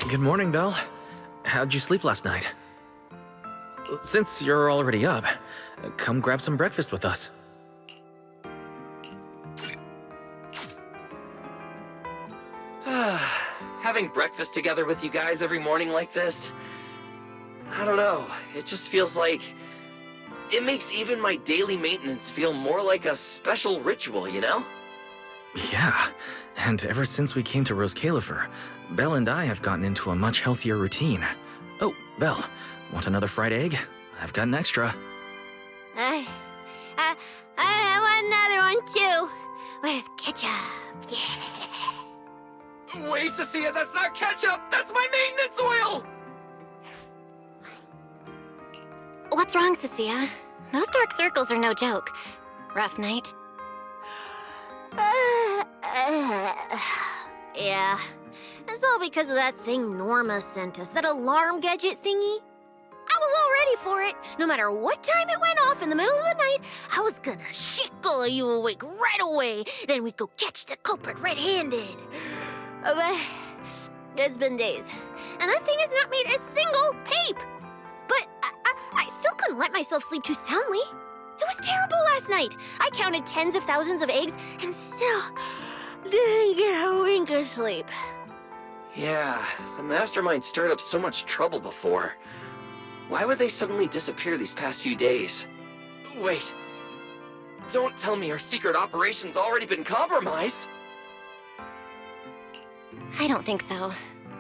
Good morning, Belle. How'd you sleep last night? Since you're already up, come grab some breakfast with us. Having breakfast together with you guys every morning like this, I don't know, it just feels like it makes even my daily maintenance feel more like a special ritual, you know? Yeah, and ever since we came to Rosetta, Belle and I have gotten into a much healthier routine. Oh, Belle, want another fried egg? I've got an extra. I want another one too, with ketchup. Yeah. Wait, Cecilia, that's not ketchup! That's my maintenance oil! What's wrong, Cecilia? Those dark circles are no joke. Rough night? Yeah. It's all because of that thing Norma sent us, that alarm gadget thingy. I was all ready for it. No matter what time it went off in the middle of the night, I was gonna shake all of you awake right away. Then we'd go catch the culprit red-handed. But it's been days, and that thing has not made a single peep. But I still couldn't let myself sleep too soundly. It was terrible last night. I counted tens of thousands of eggs and still didn't get a wink of sleep. Yeah, the mastermind stirred up so much trouble before. Why would they suddenly disappear these past few days? Wait, don't tell me our secret operation's already been compromised. I don't think so.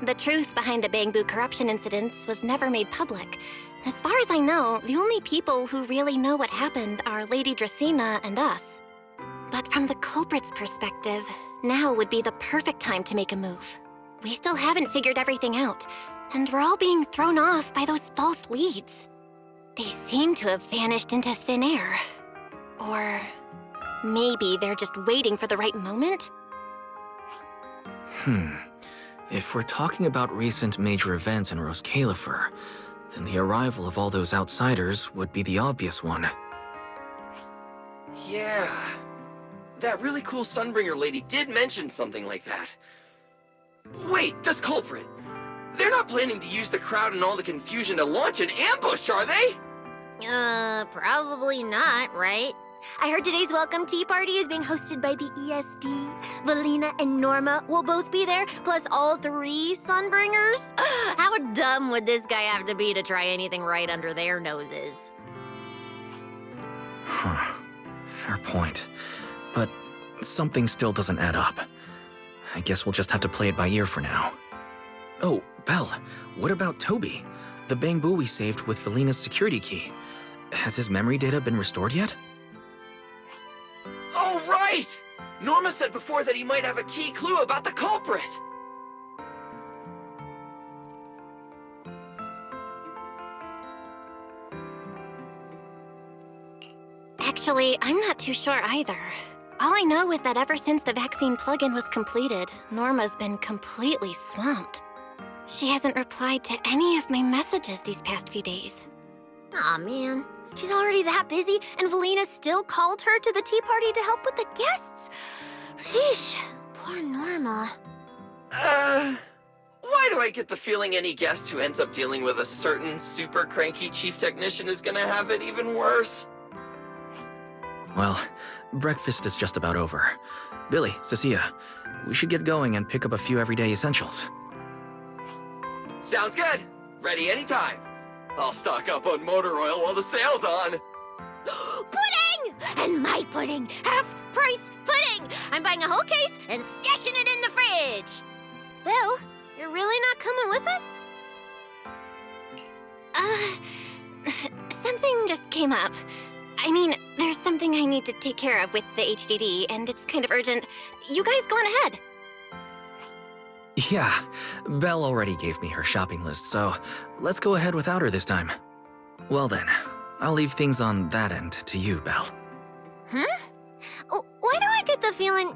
The truth behind the Bamboo corruption incidents was never made public. As far as I know, the only people who really know what happened are Lady Dracaene and us. But from the culprit's perspective, now would be the perfect time to make a move. We still haven't figured everything out, and we're all being thrown off by those false leads. They seem to have vanished into thin air. Or maybe they're just waiting for the right moment? If we're talking about recent major events in Rosetta, then the arrival of all those outsiders would be the obvious one. Yeah. That really cool Sunbringer lady did mention something like that. Wait, this culprit! They're not planning to use the crowd and all the confusion to launch an ambush, are they? Probably not, right? I heard today's welcome tea party is being hosted by the ESD. Valina and Norma will both be there, plus all 3 Sunbringers. How dumb would this guy have to be to try anything right under their noses? Fair point. But something still doesn't add up. I guess we'll just have to play it by ear for now. Oh, Belle, what about Toby? The Bamboo we saved with Valina's security key. Has his memory data been restored yet? Oh, right! Norma said before that he might have a key clue about the culprit! Actually, I'm not too sure either. All I know is that ever since the vaccine plugin was completed, Norma's been completely swamped. She hasn't replied to any of my messages these past few days. Aw, man. She's already that busy, and Valina still called her to the tea party to help with the guests. Sheesh, poor Norma. Why do I get the feeling any guest who ends up dealing with a certain super cranky chief technician is gonna have it even worse? Well, breakfast is just about over. Billy, Cecilia, we should get going and pick up a few everyday essentials. Sounds good. Ready anytime. I'll stock up on motor oil while the sale's on. Pudding! And my pudding! Half-price pudding! I'm buying a whole case and stashing it in the fridge! Bill, you're really not coming with us? Something just came up. I mean, there's something I need to take care of with the HDD, and it's kind of urgent. You guys go on ahead. Yeah, Belle already gave me her shopping list, so let's go ahead without her this time. Well then, I'll leave things on that end to you, Belle. Huh? Why do I get the feeling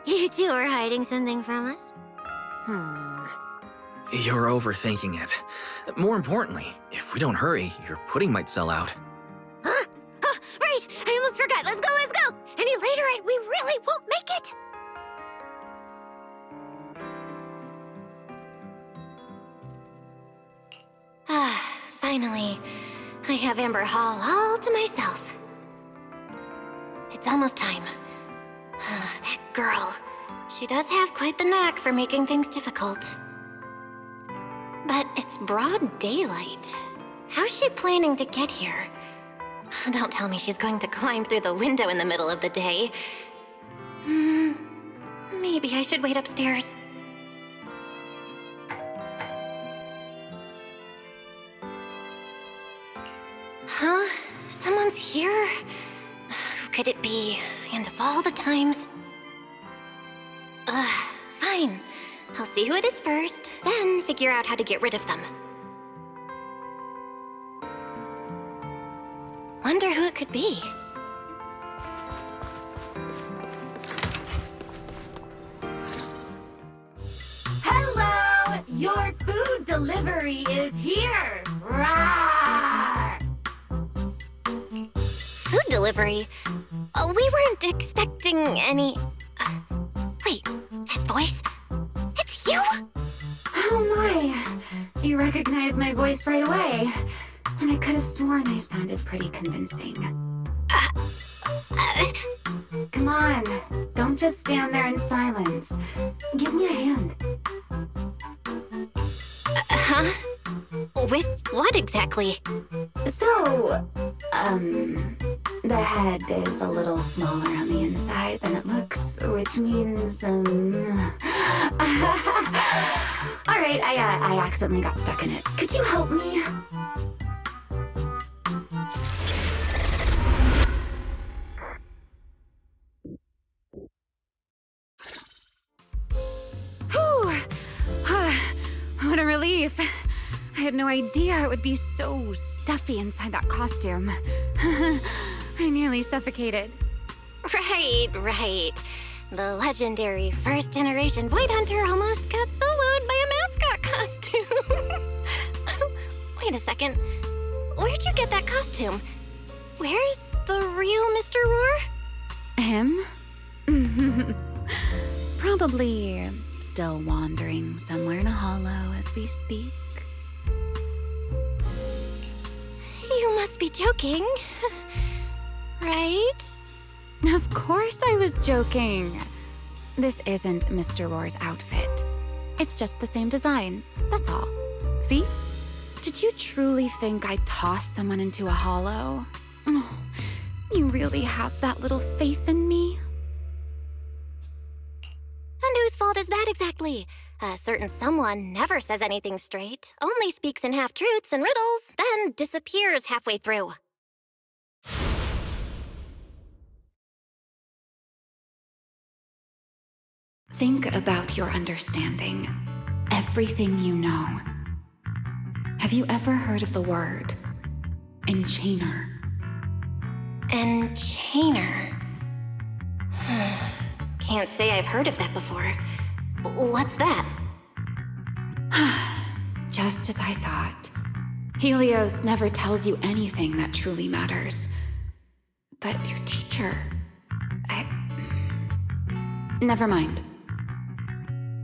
you two are hiding something from us? You're overthinking it. More importantly, if we don't hurry, your pudding might sell out. Huh? Oh, right! I almost forgot. Let's go, let's go! Any later and we really won't make it! have Amber Hall all to myself. It's almost time. That girl. She does have quite the knack for making things difficult. But it's broad daylight. How's she planning to get here? Don't tell me she's going to climb through the window in the middle of the day. Maybe I should wait upstairs. Huh? Someone's here? Who could it be? And of all the times... Fine. I'll see who it is first, then figure out how to get rid of them. Wonder who it could be. Hello! Your food delivery is here! Rawr! Food delivery? We weren't expecting any... wait, that voice? It's you? Oh my! You recognize my voice right away. And I could have sworn I sounded pretty convincing. Come on, don't just stand there in silence. Give me a hand. Huh? With what exactly? So, the head is a little smaller on the inside than it looks, which means, Alright, I accidentally got stuck in it. Could you help me? What a relief. I had no idea it would be so stuffy inside that costume. I nearly suffocated. Right. The legendary first-generation Void Hunter almost got soloed by a mascot costume. Wait a second. Where'd you get that costume? Where's the real Mr. Rawrs? Him? Probably still wandering somewhere in a hollow as we speak. You must be joking. Right? Of course I was joking. This isn't Mr. Rawrs' outfit. It's just the same design, that's all. See? Did you truly think I'd toss someone into a hollow? Oh, you really have that little faith in me? And whose fault is that exactly? A certain someone never says anything straight, only speaks in half-truths and riddles, then disappears halfway through. Think about your understanding. Everything you know. Have you ever heard of the word enchainer? Enchainer. Can't say I've heard of that before. What's that? Just as I thought. Helios never tells you anything that truly matters. But your teacher... Never mind.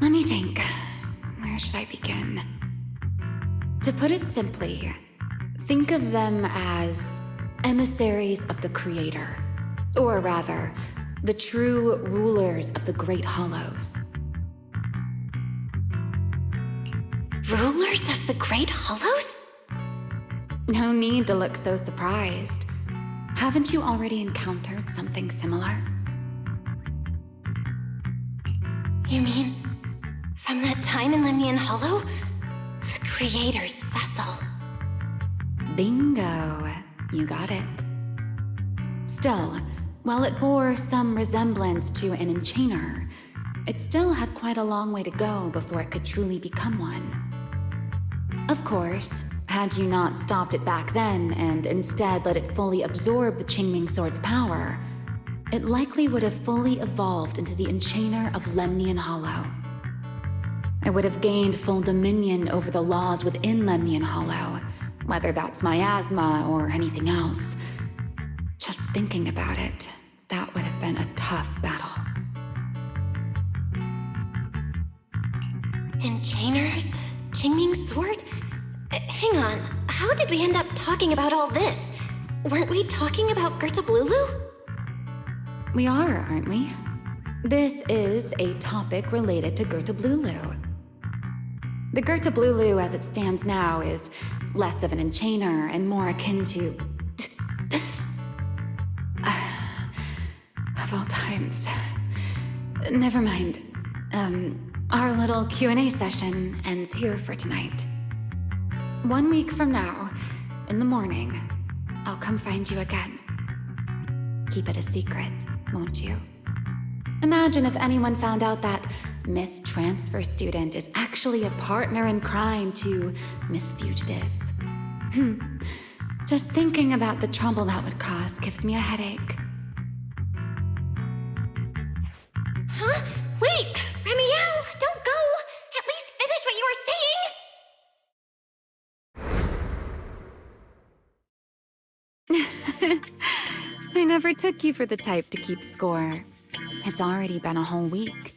Let me think. Where should I begin? To put it simply, think of them as emissaries of the Creator. Or rather, the true rulers of the Great Hollows. Rulers of the Great Hollows? No need to look so surprised. Haven't you already encountered something similar? You mean, from that time in Lemnian Hollow? The Creator's vessel. Bingo. You got it. Still, while it bore some resemblance to an enchainer, it still had quite a long way to go before it could truly become one. Of course, had you not stopped it back then and instead let it fully absorb the Qingming Sword's power, it likely would have fully evolved into the Enchainer of Lemnian Hollow. I would have gained full dominion over the laws within Lemnian Hollow, whether that's miasma or anything else. Just thinking about it, that would have been a tough battle. Enchainers? Qingming Sword? Hang on, How did we end up talking about all this? Weren't we talking about Girtablullu? We are, aren't we? This is a topic related to Girtablullu. The Girtablullu as it stands now is less of an enchainer and more akin to... of all times. Never mind. Our little Q&A session ends here for tonight. 1 week from now, in the morning, I'll come find you again. Keep it a secret, won't you? Imagine if anyone found out that Miss Transfer Student is actually a partner in crime to Miss Fugitive. Just thinking about the trouble that would cause gives me a headache. Huh? Wait! Remielle, don't go! At least finish what you were saying! I never took you for the type to keep score. It's already been a whole week.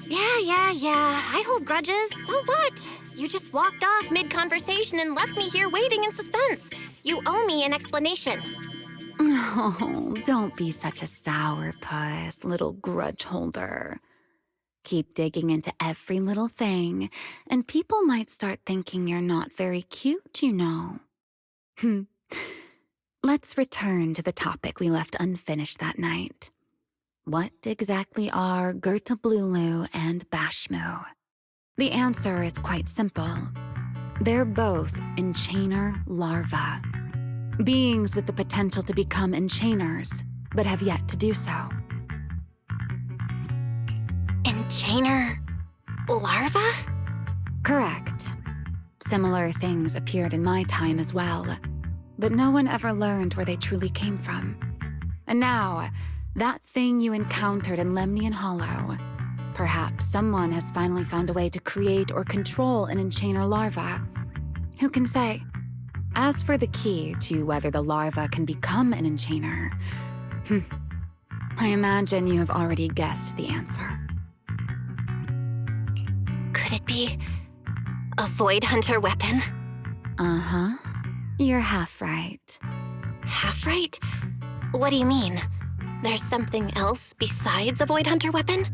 Yeah. I hold grudges. So what? You just walked off mid-conversation and left me here waiting in suspense. You owe me an explanation. Oh, don't be such a sourpuss, little grudge holder. Keep digging into every little thing, and people might start thinking you're not very cute, you know. Let's return to the topic we left unfinished that night. What exactly are Girtablullu and Bashmu? The answer is quite simple. They're both enchainer larvae. Beings with the potential to become enchainers, but have yet to do so. Enchainer larva? Correct. Similar things appeared in my time as well, but no one ever learned where they truly came from. And now, that thing you encountered in Lemnian Hollow, perhaps someone has finally found a way to create or control an enchainer larva. Who can say? As for the key to whether the larva can become an enchainer, I imagine you have already guessed the answer. Could it be a Void Hunter weapon? Uh-huh. You're half right. Half right? What do you mean? There's something else besides a Void Hunter weapon?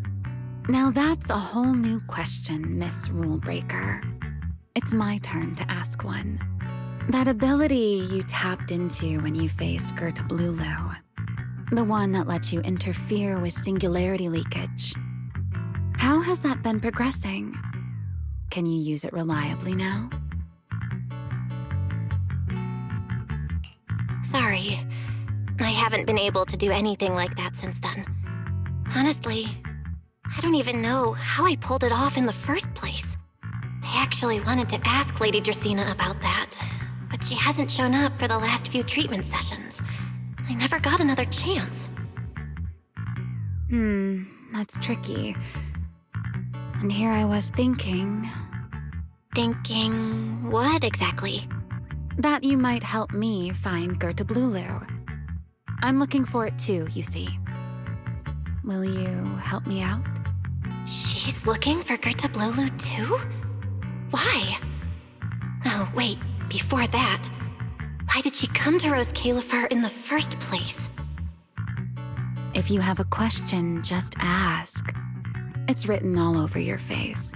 Now that's a whole new question, Miss Rulebreaker. It's my turn to ask one. That ability you tapped into when you faced Girtablullu, the one that lets you interfere with Singularity leakage. How has that been progressing? Can you use it reliably now? Sorry. I haven't been able to do anything like that since then. Honestly, I don't even know how I pulled it off in the first place. I actually wanted to ask Lady Dracaene about that, but she hasn't shown up for the last few treatment sessions. I never got another chance. That's tricky. And here I was thinking... Thinking what exactly? That you might help me find Girtablullu. I'm looking for it too, you see. Will you help me out? She's looking for Girtablullu too? Why? No, wait, before that, why did she come to Rose Califer in the first place? If you have a question, just ask. It's written all over your face.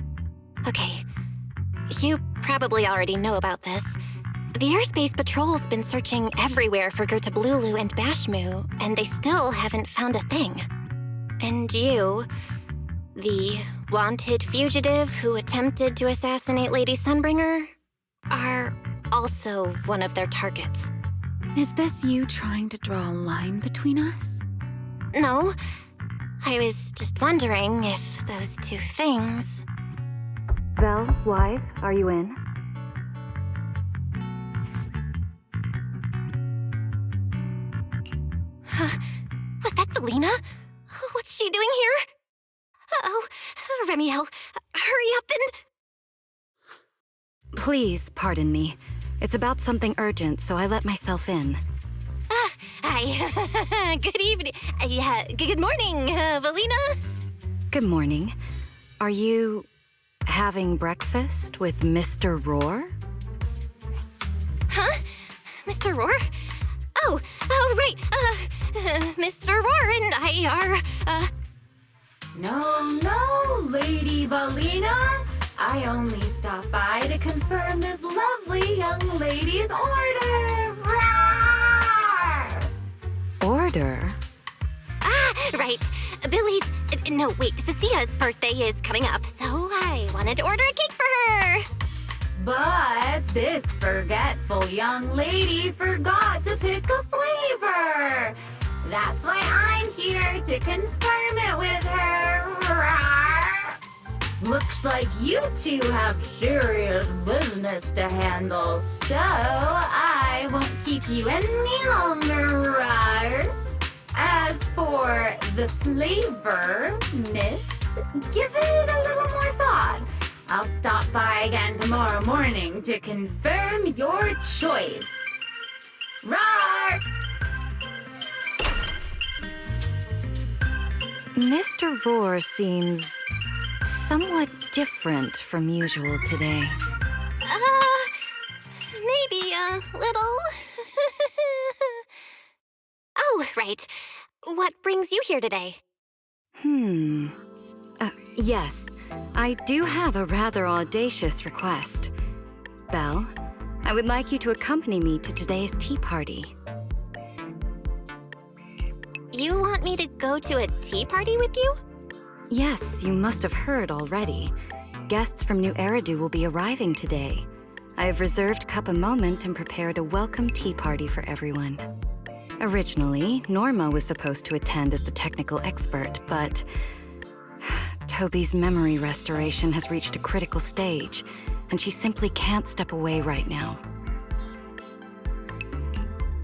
Okay, you probably already know about this. The Airspace Patrol's been searching everywhere for Girtablullu and Bashmu, and they still haven't found a thing. And you, the wanted fugitive who attempted to assassinate Lady Sunbringer, are also one of their targets. Is this you trying to draw a line between us? No, I was just wondering if those two things... Vel, wife, are you in? Was that Valina? What's she doing here? Uh-oh, Remielle, hurry up and... Please, pardon me. It's about something urgent, so I let myself in. Hi. Good evening. Good morning, Valina. Good morning. Are you having breakfast with Mr. Rawrs? Mr. Rawrs? Oh, right. Mr. Rawrs and I are, No, Lady Valina. I only stopped by to confirm this lovely young lady's order. Roar! Order? right. Billy's, no, wait, Cecia's birthday is coming up, so I wanted to order a cake for her. But this forgetful young lady forgot to pick a flavor. That's why I'm here to confirm it with her. Roar! Looks like you two have serious business to handle, so I won't keep you any longer, Roar. As for the flavor, miss, give it a little more thought. I'll stop by again tomorrow morning to confirm your choice. Roar! Mr. Rawrs seems somewhat different from usual today. Maybe a little. Oh, right. What brings you here today? Yes, I do have a rather audacious request. Belle, I would like you to accompany me to today's tea party. You want me to go to a tea party with you? Yes, you must have heard already. Guests from New Eridu will be arriving today. I have reserved Cup a Moment and prepared a welcome tea party for everyone. Originally, Norma was supposed to attend as the technical expert, but Toby's memory restoration has reached a critical stage, and she simply can't step away right now.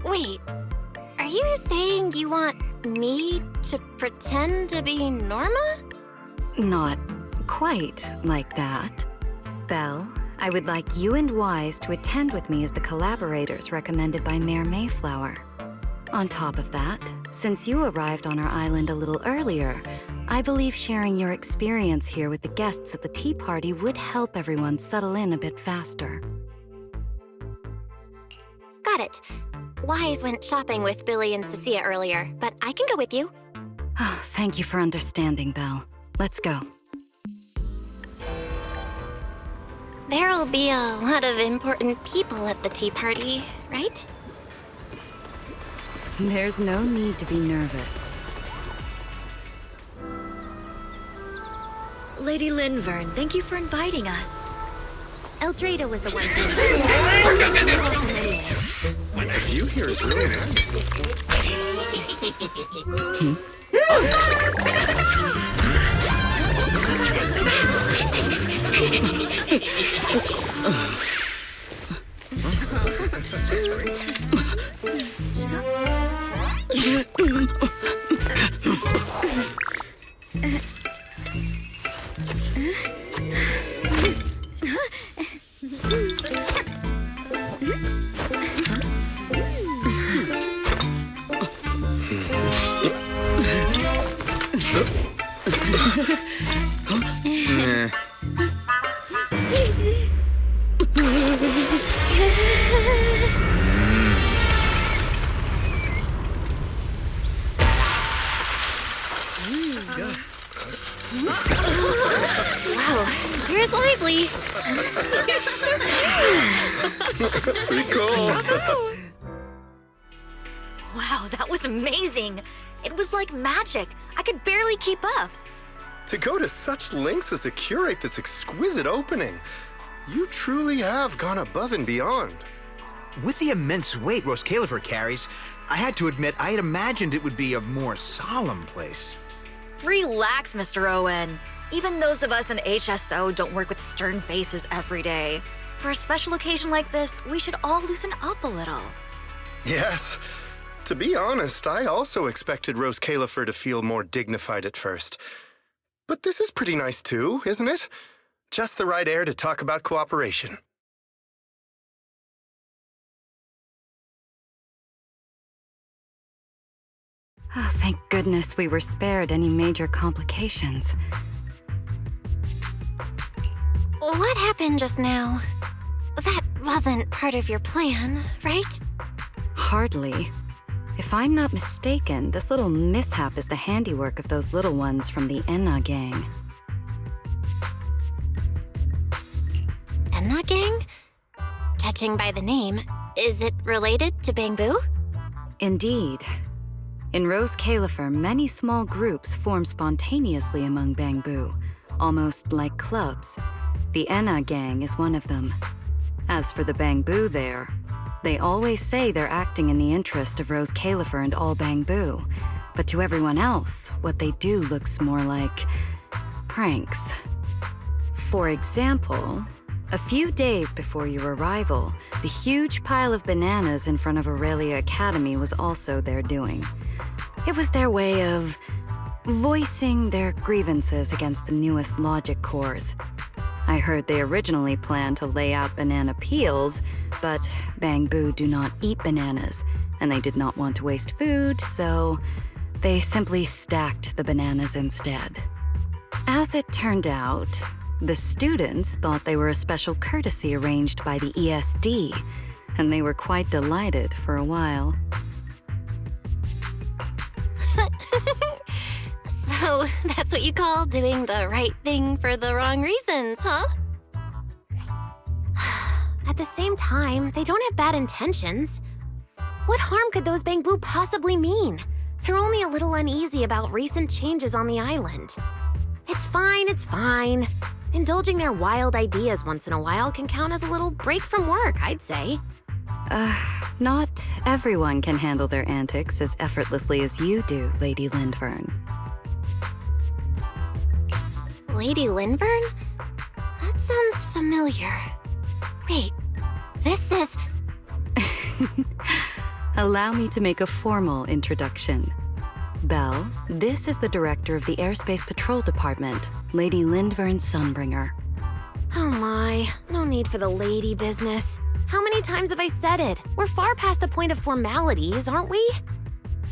Wait, are you saying you want me to pretend to be Norma? Not quite like that. Belle, I would like you and Wise to attend with me as the collaborators recommended by Mayor Mayflower. On top of that, since you arrived on our island a little earlier, I believe sharing your experience here with the guests at the tea party would help everyone settle in a bit faster. Got it. Wise went shopping with Billy and Cecilia earlier, but I can go with you. Oh, thank you for understanding, Belle. Let's go. There'll be a lot of important people at the tea party, right? There's no need to be nervous. Lady Linvern, thank you for inviting us. Eldrada was the one who... My view here is really nice. Wow, sure is lively. Pretty cool. Wow, that was amazing. It was like magic. I could barely keep up. To go to such lengths as to curate this exquisite opening, you truly have gone above and beyond. With the immense weight Rosetta carries, I had to admit I had imagined it would be a more solemn place. Relax, Mr. Owen. Even those of us in HSO don't work with stern faces every day. For a special occasion like this, we should all loosen up a little. Yes. To be honest, I also expected Rose Califer to feel more dignified at first. But this is pretty nice too, isn't it? Just the right air to talk about cooperation. Oh, thank goodness we were spared any major complications. What happened just now? That wasn't part of your plan, right? Hardly. If I'm not mistaken, this little mishap is the handiwork of those little ones from the Enna gang. Enna gang? Judging by the name, is it related to Bangbu? Indeed. In Rose Califer, many small groups form spontaneously among Bangbu, almost like clubs. The Enna gang is one of them. As for the Bangbu there, they always say they're acting in the interest of Rose Califer and all Bangbu, but to everyone else, what they do looks more like pranks. For example, a few days before your arrival, the huge pile of bananas in front of Aurelia Academy was also their doing. It was their way of voicing their grievances against the newest logic cores. I heard they originally planned to lay out banana peels, but Bangbu do not eat bananas, and they did not want to waste food, so they simply stacked the bananas instead. As it turned out, the students thought they were a special courtesy arranged by the ESD, and they were quite delighted for a while. So that's what you call doing the right thing for the wrong reasons, huh? At the same time, they don't have bad intentions. What harm could those Bangbu possibly mean? They're only a little uneasy about recent changes on the island. It's fine, it's fine. Indulging their wild ideas once in a while can count as a little break from work, I'd say. Not everyone can handle their antics as effortlessly as you do, Lady Lindvern. Lady Lindvern? That sounds familiar. Wait, this is... Allow me to make a formal introduction. Belle, this is the director of the Airspace Patrol Department, Lady Lindvern Sunbringer. Oh my, no need for the lady business. How many times have I said it? We're far past the point of formalities, aren't we?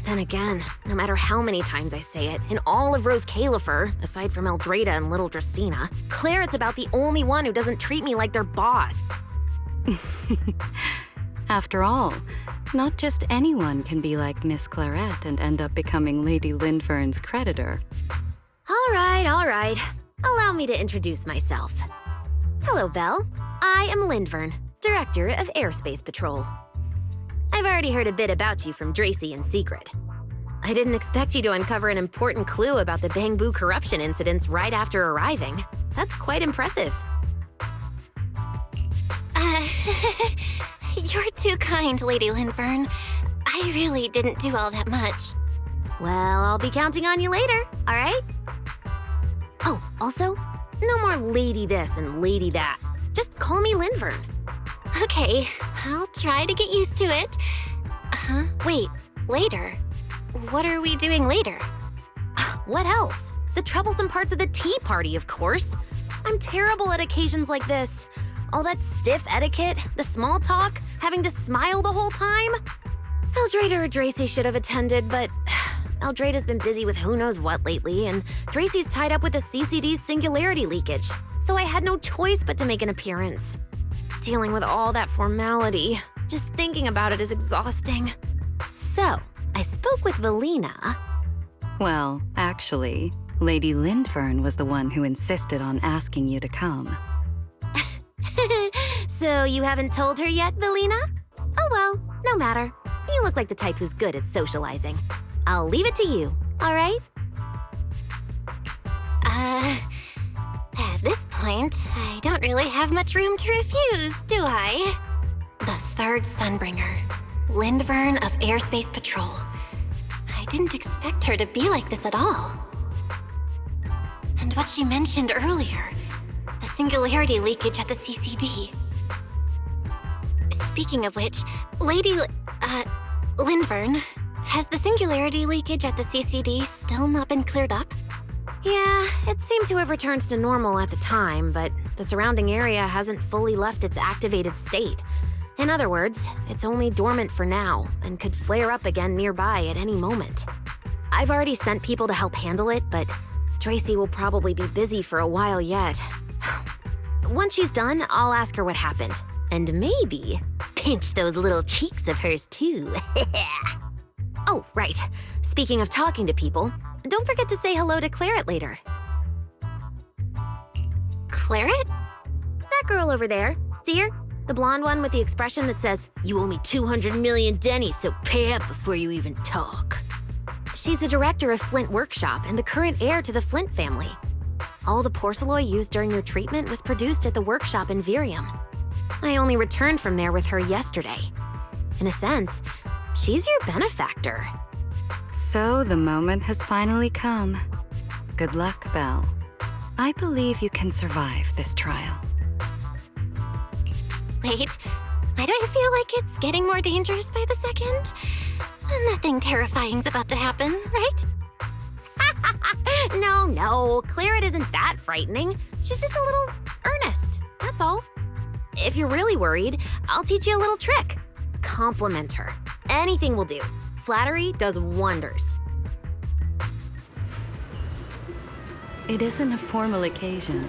Then again, no matter how many times I say it, in all of Rose Califer, aside from Eldrada and Little Dracaene, Clarette's about the only one who doesn't treat me like their boss. After all, not just anyone can be like Miss Clarette and end up becoming Lady Lindvern's creditor. All right. Allow me to introduce myself. Hello, Belle. I am Lindvern, Director of Airspace Patrol. I've already heard a bit about you from Dracaene and Sigrid. I didn't expect you to uncover an important clue about the Bangbu corruption incidents right after arriving. That's quite impressive. You're too kind, Lady Lindvern. I really didn't do all that much. Well, I'll be counting on you later, all right? Oh, also, no more lady this and lady that. Just call me Lindvern. Okay, I'll try to get used to it. Wait, later? What are we doing later? What else? The troublesome parts of the Teaparty, of course. I'm terrible at occasions like this. All that stiff etiquette, the small talk, having to smile the whole time. Eldrada or Dracaene should have attended, but Eldrada's been busy with who knows what lately, and Dracaene's tied up with the CCD's Singularity leakage, so I had no choice but to make an appearance. Dealing with all that formality, just thinking about it is exhausting. So, I spoke with Valina. Well, actually, Lady Lindvern was the one who insisted on asking you to come. So you haven't told her yet, Valina? Oh well, no matter. You look like the type who's good at socializing. I'll leave it to you, all right? At this point, I don't really have much room to refuse, do I? The third Sunbringer, Lindvern of Airspace Patrol. I didn't expect her to be like this at all. And what she mentioned earlier, the Singularity leakage at the CCD. Speaking of which, Lady Lindvern, has the Singularity leakage at the CCD still not been cleared up? Yeah, it seemed to have returned to normal at the time, but the surrounding area hasn't fully left its activated state. In other words, it's only dormant for now, and could flare up again nearby at any moment. I've already sent people to help handle it, but Dracaene will probably be busy for a while yet. Once she's done, I'll ask her what happened. And maybe pinch those little cheeks of hers, too. Oh, right. Speaking of talking to people, don't forget to say hello to Claret later. Claret? That girl over there. See her? The blonde one with the expression that says, "You owe me 200 million dennies, so pay up before you even talk." She's the director of Flint Workshop and the current heir to the Flint family. All the porcelain used during your treatment was produced at the workshop in Virium. I only returned from there with her yesterday. In a sense, she's your benefactor. So the moment has finally come. Good luck, Belle. I believe you can survive this trial. Wait, why do I feel like it's getting more dangerous by the second? Nothing terrifying's about to happen, right? No, Claret isn't that frightening. She's just a little earnest, that's all. If you're really worried, I'll teach you a little trick. Compliment her. Anything will do. Flattery does wonders. It isn't a formal occasion.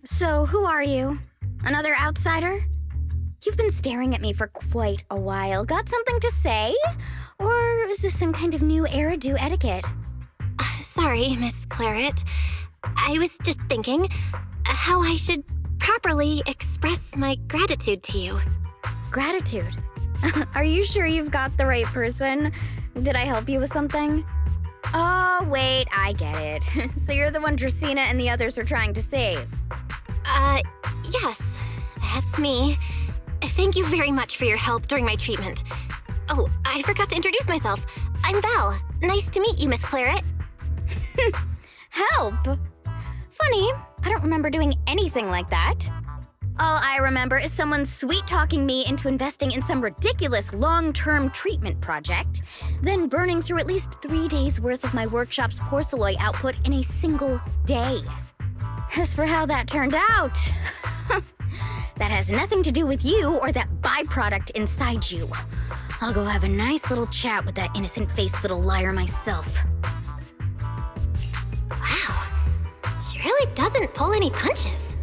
So, who are you? Another outsider? You've been staring at me for quite a while. Got something to say? Or is this some kind of new Eridu etiquette? Sorry, Miss Claret. I was just thinking how I should properly express my gratitude to you. Gratitude? Are you sure you've got the right person? Did I help you with something? Oh, wait, I get it. So you're the one Dracaene and the others are trying to save. Yes, that's me. Thank you very much for your help during my treatment. Oh, I forgot to introduce myself. I'm Belle. Nice to meet you, Miss Claret. Help? Funny, I don't remember doing anything like that. All I remember is someone sweet-talking me into investing in some ridiculous long-term treatment project, then burning through at least 3 days' worth of my workshop's porcelain output in a single day. As for how that turned out, that has nothing to do with you or that byproduct inside you. I'll go have a nice little chat with that innocent-faced little liar myself. Wow, she really doesn't pull any punches.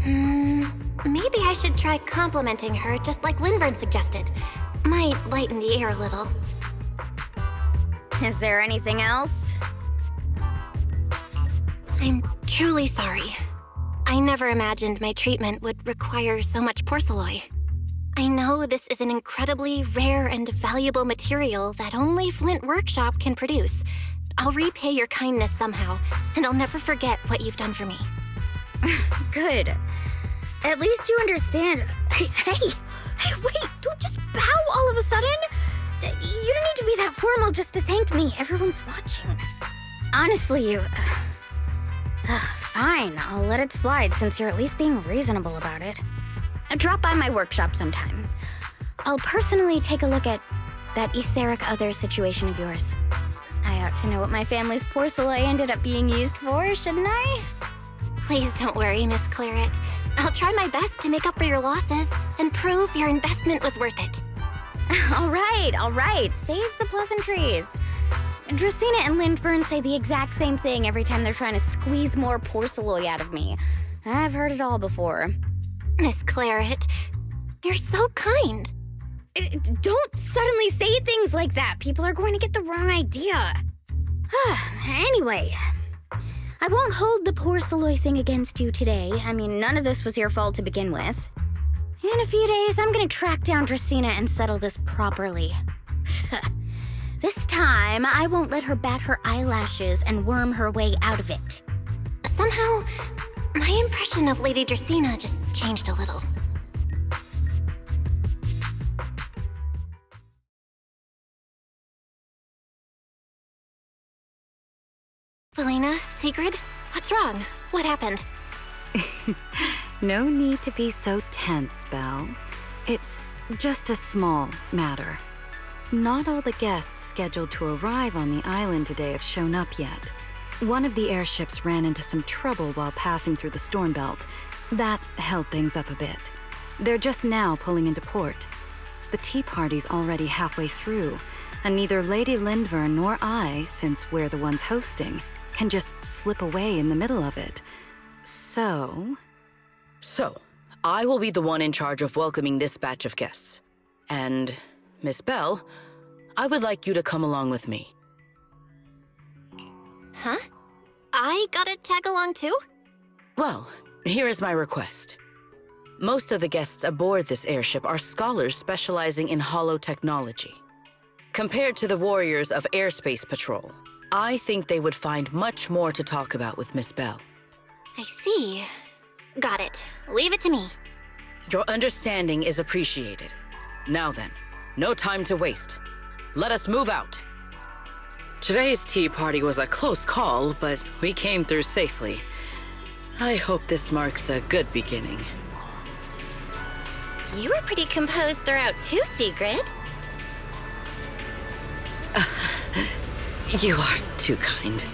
Maybe I should try complimenting her just like Linvern suggested. Might lighten the air a little. Is there anything else? I'm truly sorry. I never imagined my treatment would require so much porcelain. I know this is an incredibly rare and valuable material that only Flint Workshop can produce. I'll repay your kindness somehow, and I'll never forget what you've done for me. Good. At least you understand. Hey, wait, don't just bow all of a sudden. You don't need to be that formal just to thank me. Everyone's watching. Honestly, you... fine, I'll let it slide since you're at least being reasonable about it. Drop by my workshop sometime. I'll personally take a look at that etheric other situation of yours. I ought to know what my family's porcelain ended up being used for, shouldn't I? Please don't worry, Miss Claret. I'll try my best to make up for your losses and prove your investment was worth it. All right. Save the pleasantries. Dracaene and Linvern say the exact same thing every time they're trying to squeeze more porcelain out of me. I've heard it all before. Miss Claret, you're so kind. Don't suddenly say things like that. People are going to get the wrong idea. Anyway, I won't hold the poor Saloy thing against you today. I mean, none of this was your fault to begin with. In a few days, I'm gonna track down Dracaene and settle this properly. This time, I won't let her bat her eyelashes and worm her way out of it. Somehow, my impression of Lady Dracaene just changed a little. Valina, Sigrid, what's wrong? What happened? No need to be so tense, Belle. It's just a small matter. Not all the guests scheduled to arrive on the island today have shown up yet. One of the airships ran into some trouble while passing through the storm belt. That held things up a bit. They're just now pulling into port. The Teaparty's already halfway through, and neither Lady Lindvern nor I, since we're the ones hosting, can just slip away in the middle of it. So, I will be the one in charge of welcoming this batch of guests. And, Miss Belle, I would like you to come along with me. Huh? I gotta tag along too? Well, here is my request. Most of the guests aboard this airship are scholars specializing in holotechnology. Compared to the warriors of Airspace Patrol, I think they would find much more to talk about with Miss Belle. I see. Got it. Leave it to me. Your understanding is appreciated. Now then, no time to waste. Let us move out. Today's tea party was a close call, but we came through safely. I hope this marks a good beginning. You were pretty composed throughout too, Sigrid. You are too kind.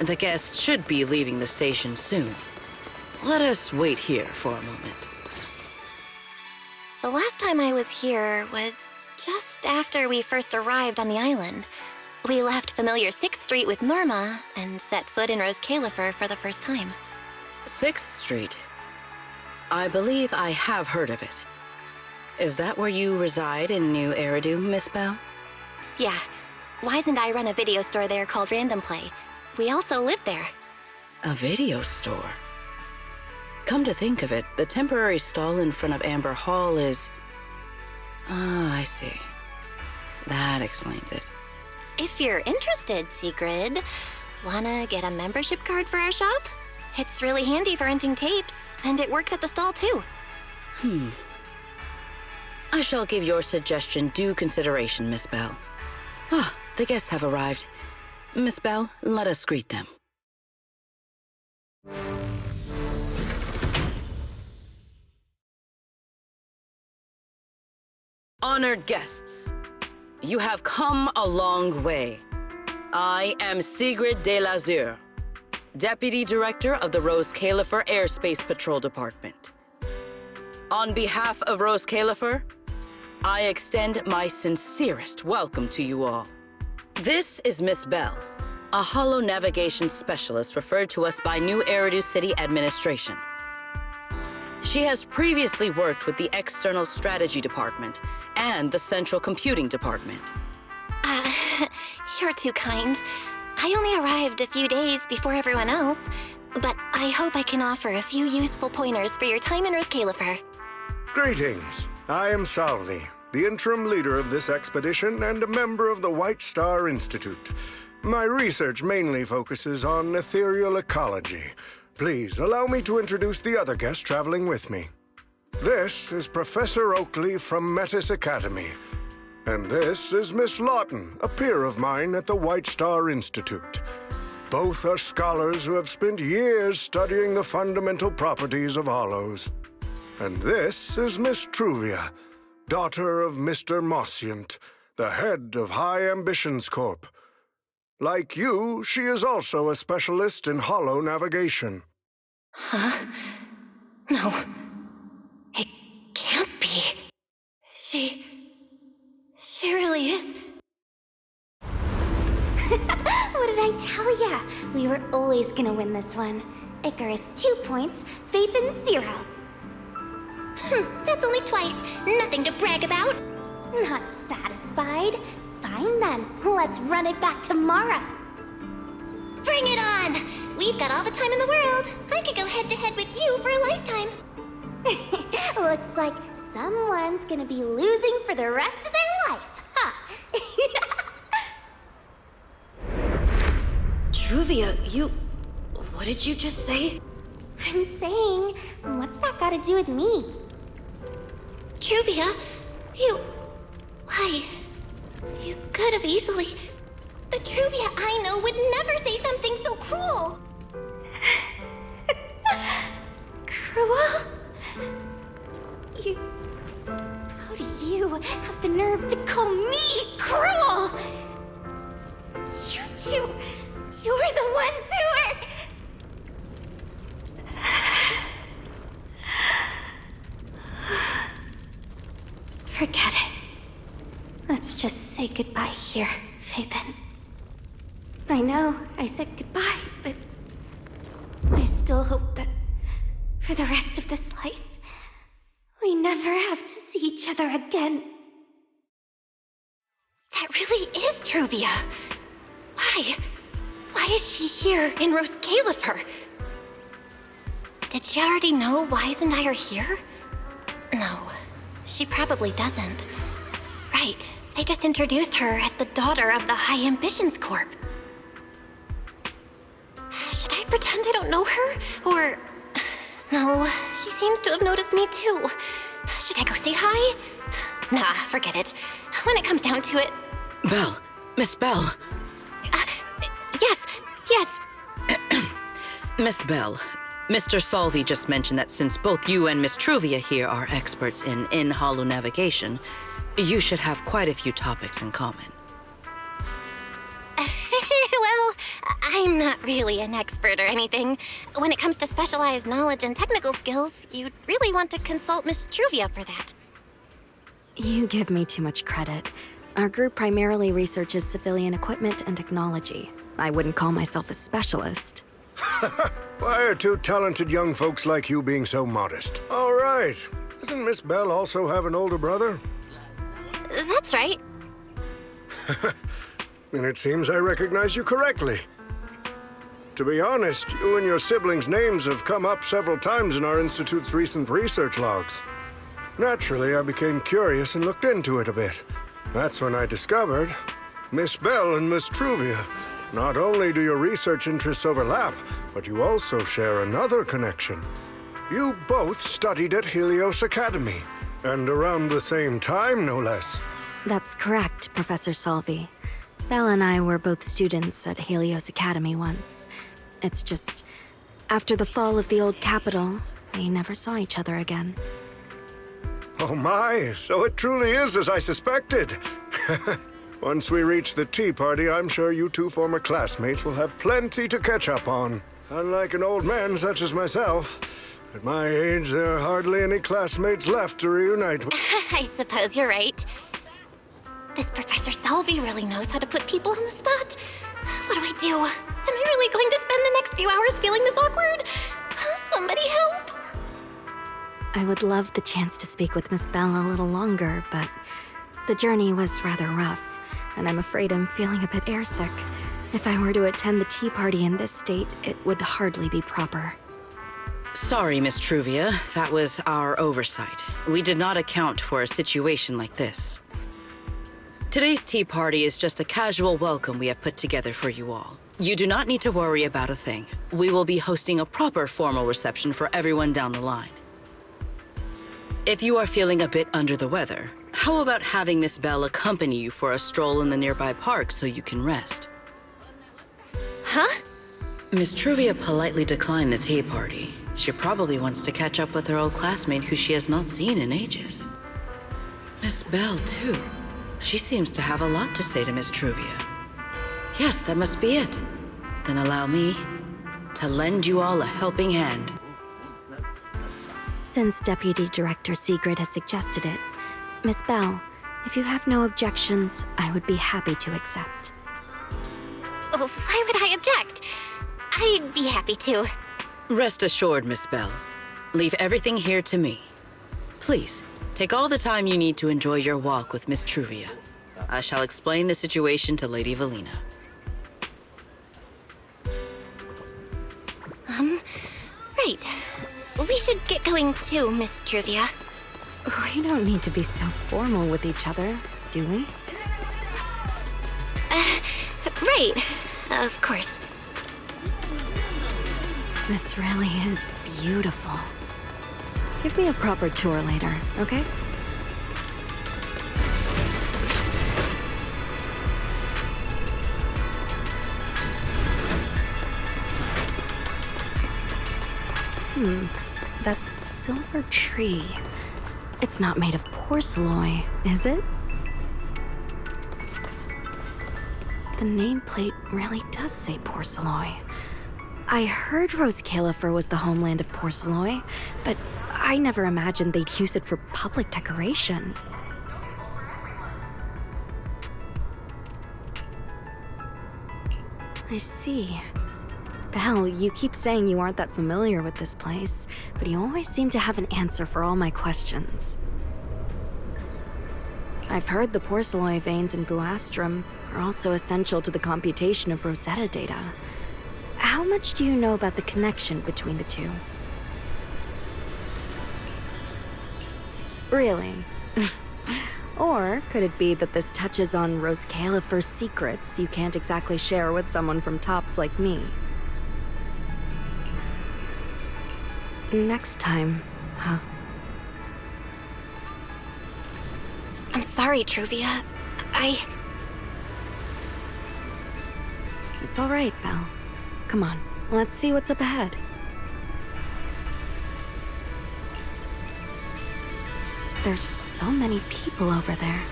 The guests should be leaving the station soon. Let us wait here for a moment. The last time I was here was just after we first arrived on the island. We left familiar 6th Street with Norma and set foot in Rosetta for the first time. 6th Street? I believe I have heard of it. Is that where you reside in New Eridu, Miss Belle? Yeah. Wise and I run a video store there called Random Play. We also live there. A video store? Come to think of it, the temporary stall in front of Amber Hall is... Ah, I see. That explains it. If you're interested, Sigrid, wanna get a membership card for our shop? It's really handy for renting tapes, and it works at the stall too. I shall give your suggestion due consideration, Miss Bell. Ah, the guests have arrived. Miss Bell, let us greet them. Honored guests, you have come a long way. I am Sigrid de Lazure, Deputy Director of the Rose Califer Airspace Patrol Department. On behalf of Rose Califer, I extend my sincerest welcome to you all. This is Miss Bell, a holo navigation specialist referred to us by New Eridu City Administration. She has previously worked with the External Strategy Department and the Central Computing Department. You're too kind. I only arrived a few days before everyone else, but I hope I can offer a few useful pointers for your time in Rose Califer. Greetings. I am Salvi, the interim leader of this expedition and a member of the White Star Institute. My research mainly focuses on ethereal ecology. Please allow me to introduce the other guest traveling with me. This is Professor Oakley from Metis Academy. And this is Miss Lawton, a peer of mine at the White Star Institute. Both are scholars who have spent years studying the fundamental properties of hollows. And this is Miss Truvia, daughter of Mr. Mossient, the head of High Ambitions Corp. Like you, she is also a specialist in holo navigation. Huh? No. It can't be. She really is. What did I tell ya? We were always gonna win this one. Icarus 2 points, Phaethon 0. That's only twice. Nothing to brag about. Not satisfied? Fine then, let's run it back tomorrow. Bring it on! We've got all the time in the world. I could go head-to-head with you for a lifetime. Looks like someone's gonna be losing for the rest of their life, huh? Truvia, what did you just say? I'm saying, what's that got to do with me? Truvia, why? You could have easily. The Truvia I know would never say something so cruel. Cruel? How do you have the nerve to call me cruel? You two, you're the ones who are... Forget it. Let's just say goodbye here, Phaethon. I know I said goodbye, but I still hope that for the rest of this life, we never have to see each other again. That really is Truvia. Why? Why is she here in Rose Califer? Did she already know Wise and I are here? No, she probably doesn't. Right, they just introduced her as the daughter of the High Ambitions Corp. Should I pretend I don't know her? Or... No, she seems to have noticed me too. Should I go say hi? Nah, forget it. When it comes down to it... Bell, Miss Bell. Yes. Miss Bell, Mr. Salvi just mentioned that since both you and Miss Truvia here are experts in holo navigation, you should have quite a few topics in common. Well, I'm not really an expert or anything. When it comes to specialized knowledge and technical skills, you'd really want to consult Miss Truvia for that. You give me too much credit. Our group primarily researches civilian equipment and technology. I wouldn't call myself a specialist. Why are two talented young folks like you being so modest? All right. Doesn't Miss Bell also have an older brother? That's right. Then it seems I recognize you correctly. To be honest, you and your siblings' names have come up several times in our Institute's recent research logs. Naturally, I became curious and looked into it a bit. That's when I discovered Miss Bell and Miss Truvia. Not only do your research interests overlap, but you also share another connection. You both studied at Helios Academy, and around the same time, no less. That's correct, Professor Salvi. Belle and I were both students at Helios Academy once. It's just, after the fall of the old capital, we never saw each other again. Oh my, so it truly is as I suspected. Once we reach the Teaparty, I'm sure you two former classmates will have plenty to catch up on. Unlike an old man such as myself, at my age, there are hardly any classmates left to reunite with. I suppose you're right. This Professor Salvi really knows how to put people on the spot. What do I do? Am I really going to spend the next few hours feeling this awkward? Somebody help! I would love the chance to speak with Miss Belle a little longer, but the journey was rather rough, and I'm afraid I'm feeling a bit airsick. If I were to attend the Teaparty in this state, it would hardly be proper. Sorry, Miss Truvia. That was our oversight. We did not account for a situation like this. Today's Teaparty is just a casual welcome we have put together for you all. You do not need to worry about a thing. We will be hosting a proper formal reception for everyone down the line. If you are feeling a bit under the weather, how about having Miss Belle accompany you for a stroll in the nearby park so you can rest? Huh? Miss Truvia politely declined the Teaparty. She probably wants to catch up with her old classmate who she has not seen in ages. Miss Belle, too. She seems to have a lot to say to Miss Truvia. Yes, that must be it. Then allow me to lend you all a helping hand. Since Deputy Director Sigrid has suggested it, Miss Belle, if you have no objections, I would be happy to accept. Oh, why would I object? I'd be happy to. Rest assured, Miss Belle. Leave everything here to me. Please, take all the time you need to enjoy your walk with Miss Truvia. I shall explain the situation to Lady Valina. Right. We should get going too, Miss Truvia. We don't need to be so formal with each other, do we? Right. Of course. This really is beautiful. Give me a proper tour later, okay? That silver tree. It's not made of porcelain, is it? The nameplate really does say porcelain. I heard Roscalifer was the homeland of porcelain, but I never imagined they'd use it for public decoration. I see. Belle, you keep saying you aren't that familiar with this place, but you always seem to have an answer for all my questions. I've heard the porcelain veins in Booastrum are also essential to the computation of Rosetta data. How much do you know about the connection between the two? Really? Or could it be that this touches on Roscalifer's secrets you can't exactly share with someone from Tops like me? Next time, huh? I'm sorry, Truvia. It's all right, Belle. Come on, let's see what's up ahead. There's so many people over there.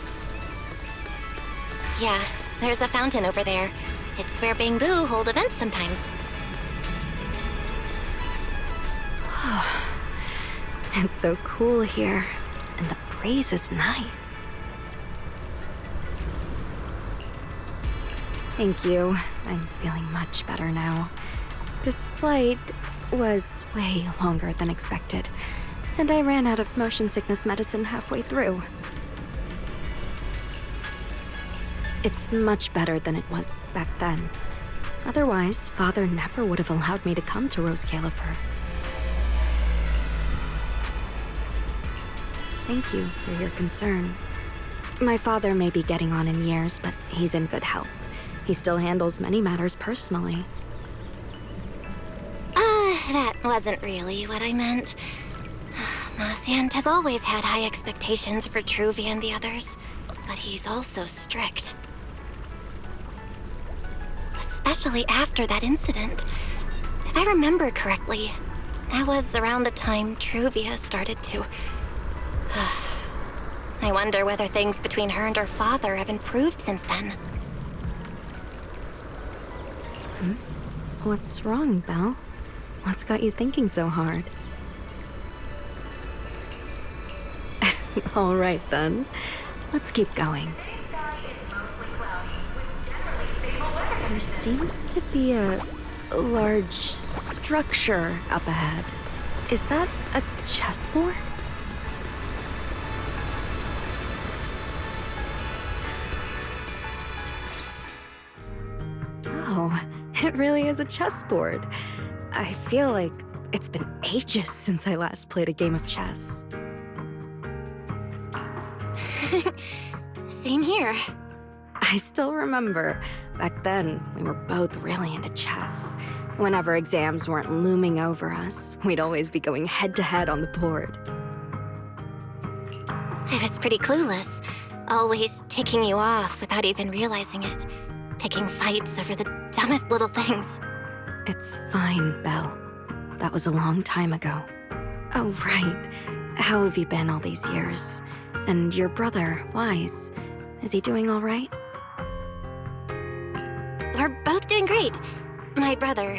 Yeah, there's a fountain over there. It's where Bangbu hold events sometimes. It's so cool here, and the breeze is nice. Thank you. I'm feeling much better now. This flight was way longer than expected, and I ran out of motion sickness medicine halfway through. It's much better than it was back then. Otherwise, Father never would have allowed me to come to Roscalifer. Thank you for your concern. My father may be getting on in years, but he's in good health. He still handles many matters personally. That wasn't really what I meant. Marciant has always had high expectations for Truvia and the others, but he's also strict. Especially after that incident. If I remember correctly, that was around the time Truvia started to... I wonder whether things between her and her father have improved since then. What's wrong, Belle? What's got you thinking so hard? All right, then. Let's keep going. There seems to be a large structure up ahead. Is that a chessboard? Oh, it really is a chessboard. I feel like it's been ages since I last played a game of chess. Same here. I still remember, back then, we were both really into chess. Whenever exams weren't looming over us, we'd always be going head-to-head on the board. I was pretty clueless, always ticking you off without even realizing it. Picking fights over the dumbest little things. It's fine, Belle. That was a long time ago. Oh, right. How have you been all these years? And your brother, Wise, is he doing all right? We're both doing great. My brother,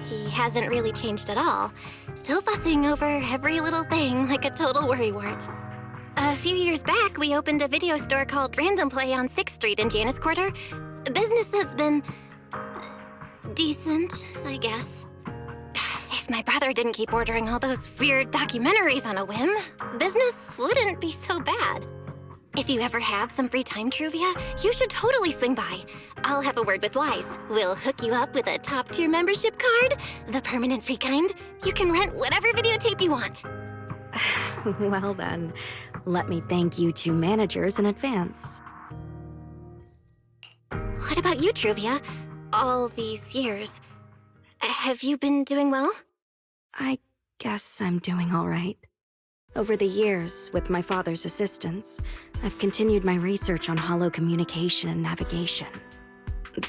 he hasn't really changed at all. Still fussing over every little thing like a total worrywart. A few years back, we opened a video store called Random Play on 6th Street in Janus Quarter. Business has been... decent, I guess. If my brother didn't keep ordering all those weird documentaries on a whim, business wouldn't be so bad. If you ever have some free time, Truvia, you should totally swing by. I'll have a word with Wise. We'll hook you up with a top-tier membership card, the permanent free kind. You can rent whatever videotape you want. Well then, let me thank you two managers in advance. What about you, Truvia? All these years. Have you been doing well? I guess I'm doing all right. Over the years, with my father's assistance, I've continued my research on holo communication and navigation.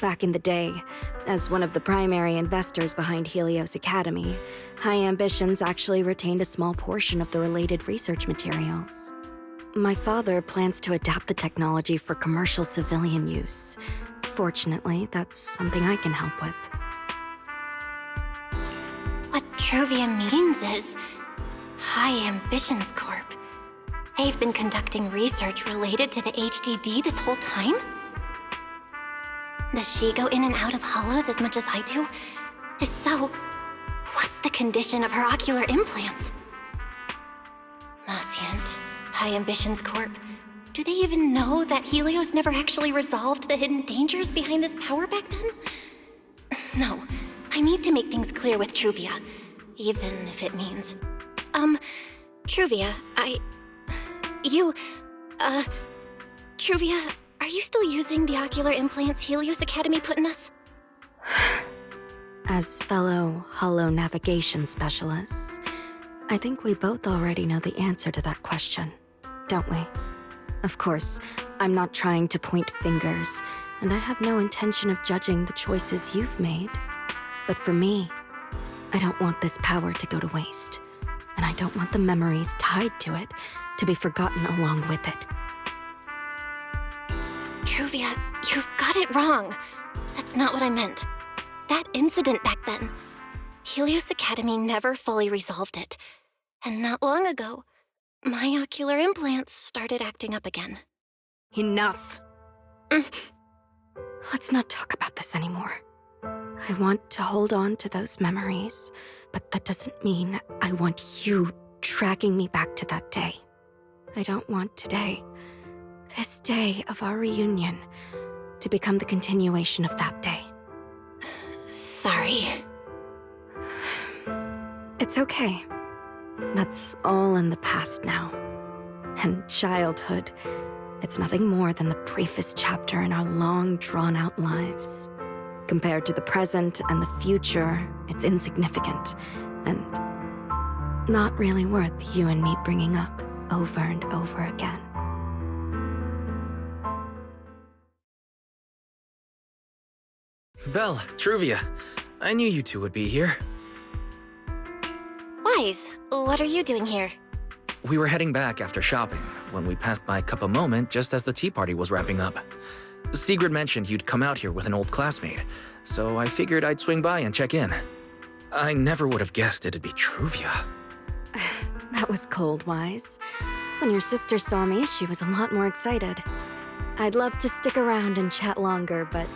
Back in the day, as one of the primary investors behind Helios Academy, High Ambitions actually retained a small portion of the related research materials. My father plans to adapt the technology for commercial civilian use. Fortunately, that's something I can help with. What Truvia means is High Ambitions Corp. They've been conducting research related to the HDD this whole time? Does she go in and out of holos as much as I do? If so, what's the condition of her ocular implants? Marciant, High Ambitions Corp. Do they even know that Helios never actually resolved the hidden dangers behind this power back then? No, I need to make things clear with Truvia, even if it means... Truvia, Truvia, are you still using the ocular implants Helios Academy put in us? As fellow holo navigation specialists, I think we both already know the answer to that question, don't we? Of course, I'm not trying to point fingers, and I have no intention of judging the choices you've made. But for me, I don't want this power to go to waste, and I don't want the memories tied to it to be forgotten along with it. Truvia, you've got it wrong. That's not what I meant. That incident back then, Helios Academy never fully resolved it. And not long ago, my ocular implants started acting up again. Enough! Let's not talk about this anymore. I want to hold on to those memories, but that doesn't mean I want you dragging me back to that day. I don't want today, this day of our reunion, to become the continuation of that day. Sorry. It's okay. That's all in the past now. And childhood, it's nothing more than the briefest chapter in our long, drawn-out lives. Compared to the present and the future, it's insignificant, and not really worth you and me bringing up over and over again. Belle, Truvia, I knew you two would be here. Wise, what are you doing here? We were heading back after shopping when we passed by Cup a Moment just as the tea party was wrapping up. Sigrid mentioned you'd come out here with an old classmate, so I figured I'd swing by and check in. I never would have guessed it'd be Truvia. That was cold, Wise. When your sister saw me, she was a lot more excited. I'd love to stick around and chat longer, but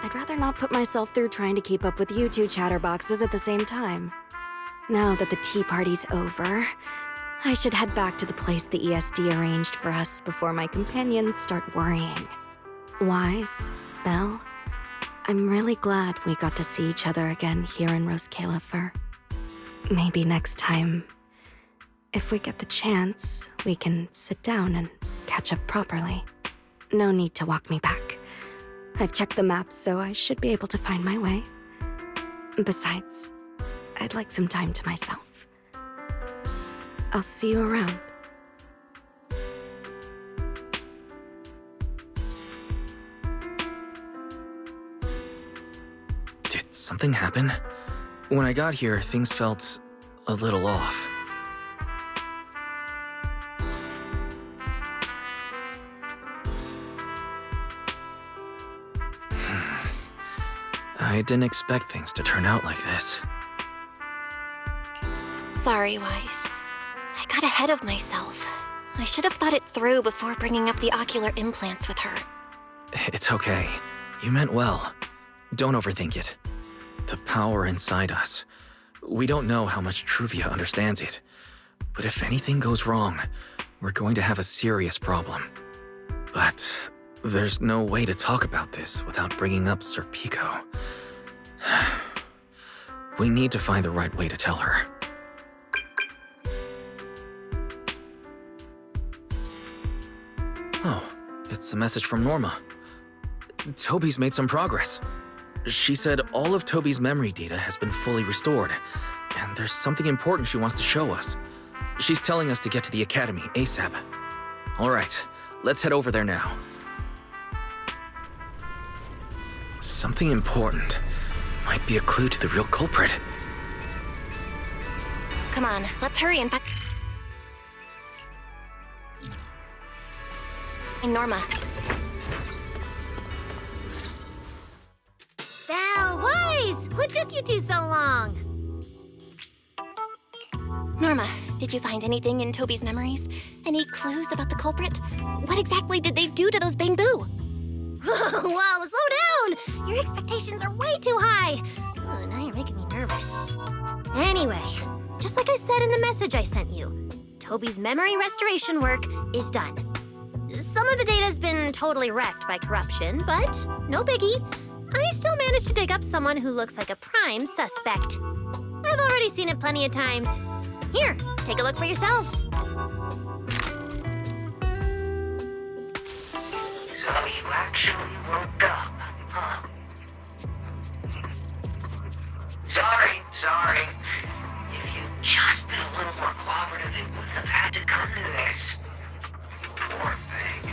I'd rather not put myself through trying to keep up with you two chatterboxes at the same time. Now that the tea party's over, I should head back to the place the ESD arranged for us before my companions start worrying. Wise, Belle, I'm really glad we got to see each other again here in Rosetta. Maybe next time, if we get the chance, we can sit down and catch up properly. No need to walk me back. I've checked the map, so I should be able to find my way. Besides, I'd like some time to myself. I'll see you around. Did something happen? When I got here, things felt a little off. I didn't expect things to turn out like this. Sorry, Wise. I got ahead of myself. I should have thought it through before bringing up the ocular implants with her. It's okay. You meant well. Don't overthink it. The power inside us. We don't know how much Truvia understands it. But if anything goes wrong, we're going to have a serious problem. But there's no way to talk about this without bringing up Sir Pico. We need to find the right way to tell her. Oh, it's a message from Norma. Toby's made some progress. She said all of Toby's memory data has been fully restored, and there's something important she wants to show us. She's telling us to get to the academy ASAP. All right, let's head over there now. Something important. Might be a clue to the real culprit. Come on, let's hurry and find Norma. Belle, Wise! What took you two so long? Norma, did you find anything in Toby's memories? Any clues about the culprit? What exactly did they do to those bamboo? Whoa, slow down! Your expectations are way too high. Oh, now you're making me nervous. Anyway, just like I said in the message I sent you, Toby's memory restoration work is done. Some of the data's been totally wrecked by corruption, but no biggie. I still managed to dig up someone who looks like a prime suspect. I've already seen it plenty of times. Here, take a look for yourselves. So you actually woke up, huh? Sorry. If you'd just been a little more cooperative, it wouldn't have had to come to this. Poor thing.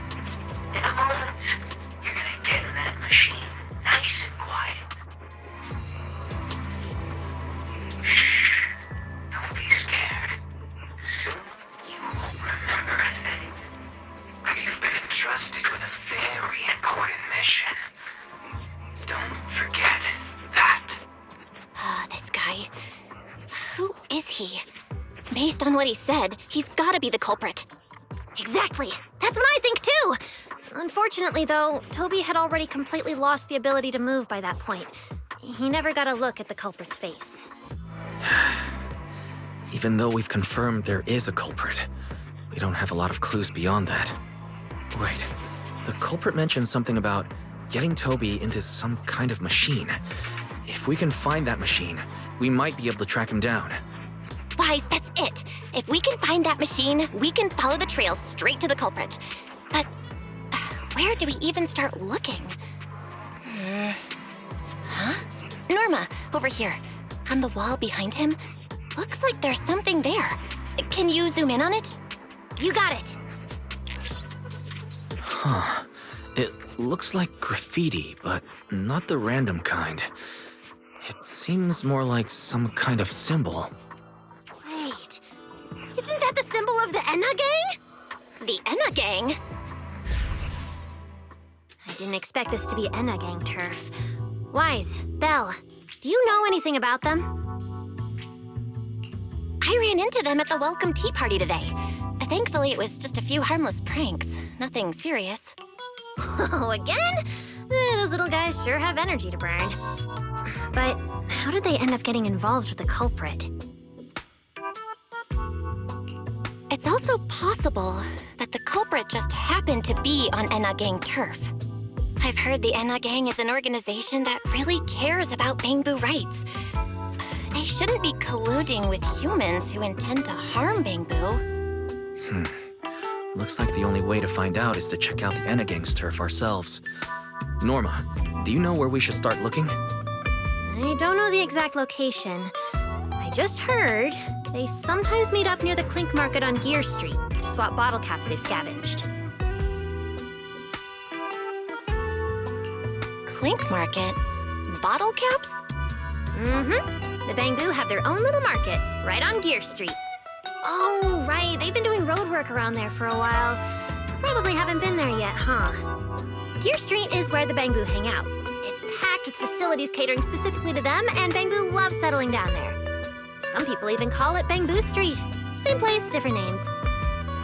In a moment, you're gonna get in that machine, nice and quiet. Shh. Don't be scared. Soon you won't remember a thing. But you've been entrusted with a very important mission. Don't forget that. This guy. Who is he? Based on what he said, he's gotta be the culprit. Exactly! That's what I think too! Unfortunately, though, Toby had already completely lost the ability to move by that point. He never got a look at the culprit's face. Even though we've confirmed there is a culprit, we don't have a lot of clues beyond that. Wait, the culprit mentioned something about getting Toby into some kind of machine. If we can find that machine, we might be able to track him down. Wise, that's it! If we can find that machine, we can follow the trail straight to the culprit. But where do we even start looking? Huh? Norma, over here. On the wall behind him. Looks like there's something there. Can you zoom in on it? You got it. Huh. It looks like graffiti, but not the random kind. It seems more like some kind of symbol. Wait, isn't that the symbol of the Enna Gang? The Enna Gang? I didn't expect this to be Enna Gang turf. Wise, Belle, do you know anything about them? I ran into them at the welcome tea party today. Thankfully, it was just a few harmless pranks. Nothing serious. Oh, again? Those little guys sure have energy to burn. But how did they end up getting involved with the culprit? It's also possible that the culprit just happened to be on Enna Gang turf. I've heard the Enna Gang is an organization that really cares about Bangboo rights. They shouldn't be colluding with humans who intend to harm Bangboo. Looks like the only way to find out is to check out the Enna Gang's turf ourselves. Norma, do you know where we should start looking? I don't know the exact location. I just heard they sometimes meet up near the Clink market on Gear Street to swap bottle caps they scavenged. Clink market? Bottle caps? Mm-hmm. The Bangboo have their own little market right on Gear Street. Oh, right. They've been doing road work around there for a while. Probably haven't been there yet, huh? Gear Street is where the Bangboo hang out. It's packed with facilities catering specifically to them, and Bangboo loves settling down there. Some people even call it Bangboo Street. Same place, different names.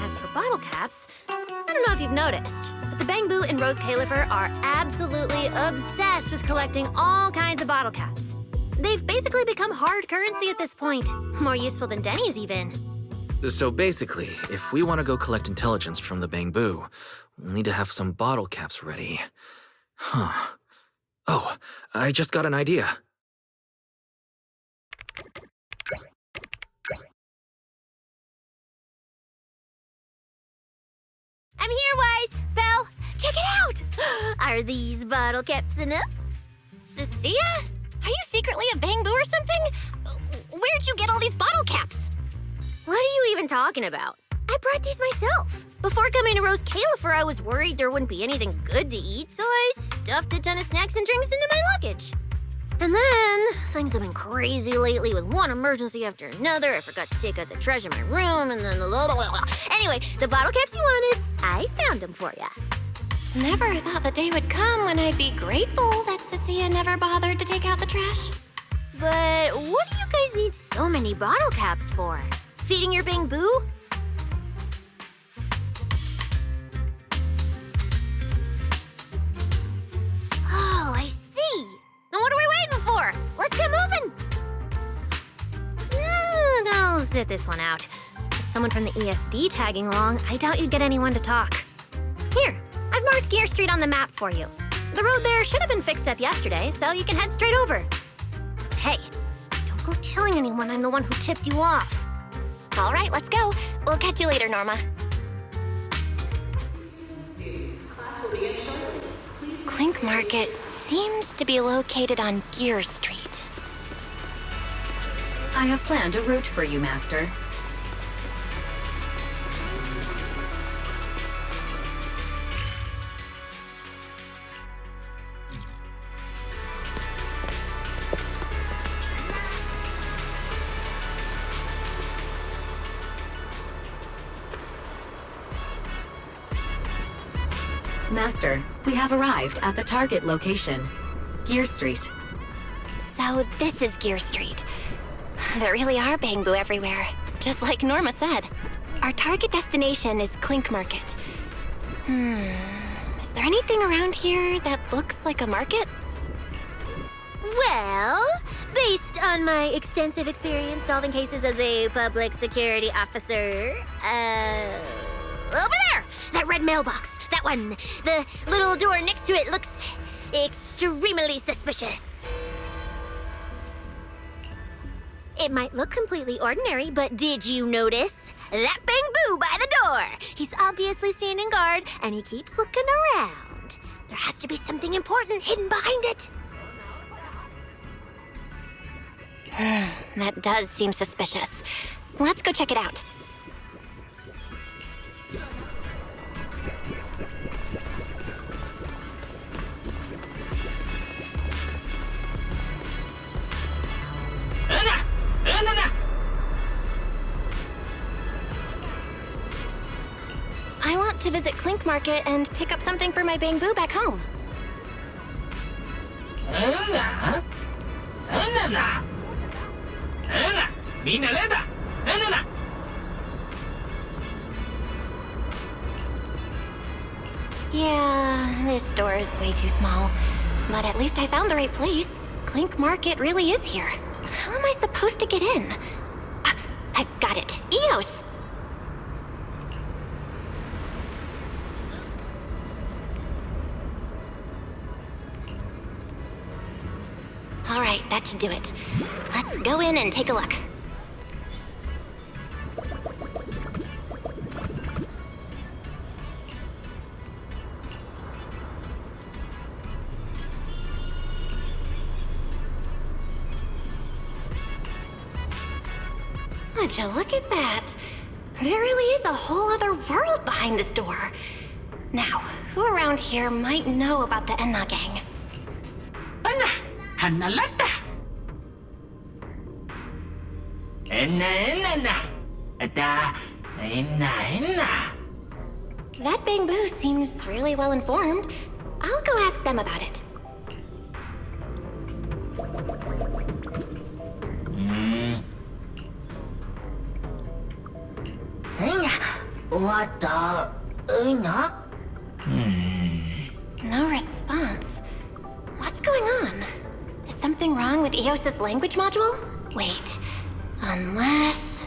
As for bottle caps, I don't know if you've noticed, but the Bangboo and Rose Califer are absolutely obsessed with collecting all kinds of bottle caps. They've basically become hard currency at this point. More useful than Denny's, even. So basically, if we want to go collect intelligence from the Bangboo, we'll need to have some bottle caps ready. Huh. Oh, I just got an idea. I'm here, Wise! Belle, check it out! Are these bottle caps enough? Cecilia? Are you secretly a Bangboo or something? Where'd you get all these bottle caps? What are you even talking about? I brought these myself. Before coming to Rose Califer, I was worried there wouldn't be anything good to eat, so I stuffed a ton of snacks and drinks into my luggage. And then, things have been crazy lately with one emergency after another. I forgot to take out the trash in my room, and then Anyway, the bottle caps you wanted, I found them for ya. Never thought the day would come when I'd be grateful that Cecilia never bothered to take out the trash. But what do you guys need so many bottle caps for? Feeding your Bangboo? Oh, I see. Then what are we waiting for? Let's get moving. I'll sit this one out. With someone from the ESD tagging along, I doubt you'd get anyone to talk. Here, I've marked Gear Street on the map for you. The road there should have been fixed up yesterday, so you can head straight over. But hey, don't go telling anyone I'm the one who tipped you off. All right, let's go. We'll catch you later, Norma. Clink Market seems to be located on Gear Street. I have planned a route for you, Master. Master, we have arrived at the target location, Gear Street. So this is Gear Street. There really are Bangboo everywhere, just like Norma said. Our target destination is Clink Market. Is there anything around here that looks like a market? Well, based on my extensive experience solving cases as a public security officer, over there! That red mailbox, that one. The little door next to it looks extremely suspicious. It might look completely ordinary, but did you notice? That Bangboo by the door! He's obviously was standing guard, and he keeps looking around. There has to be something important hidden behind it. That does seem suspicious. Let's go check it out. I want to visit Clink Market and pick up something for my bamboo back home. Yeah, this store is way too small. But at least I found the right place. Clink Market really is here. How am I supposed to get in? I've got it. Eos! All right, that should do it. Let's go in and take a look. Would you look at that? There really is a whole other world behind this door. Now, who around here might know about the Enna gang? That bamboo seems really well informed. I'll go ask them about it. No response. What's going on? Is something wrong with Eos's language module? Wait, unless...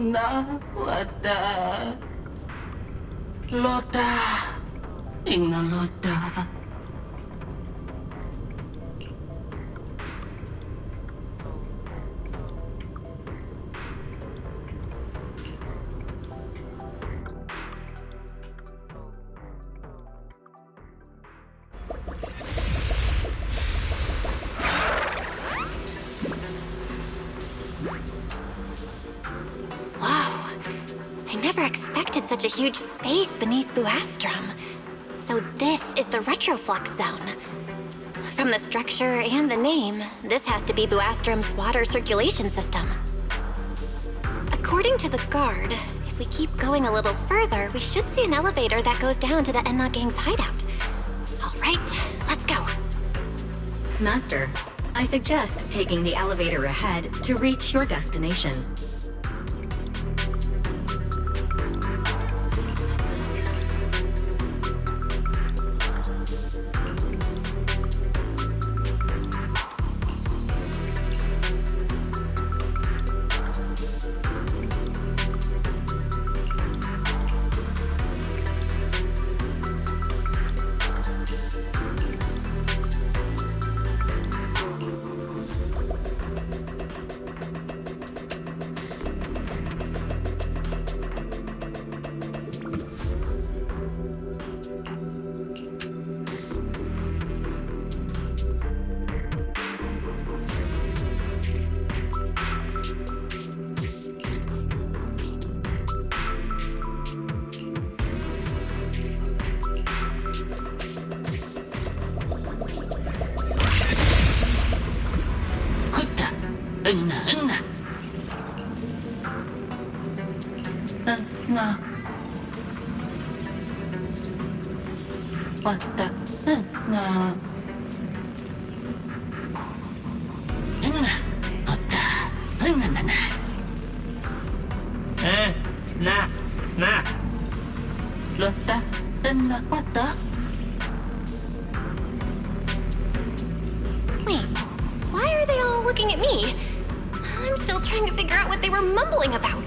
Na wata. Lota. Ina lota. Such a huge space beneath Booastrum. So this is the Retroflux zone. From the structure and the name, this has to be Booastrum's water circulation system. According to the guard, if we keep going a little further, we should see an elevator that goes down to the Enna Gang's hideout. All right, let's go. Master, I suggest taking the elevator ahead to reach your destination. Wait, why are they all looking at me? I'm still trying to figure out what they were mumbling about.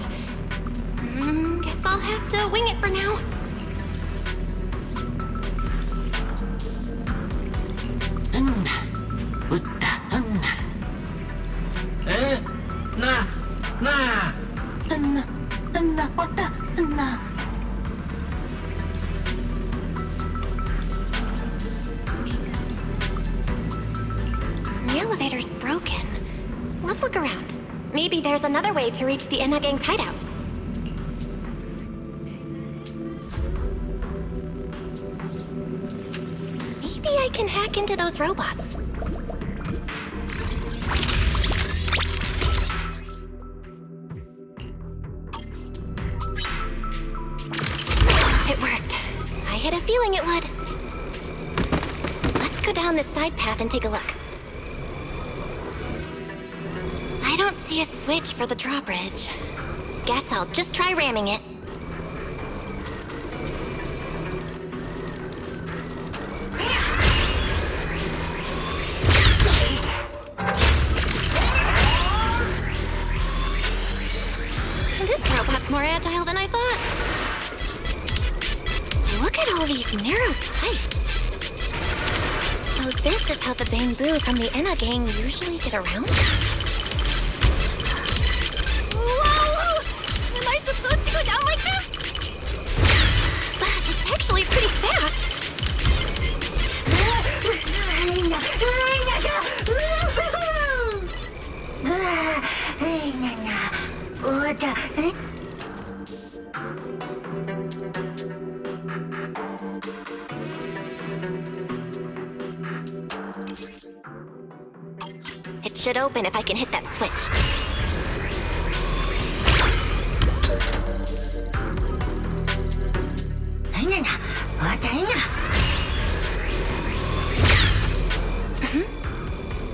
Guess I'll have to wing it for now. The elevator's broken. Let's look around. Maybe there's another way to reach the Enna Gang's hideout. Maybe I can hack into those robots. It worked. I had a feeling it would. Let's go down this side path and take a look. I don't see a switch for the drawbridge. Guess I'll just try ramming it. This robot's more agile than I thought. Look at all these narrow pipes. So this is how the Bamboo from the Enna Gang usually get around? Whoa! Am I supposed to go down like this? It's actually pretty fast. It should open if I can hit that switch.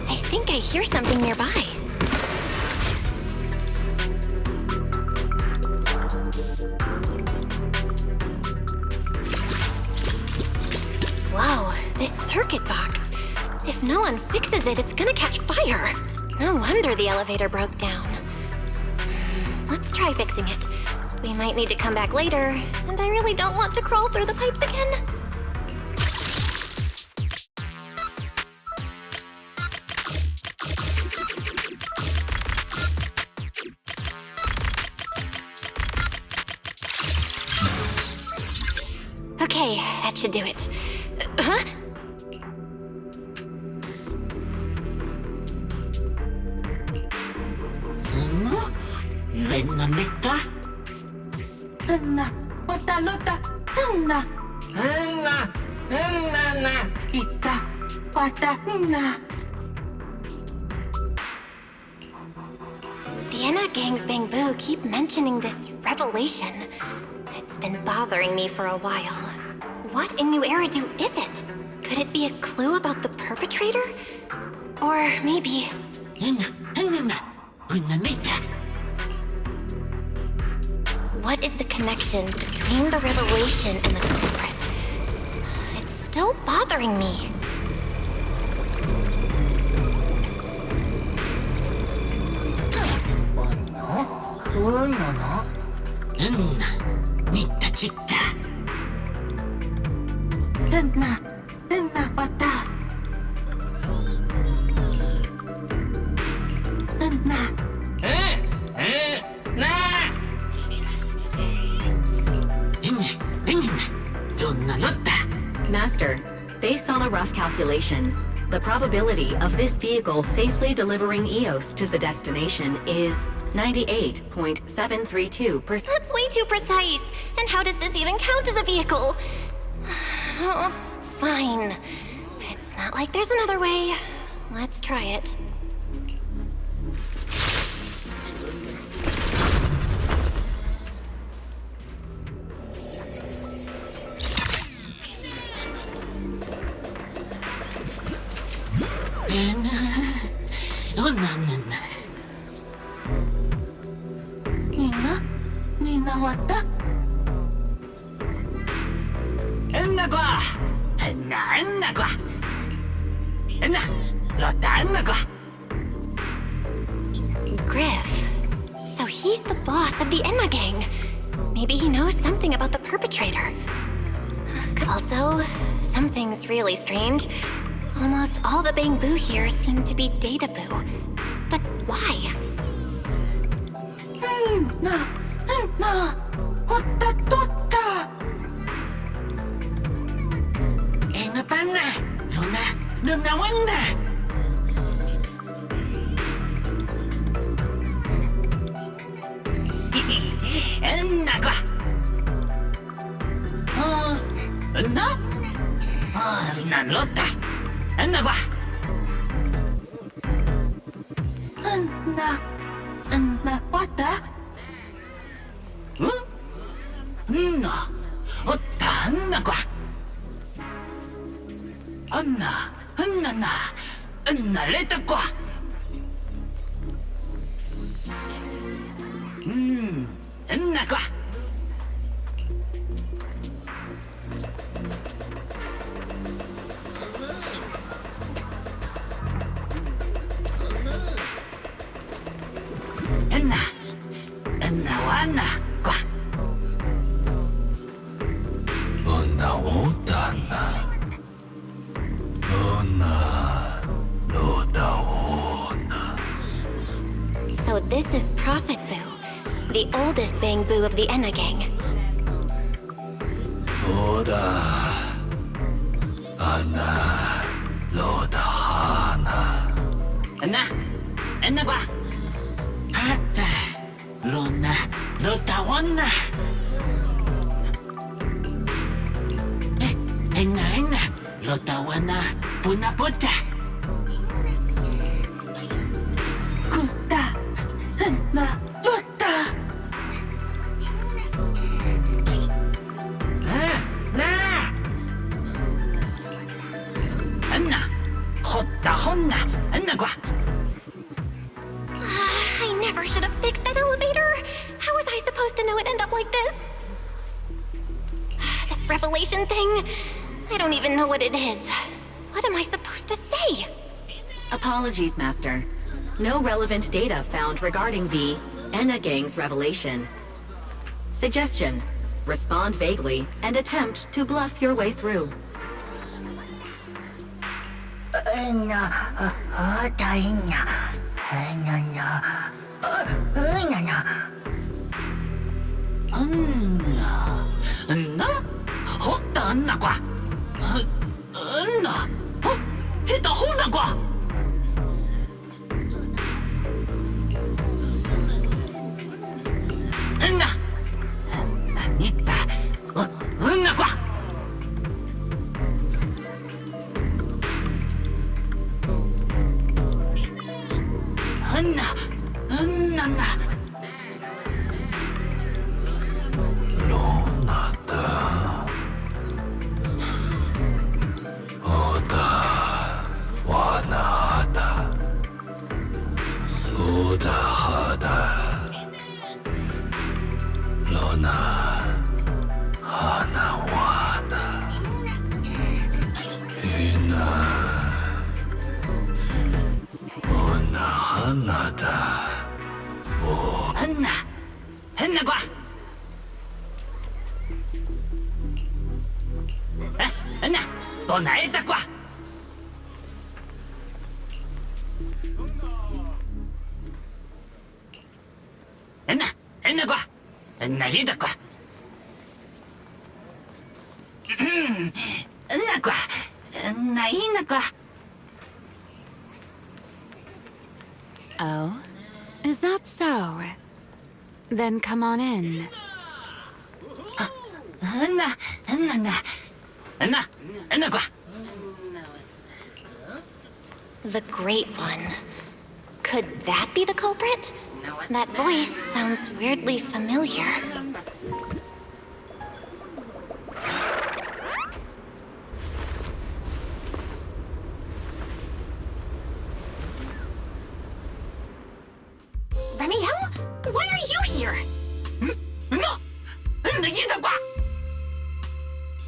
I think I hear something nearby. Whoa, this circuit box. If no one fixes it, it's gonna catch fire. No wonder the elevator broke down. let's try fixing it. We might need to come back later, and I really don't want to crawl through the pipes again. Okay, that should do it. Huh? The Enna Gang's Bamboo keep mentioning this revelation. It's been bothering me for a while. What in New Eridu is it? Could it be a clue about the perpetrator? Or maybe... What is the connection between the revelation and the culprit? It's still bothering me. Master, based on a rough calculation, the probability of this vehicle safely delivering Eos to the destination is 98.732%. That's way too precise. And how does this even count as a vehicle? Oh, fine. It's not like there's another way. Let's try it. Griff. So he's the boss of the Enna Gang. Maybe he knows something about the perpetrator. Also, something's really strange. Almost all the Bamboo here seem to be Databoo. But why? So this is Prophet Boo, the oldest Bamboo of the Enna Gang. I never should have fixed that elevator. How was I supposed to know it'd end up like this? This revelation thing, I don't even know what it is. What am I supposed to say? Apologies, Master. No relevant data found regarding the Enna Gang's revelation. Suggestion: respond vaguely and attempt to bluff your way through. Oh? Is that so? Then come on in. The Great One. Could that be the culprit? That voice sounds weirdly familiar. Remielle? Why are you here?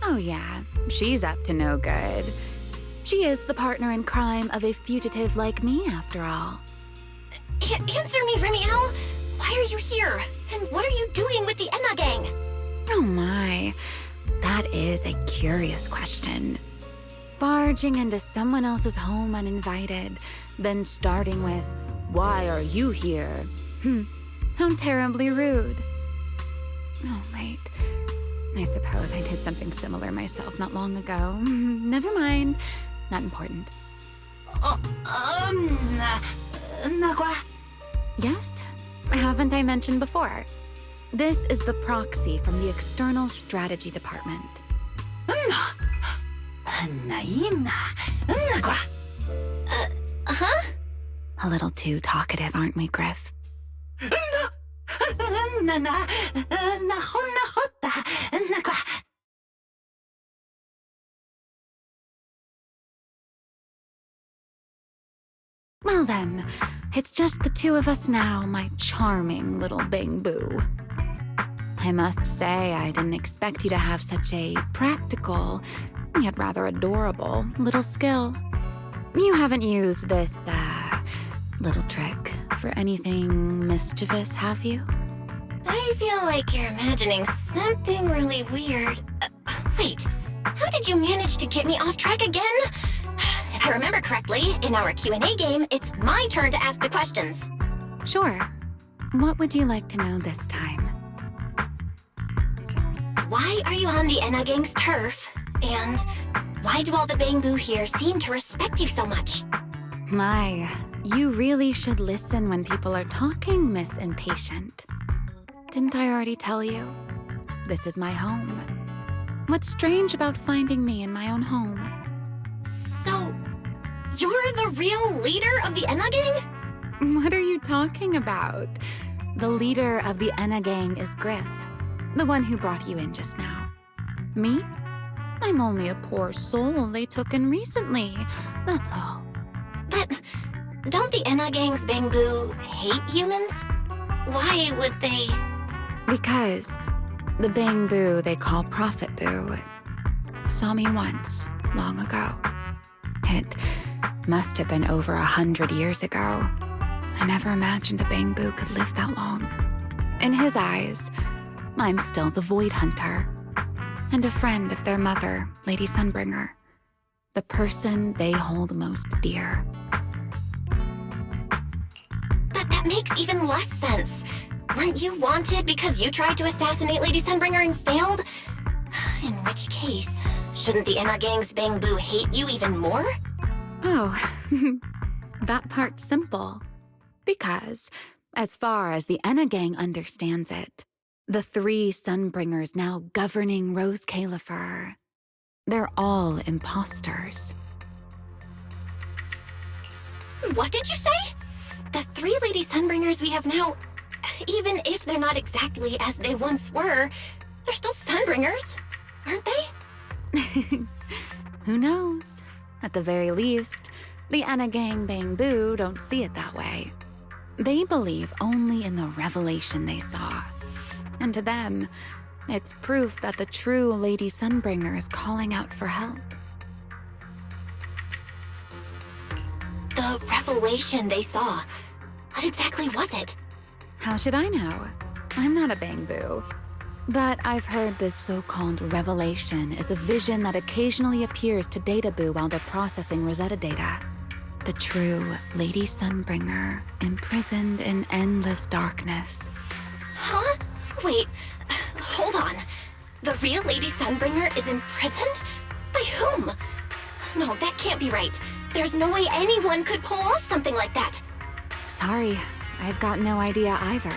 Oh yeah, she's up to no good. She is the partner in crime of a fugitive like me, after all. Answer me, Remielle! Why are you here? And what are you doing with the Enna Gang? Oh my, that is a curious question. Barging into someone else's home uninvited, then starting with, "Why are you here?" How terribly rude. Oh, wait. I suppose I did something similar myself not long ago. Never mind. Not important. Yes? Haven't I mentioned before? This is the proxy from the External Strategy Department. Huh? A little too talkative, aren't we, Griff? Well then, it's just the two of us now, my charming little bang-boo. I must say, I didn't expect you to have such a practical, yet rather adorable, little skill. You haven't used this, little trick for anything mischievous, have you? I feel like you're imagining something really weird. Wait, how did you manage to get me off track again? If I remember correctly, in our Q&A game, it's my turn to ask the questions. Sure. What would you like to know this time? Why are you on the Enna Gang's turf? And why do all the Bang-Boo here seem to respect you so much? My, you really should listen when people are talking, Miss Impatient. Didn't I already tell you? This is my home. What's strange about finding me in my own home? So, you're the real leader of the Enna Gang? What are you talking about? The leader of the Enna Gang is Griff, the one who brought you in just now. Me? I'm only a poor soul they took in recently, that's all. But don't the Enna Gang's Bang-Boo hate humans? Why would they? Because the Bang-Boo they call Prophet Boo saw me once, long ago. It must have been over 100 years ago. I never imagined a Bangboo could live that long. In his eyes, I'm still the Void Hunter, and a friend of their mother, Lady Sunbringer, the person they hold most dear. But that makes even less sense. Weren't you wanted because you tried to assassinate Lady Sunbringer and failed? In which case, shouldn't the Enna Gang's Bangboo hate you even more? Oh, that part's simple. Because, as far as the Enna Gang understands it, the 3 Sunbringers now governing Rose Califer, they're all imposters. What did you say? The 3 Lady Sunbringers we have now, even if they're not exactly as they once were, they're still Sunbringers, aren't they? Who knows? At the very least, the Enna Gang Bangboo don't see it that way. They believe only in the revelation they saw. And to them, it's proof that the true Lady Sunbringer is calling out for help. The revelation they saw. What exactly was it? How should I know? I'm not a Bangboo. But I've heard this so-called revelation is a vision that occasionally appears to Databoo while they're processing Rosetta data. The true Lady Sunbringer, imprisoned in endless darkness. Huh? Wait, hold on. The real Lady Sunbringer is imprisoned? By whom? No, that can't be right. There's no way anyone could pull off something like that. Sorry, I've got no idea either.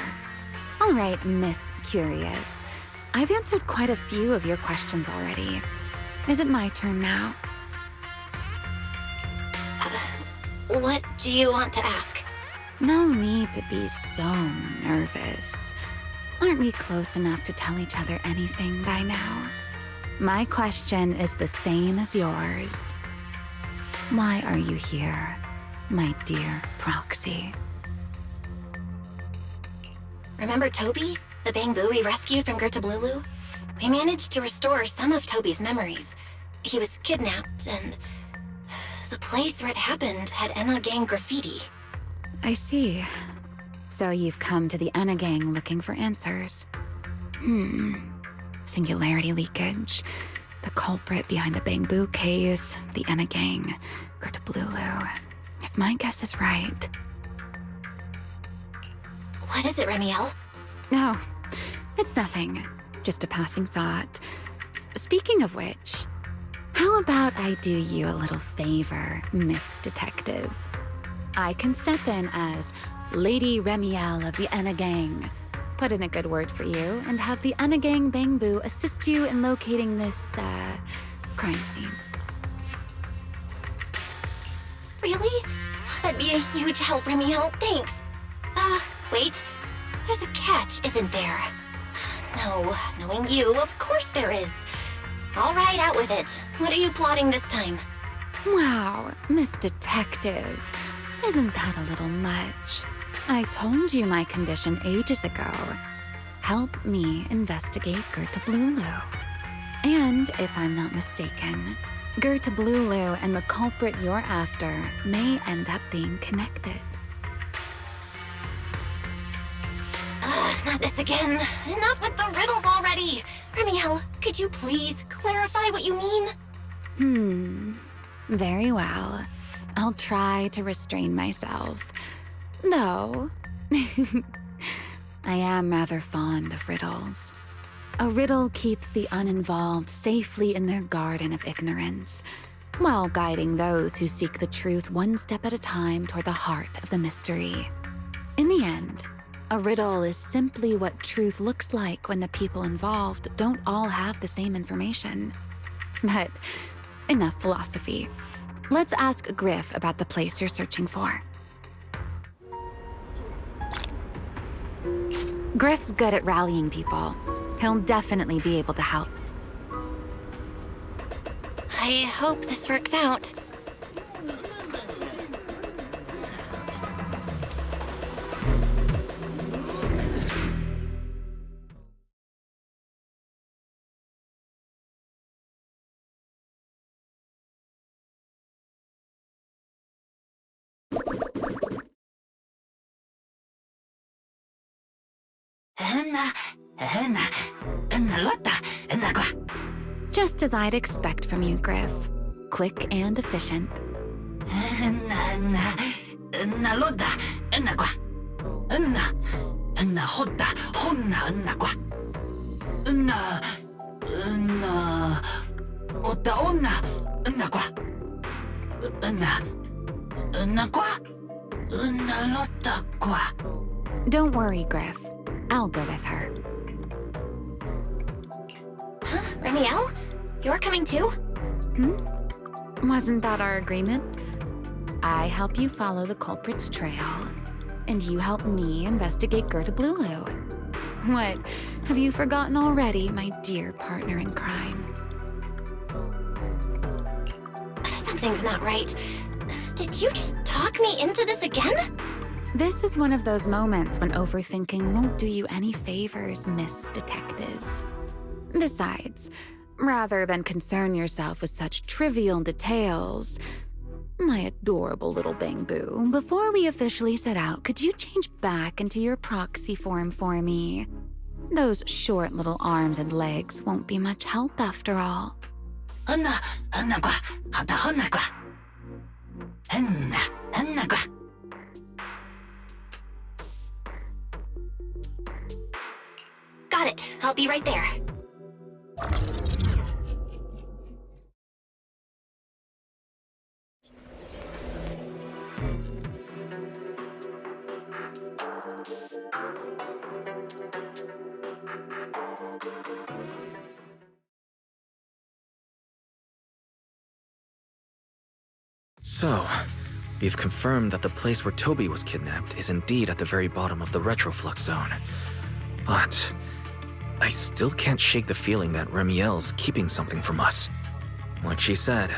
All right, Miss Curious. I've answered quite a few of your questions already. Is it my turn now? What do you want to ask? No need to be so nervous. Aren't we close enough to tell each other anything by now? My question is the same as yours. Why are you here, my dear Proxy? Remember Toby, the Bangboo we rescued from Girtablullu? We managed to restore some of Toby's memories. He was kidnapped, and the place where it happened had Enna Gang graffiti. I see. So you've come to the Enna Gang looking for answers. Singularity leakage, the culprit behind the Bangboo case, the Enna Gang, Girtablullu. If my guess is right. What is it, Remielle? No, it's nothing. Just a passing thought. Speaking of which, how about I do you a little favor, Miss Detective? I can step in as Lady Remielle of the Enna Gang, put in a good word for you, and have the Enna Gang Bangboo assist you in locating this, crime scene. Really? That'd be a huge help, Remielle. Thanks. Wait. There's a catch, isn't there? No, knowing you, of course there is. All right, out with it. What are you plotting this time? Wow, Miss Detective. Isn't that a little much? I told you my condition ages ago. Help me investigate Girtablullu. And if I'm not mistaken, Girtablullu and the culprit you're after may end up being connected. Not this again. Enough with the riddles already. Remielle, could you please clarify what you mean? Very well. I'll try to restrain myself. Though, I am rather fond of riddles. A riddle keeps the uninvolved safely in their garden of ignorance, while guiding those who seek the truth one step at a time toward the heart of the mystery. In the end, a riddle is simply what truth looks like when the people involved don't all have the same information. But enough philosophy. Let's ask Griff about the place you're searching for. Griff's good at rallying people. He'll definitely be able to help. I hope this works out. Just as I'd expect from you, Griff. Quick and efficient. Don't worry, Griff. I'll go with her. Huh? Remielle? You're coming too? Wasn't that our agreement? I help you follow the culprit's trail, and you help me investigate Girtablullu. What? Have you forgotten already, my dear partner in crime? Something's not right. Did you just talk me into this again? This is one of those moments when overthinking won't do you any favors, Miss Detective. Besides, rather than concern yourself with such trivial details, my adorable little Bang-Boo, before we officially set out, could you change back into your proxy form for me? Those short little arms and legs won't be much help after all. Got it. I'll be right there. So, we've confirmed that the place where Toby was kidnapped is indeed at the very bottom of the Retroflux zone. But I still can't shake the feeling that Remielle's keeping something from us. Like she said,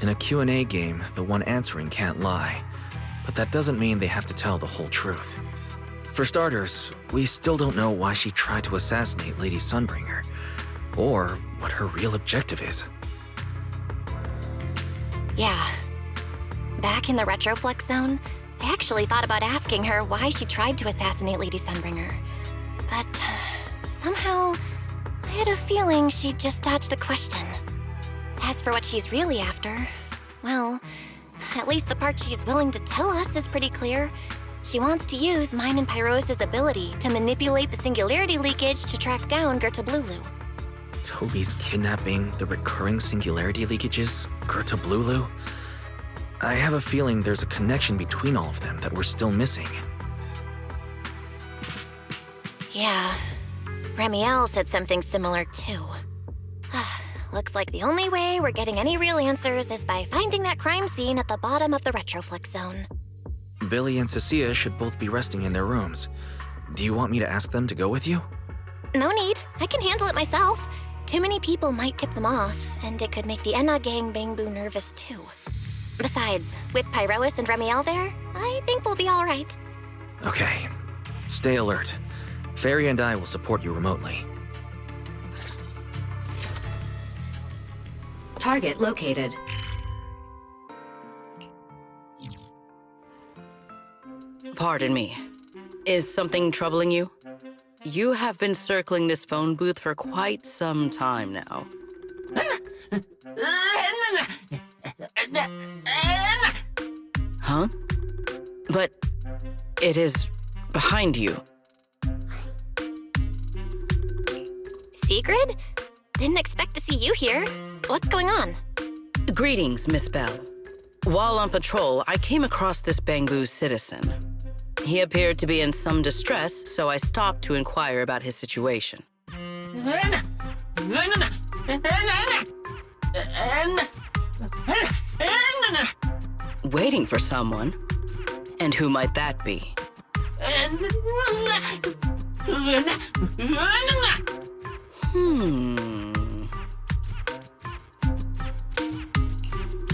in a Q&A game, the one answering can't lie. But that doesn't mean they have to tell the whole truth. For starters, we still don't know why she tried to assassinate Lady Sunbringer, or what her real objective is. Yeah. Back in the Retroflux zone, I actually thought about asking her why she tried to assassinate Lady Sunbringer. But somehow, I had a feeling she'd just dodge the question. As for what she's really after, well, at least the part she's willing to tell us is pretty clear. She wants to use mine and Pyros' ability to manipulate the Singularity leakage to track down Girtablullu. Toby's kidnapping, the recurring Singularity leakages, Girtablullu? I have a feeling there's a connection between all of them that we're still missing. Yeah, Remielle said something similar too. Looks like the only way we're getting any real answers is by finding that crime scene at the bottom of the Retroflux zone. Billy and Cecilia should both be resting in their rooms. Do you want me to ask them to go with you? No need. I can handle it myself. Too many people might tip them off, and it could make the Enna gang Bang-Boo nervous too. Besides, with Pyrois and Remielle there, I think we'll be all right. Okay. Stay alert. Fairy and I will support you remotely. Target located. Pardon me. Is something troubling you? You have been circling this phone booth for quite some time now. Huh? But it is behind you. Sigrid? Didn't expect to see you here. What's going on? Greetings, Miss Bell. While on patrol, I came across this Bang-Boo citizen. He appeared to be in some distress, so I stopped to inquire about his situation. Waiting for someone? And who might that be?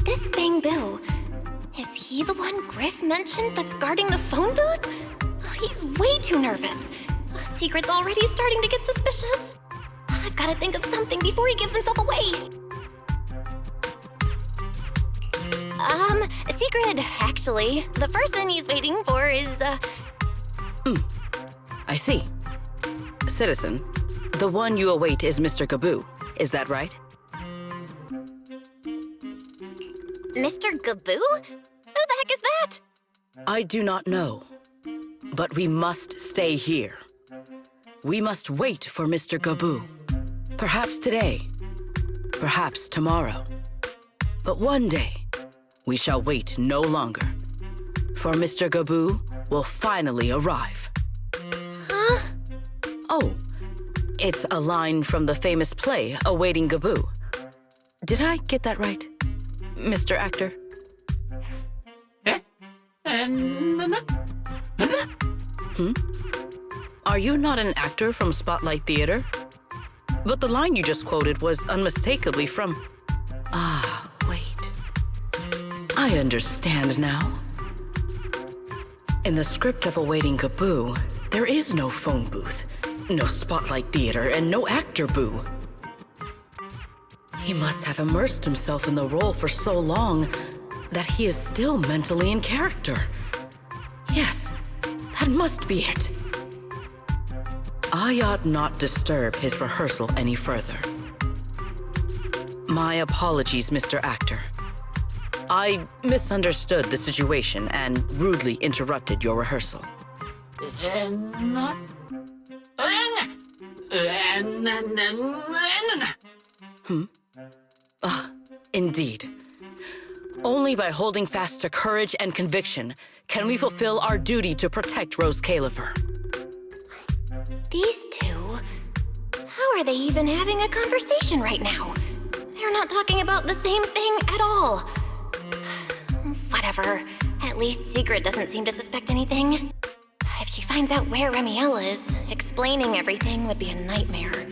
This Bang-Boo, is he the one Griff mentioned that's guarding the phone booth? He's way too nervous. Sigrid's already starting to get suspicious. I've got to think of something before he gives himself away. Sigrid, actually, the person he's waiting for is, I see. Citizen, the one you await is Mr. Gaboo, is that right? Mr. Gaboo? Who the heck is that? I do not know, but we must stay here. We must wait for Mr. Gaboo. Perhaps today, perhaps tomorrow. But one day, we shall wait no longer, for Mr. Gaboo will finally arrive. Huh? Oh, it's a line from the famous play, Awaiting Gaboo. Did I get that right, Mr. Actor? Are you not an actor from Spotlight Theater? But the line you just quoted was unmistakably from... Ah, wait. I understand now. In the script of Awaiting Gaboo, there is no phone booth, no Spotlight Theater, and no actor boo. He must have immersed himself in the role for so long that he is still mentally in character. Yes, that must be it. I ought not disturb his rehearsal any further. My apologies, Mr. Actor. I misunderstood the situation and rudely interrupted your rehearsal. Indeed. Only by holding fast to courage and conviction can we fulfill our duty to protect Rose Califer. These two? How are they even having a conversation right now? They're not talking about the same thing at all. Whatever. At least Sigrid doesn't seem to suspect anything. If she finds out where Remielle is, explaining everything would be a nightmare.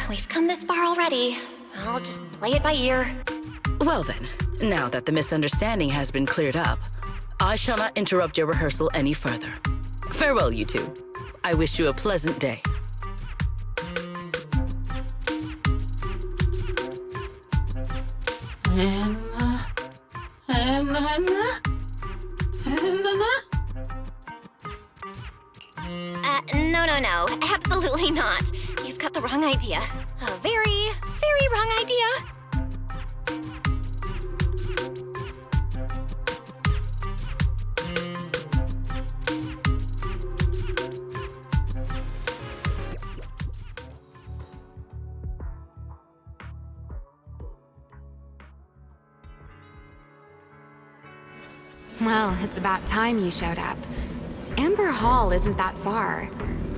We've come this far already. I'll just play it by ear. Well then, now that the misunderstanding has been cleared up, I shall not interrupt your rehearsal any further. Farewell, you two. I wish you a pleasant day. No. Absolutely not. You've got the wrong idea. A very, very wrong idea. Well, it's about time you showed up. Amber Hall isn't that far.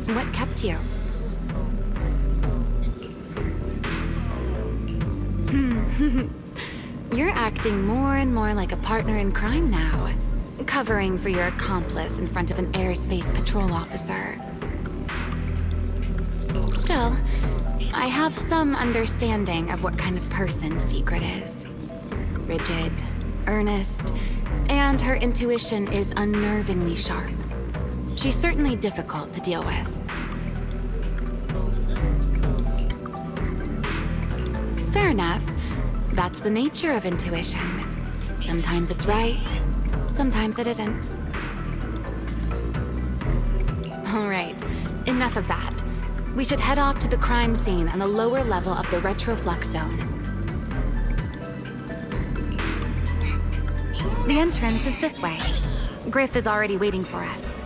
What kept you? You're acting more and more like a partner in crime now. Covering for your accomplice in front of an airspace patrol officer. Still, I have some understanding of what kind of person Sigrid is. Rigid, earnest, and her intuition is unnervingly sharp. She's certainly difficult to deal with. Fair enough. That's the nature of intuition. Sometimes it's right, sometimes it isn't. All right, enough of that. We should head off to the crime scene on the lower level of the Retroflux zone. The entrance is this way. Griff is already waiting for us.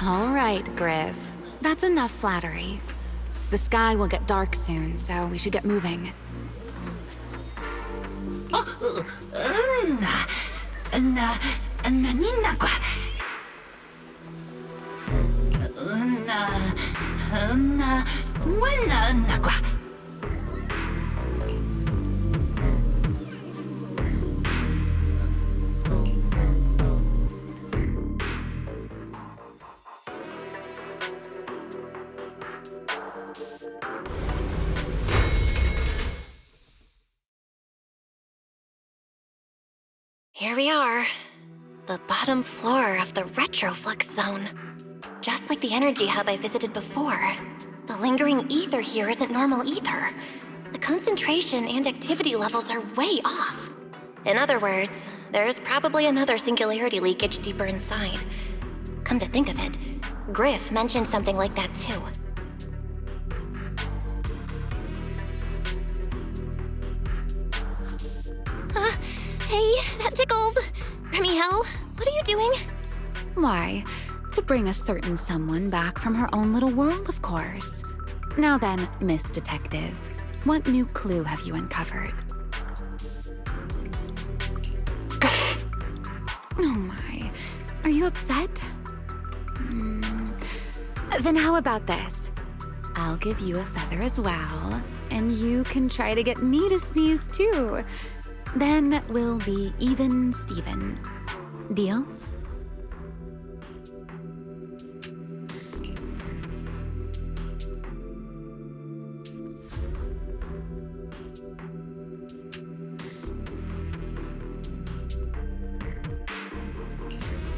All right, Griff. That's enough flattery. The sky will get dark soon, so we should get moving. Here we are. The bottom floor of the Retroflux zone. Just like the energy hub I visited before. The lingering ether here isn't normal either. The concentration and activity levels are way off. In other words, there's probably another singularity leakage deeper inside. Come to think of it, Griff mentioned something like that too. Hey, that tickles. Remielle, what are you doing? Why, to bring a certain someone back from her own little world, of course. Now then, Miss Detective, what new clue have you uncovered? Oh my, are you upset? Then how about this? I'll give you a feather as well, and you can try to get me to sneeze too. Then we'll be even Steven. Deal?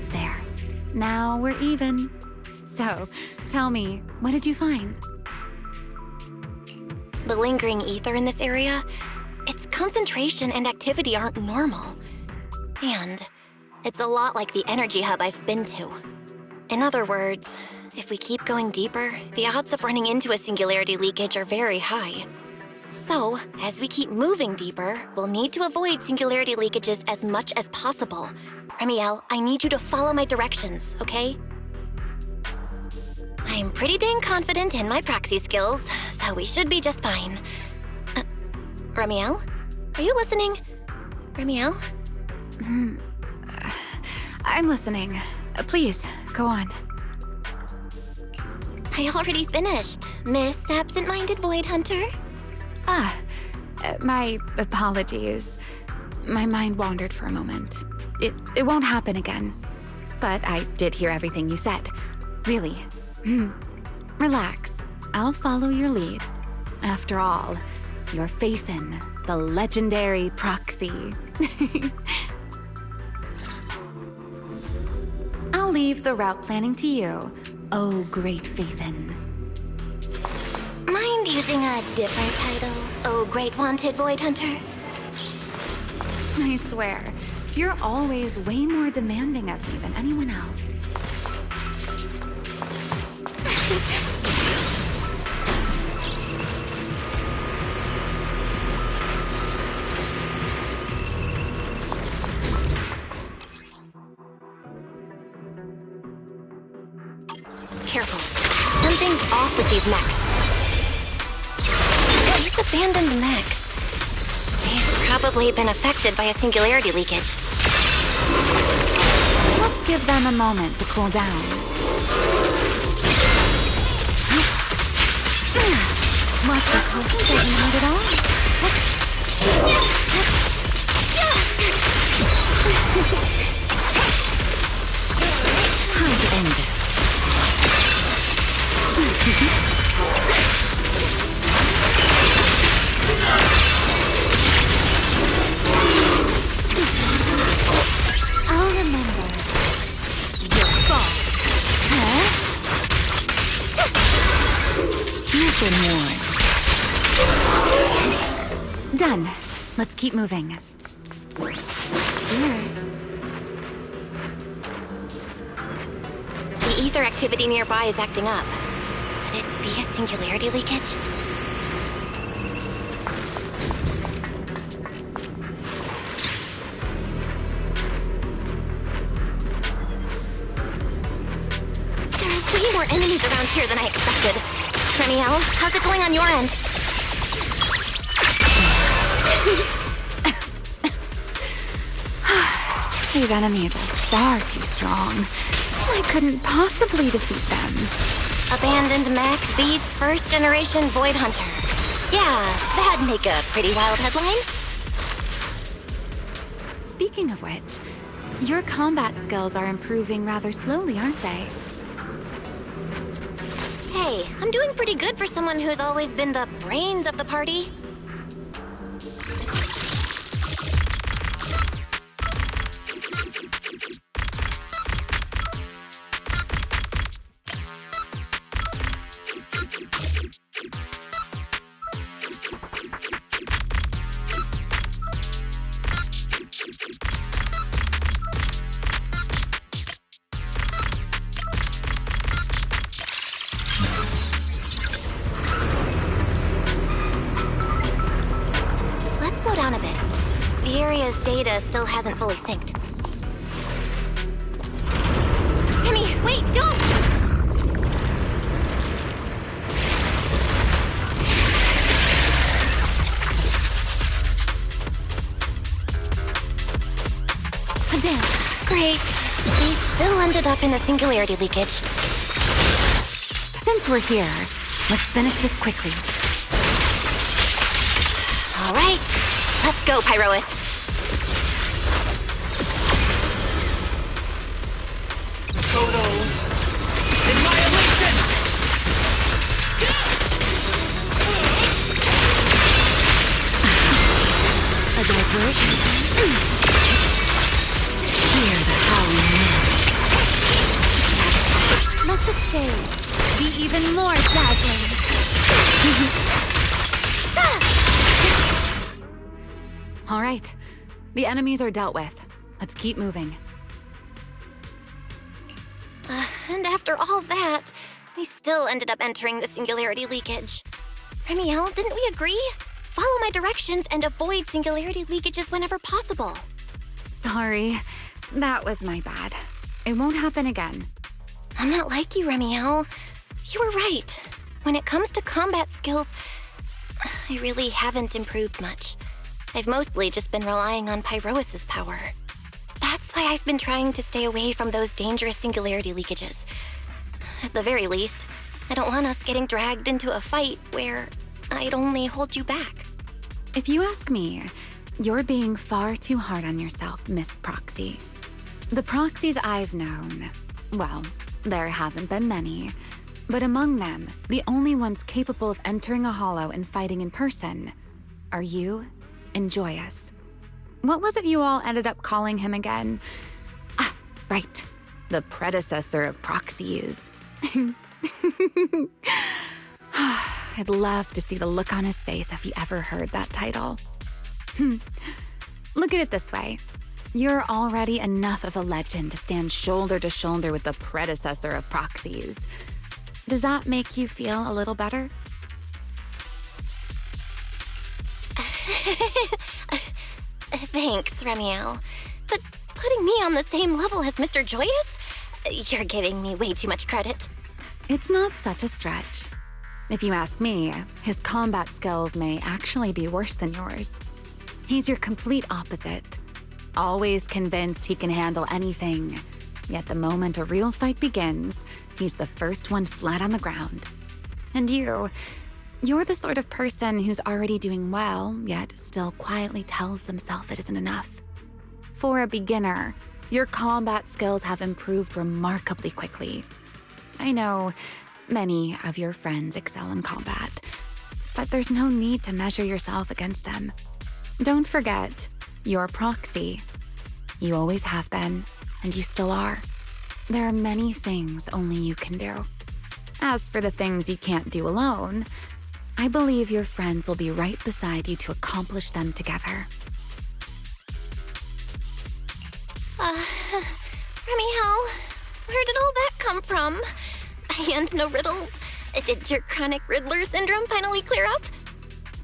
There. Now we're even. So, tell me, what did you find? The lingering ether in this area, its concentration and activity aren't normal. And it's a lot like the energy hub I've been to. In other words, if we keep going deeper, the odds of running into a singularity leakage are very high. So, as we keep moving deeper, we'll need to avoid singularity leakages as much as possible. Remielle, I need you to follow my directions, okay? I'm pretty dang confident in my proxy skills, so we should be just fine. Remielle? Are you listening? Remielle? I'm listening. Please, go on. I already finished, Miss Absent-Minded Void Hunter. My apologies. My mind wandered for a moment. It won't happen again. But I did hear everything you said. Really. Relax. I'll follow your lead. After all, your faith in the legendary proxy. I'll leave the route planning to you, oh great Faithin. Mind using a different title, oh great wanted Void Hunter? I swear, you're always way more demanding of me than anyone else. Careful. Something's off with these mechs. These abandoned mechs. They've probably been affected by a singularity leakage. Let's give them a moment to cool down. What the Cocoon didn't hurt at all? Time to end this. I'll remember. Your fault. Huh? You've been warned. Done. Let's keep moving. The ether activity nearby is acting up. Could it be a singularity leakage? There are way more enemies around here than I expected. Remielle, how's it going on your end? These enemies are far too strong. I couldn't possibly defeat them. Abandoned mech beats first-generation Void Hunter. Yeah, that'd make a pretty wild headline. Speaking of which, your combat skills are improving rather slowly, aren't they? Hey, I'm doing pretty good for someone who's always been the brains of the party. area's data still hasn't fully synced. Remy, wait, don't! Damn. Great. We still ended up in the Singularity leakage. Since we're here, let's finish this quickly. All right. Let's go, Pyrois. Total annihilation! A diversion. Hear the howling wind. Let the stage be even more dazzling. All right, the enemies are dealt with. Let's keep moving. And after all that, we still ended up entering the Singularity leakage. Remielle, didn't we agree? Follow my directions and avoid Singularity leakages whenever possible. Sorry, that was my bad. It won't happen again. I'm not like you, Remielle. You were right. When it comes to combat skills, I really haven't improved much. I've mostly just been relying on Pyrois' power. That's why I've been trying to stay away from those dangerous Singularity leakages. At the very least, I don't want us getting dragged into a fight where I'd only hold you back. If you ask me, you're being far too hard on yourself, Miss Proxy. The proxies I've known, well, there haven't been many, but among them, the only ones capable of entering a hollow and fighting in person are you and Joyous. What was it you all ended up calling him again? Ah, right. The predecessor of proxies. I'd love to see the look on his face if he ever heard that title. Look at it this way. You're already enough of a legend to stand shoulder to shoulder with the predecessor of proxies. Does that make you feel a little better? Thanks, Remielle. But putting me on the same level as Mr. Joyous? You're giving me way too much credit. It's not such a stretch. If you ask me, his combat skills may actually be worse than yours. He's your complete opposite. Always convinced he can handle anything. Yet the moment a real fight begins, he's the first one flat on the ground. And you're the sort of person who's already doing well, yet still quietly tells themselves it isn't enough. For a beginner, your combat skills have improved remarkably quickly. I know many of your friends excel in combat, but there's no need to measure yourself against them. Don't forget, you're proxy. You always have been, and you still are. There are many things only you can do. As for the things you can't do alone, I believe your friends will be right beside you to accomplish them together. Remielle, where did all that come from? And no riddles. Did your chronic Riddler syndrome finally clear up?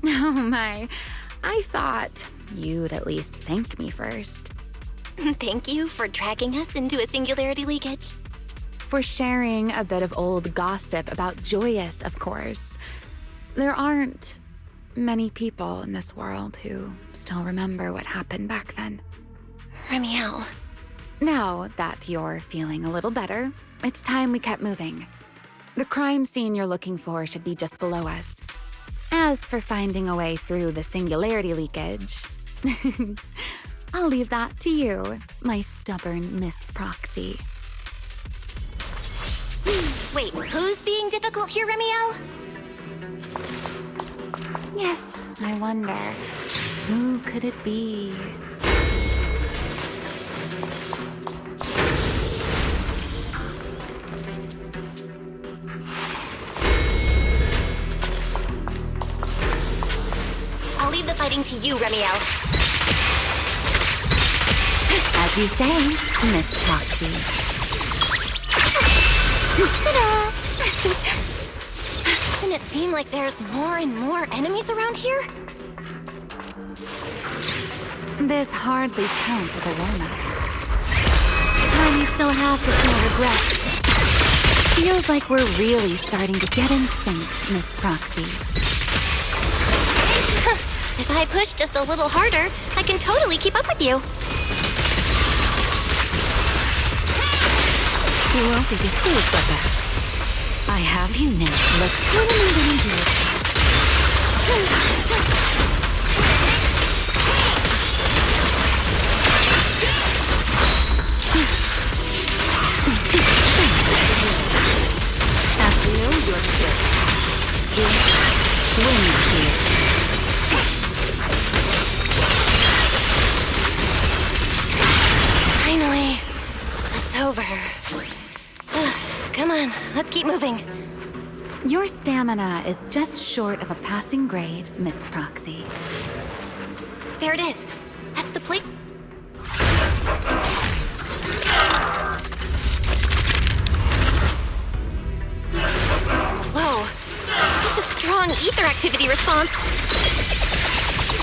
Oh my, I thought you'd at least thank me first. Thank you for dragging us into a Singularity leakage. For sharing a bit of old gossip about Joyous, of course. There aren't many people in this world who still remember what happened back then. Remielle. Now that you're feeling a little better, it's time we kept moving. The crime scene you're looking for should be just below us. As for finding a way through the Singularity leakage, I'll leave that to you, my stubborn Miss Proxy. Wait, who's being difficult here, Remielle? Yes, I wonder, who could it be? I'll leave the fighting to you, Remielle. As you say, Miss Proxy. Ta-da! Doesn't it seem like there's more and more enemies around here? This hardly counts as a warm-up. Time you still have to feel regret. Feels like we're really starting to get in sync, Miss Proxy. If I push just a little harder, I can totally keep up with you. You won't be deceived by that. I have you now. Let's go and do it. Finally, it's over. Come on, let's keep moving. Your stamina is just short of a passing grade, Miss Proxy. There it is. That's the plate. Whoa, that's a strong ether activity response.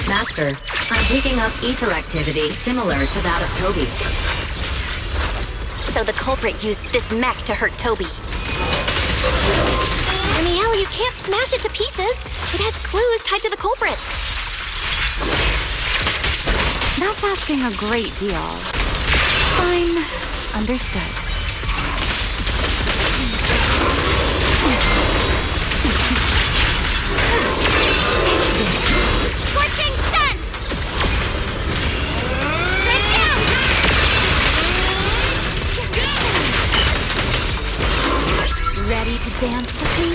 Master, I'm picking up ether activity similar to that of Toby. So the culprit used this mech to hurt Toby. Remielle, you can't smash it to pieces. It has clues tied to the culprit. That's asking a great deal. Fine. Understood. Scorching sun! Sit down! Ready to dance with me?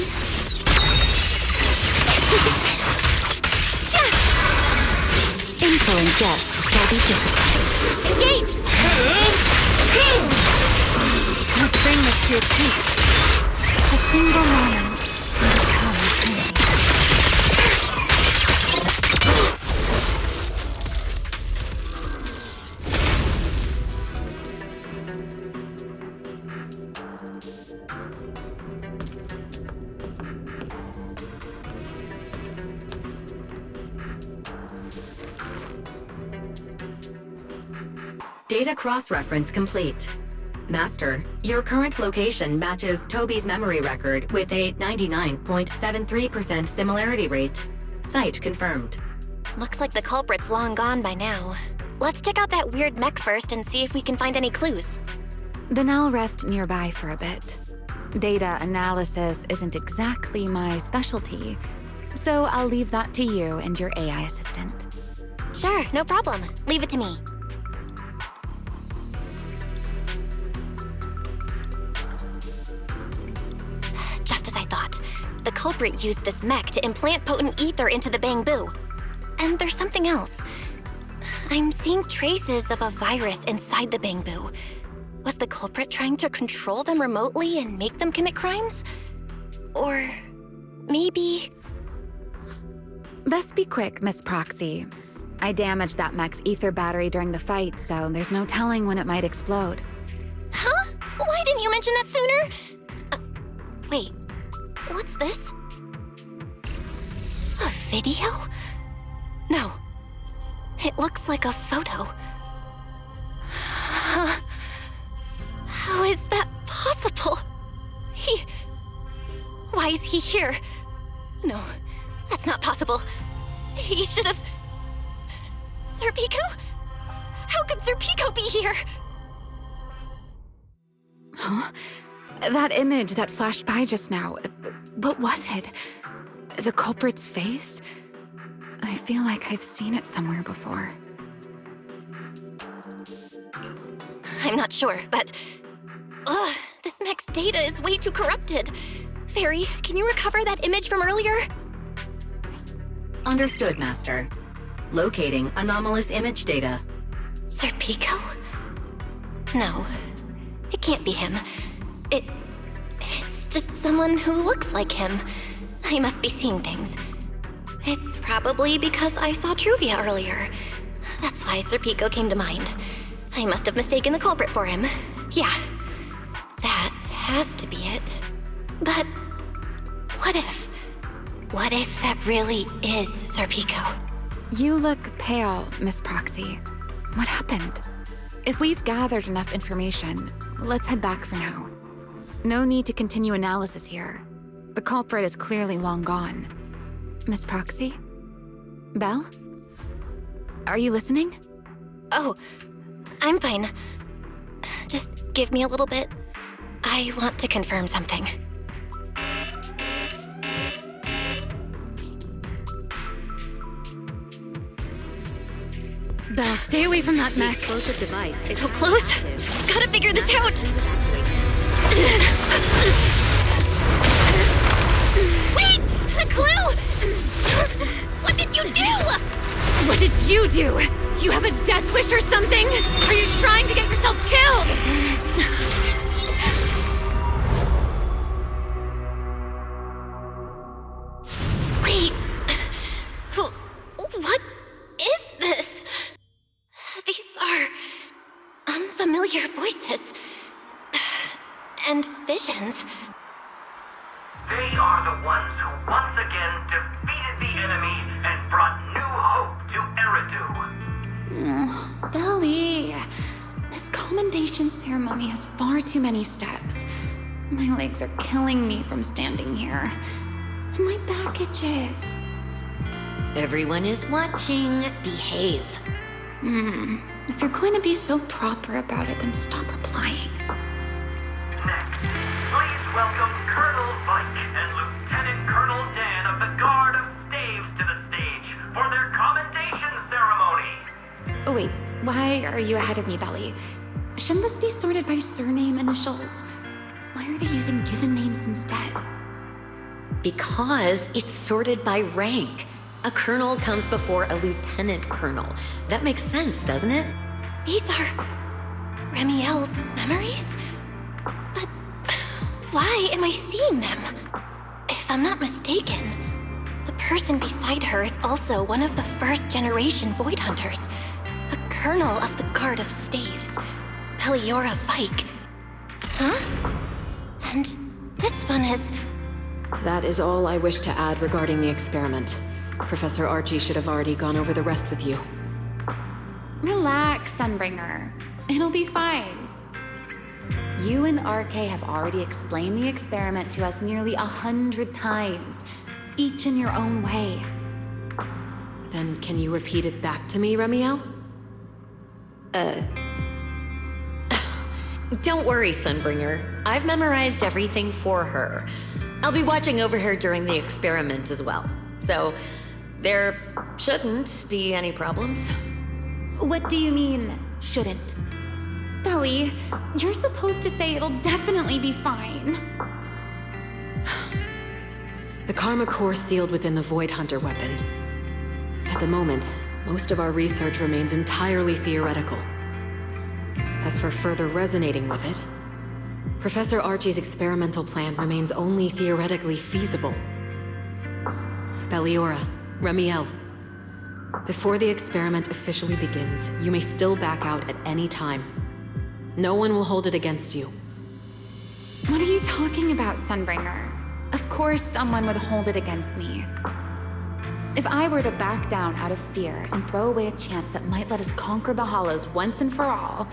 Insolent guests shall be disciplined. Engage! Let's bring this to a peak. A single moment will become eternity. Data cross-reference complete. Master, your current location matches Toby's memory record with a 99.73% similarity rate. Site confirmed. Looks like the culprit's long gone by now. Let's check out that weird mech first and see if we can find any clues. Then I'll rest nearby for a bit. Data analysis isn't exactly my specialty, so I'll leave that to you and your AI assistant. Sure, no problem. Leave it to me. Just as I thought. The culprit used this mech to implant potent ether into the bamboo. And there's something else. I'm seeing traces of a virus inside the bamboo. Was the culprit trying to control them remotely and make them commit crimes? Or maybe... Best be quick, Miss Proxy. I damaged that mech's ether battery during the fight, so there's no telling when it might explode. Huh? Why didn't you mention that sooner? Wait, what's this? A video? No. It looks like a photo. How is that possible? Why is he here? No, that's not possible. He should have... Serpico? How could Serpico be here? Huh? That image that flashed by just now, what was it? The culprit's face? I feel like I've seen it somewhere before. I'm not sure, but... this mech's data is way too corrupted. Fairy, can you recover that image from earlier? Understood, Master. Locating anomalous image data. Serpico? No, it can't be him. It's just someone who looks like him. I must be seeing things. It's probably because I saw Truvia earlier. That's why Serpico came to mind. I must have mistaken the culprit for him. Yeah, that has to be it. But what if? What if that really is Serpico? You look pale, Miss Proxy. What happened? If we've gathered enough information, let's head back for now. No need to continue analysis here. The culprit is clearly long gone. Miss Proxy? Belle? Are you listening? Oh, I'm fine. Just give me a little bit. I want to confirm something. Belle, stay away from that mech. Explosive device is So close! Gotta figure this out! Wait! A clue! What did you do? What did you do? You have a death wish or something? Are you trying to get yourself killed? Wait. What is this? These are unfamiliar voices. And visions. They are the ones who once again defeated the enemy and brought new hope to Eridu. Belly, this commendation ceremony has far too many steps. My legs are killing me from standing here. And my back itches. Everyone is watching. Behave. If you're going to be so proper about it, then stop replying. Next, please welcome Colonel Vike and Lieutenant Colonel Dan of the Guard of Staves to the stage for their commendation ceremony. Oh wait, why are you ahead of me, Belly? Shouldn't this be sorted by surname initials? Why are they using given names instead? Because it's sorted by rank. A colonel comes before a lieutenant colonel. That makes sense, doesn't it? These are Remielle's memories? But why am I seeing them? If I'm not mistaken, the person beside her is also one of the first-generation Void Hunters. A colonel of the Guard of Staves, Peliora Vike. Huh? And this one is... That is all I wish to add regarding the experiment. Professor Archie should have already gone over the rest with you. Relax, Sunbringer. It'll be fine. You and RK have already explained the experiment to us nearly 100 times, each in your own way. Then can you repeat it back to me, Remielle? Don't worry, Sunbringer. I've memorized everything for her. I'll be watching over her during the experiment as well. So, there shouldn't be any problems. What do you mean, shouldn't? Belly, you're supposed to say it'll definitely be fine. The Karma Core sealed within the Void Hunter weapon. At the moment, most of our research remains entirely theoretical. As for further resonating with it, Professor Archie's experimental plan remains only theoretically feasible. Peliora, Remielle, before the experiment officially begins, you may still back out at any time. No one will hold it against you. What are you talking about, Sunbringer? Of course someone would hold it against me. If I were to back down out of fear and throw away a chance that might let us conquer the Hollows once and for all,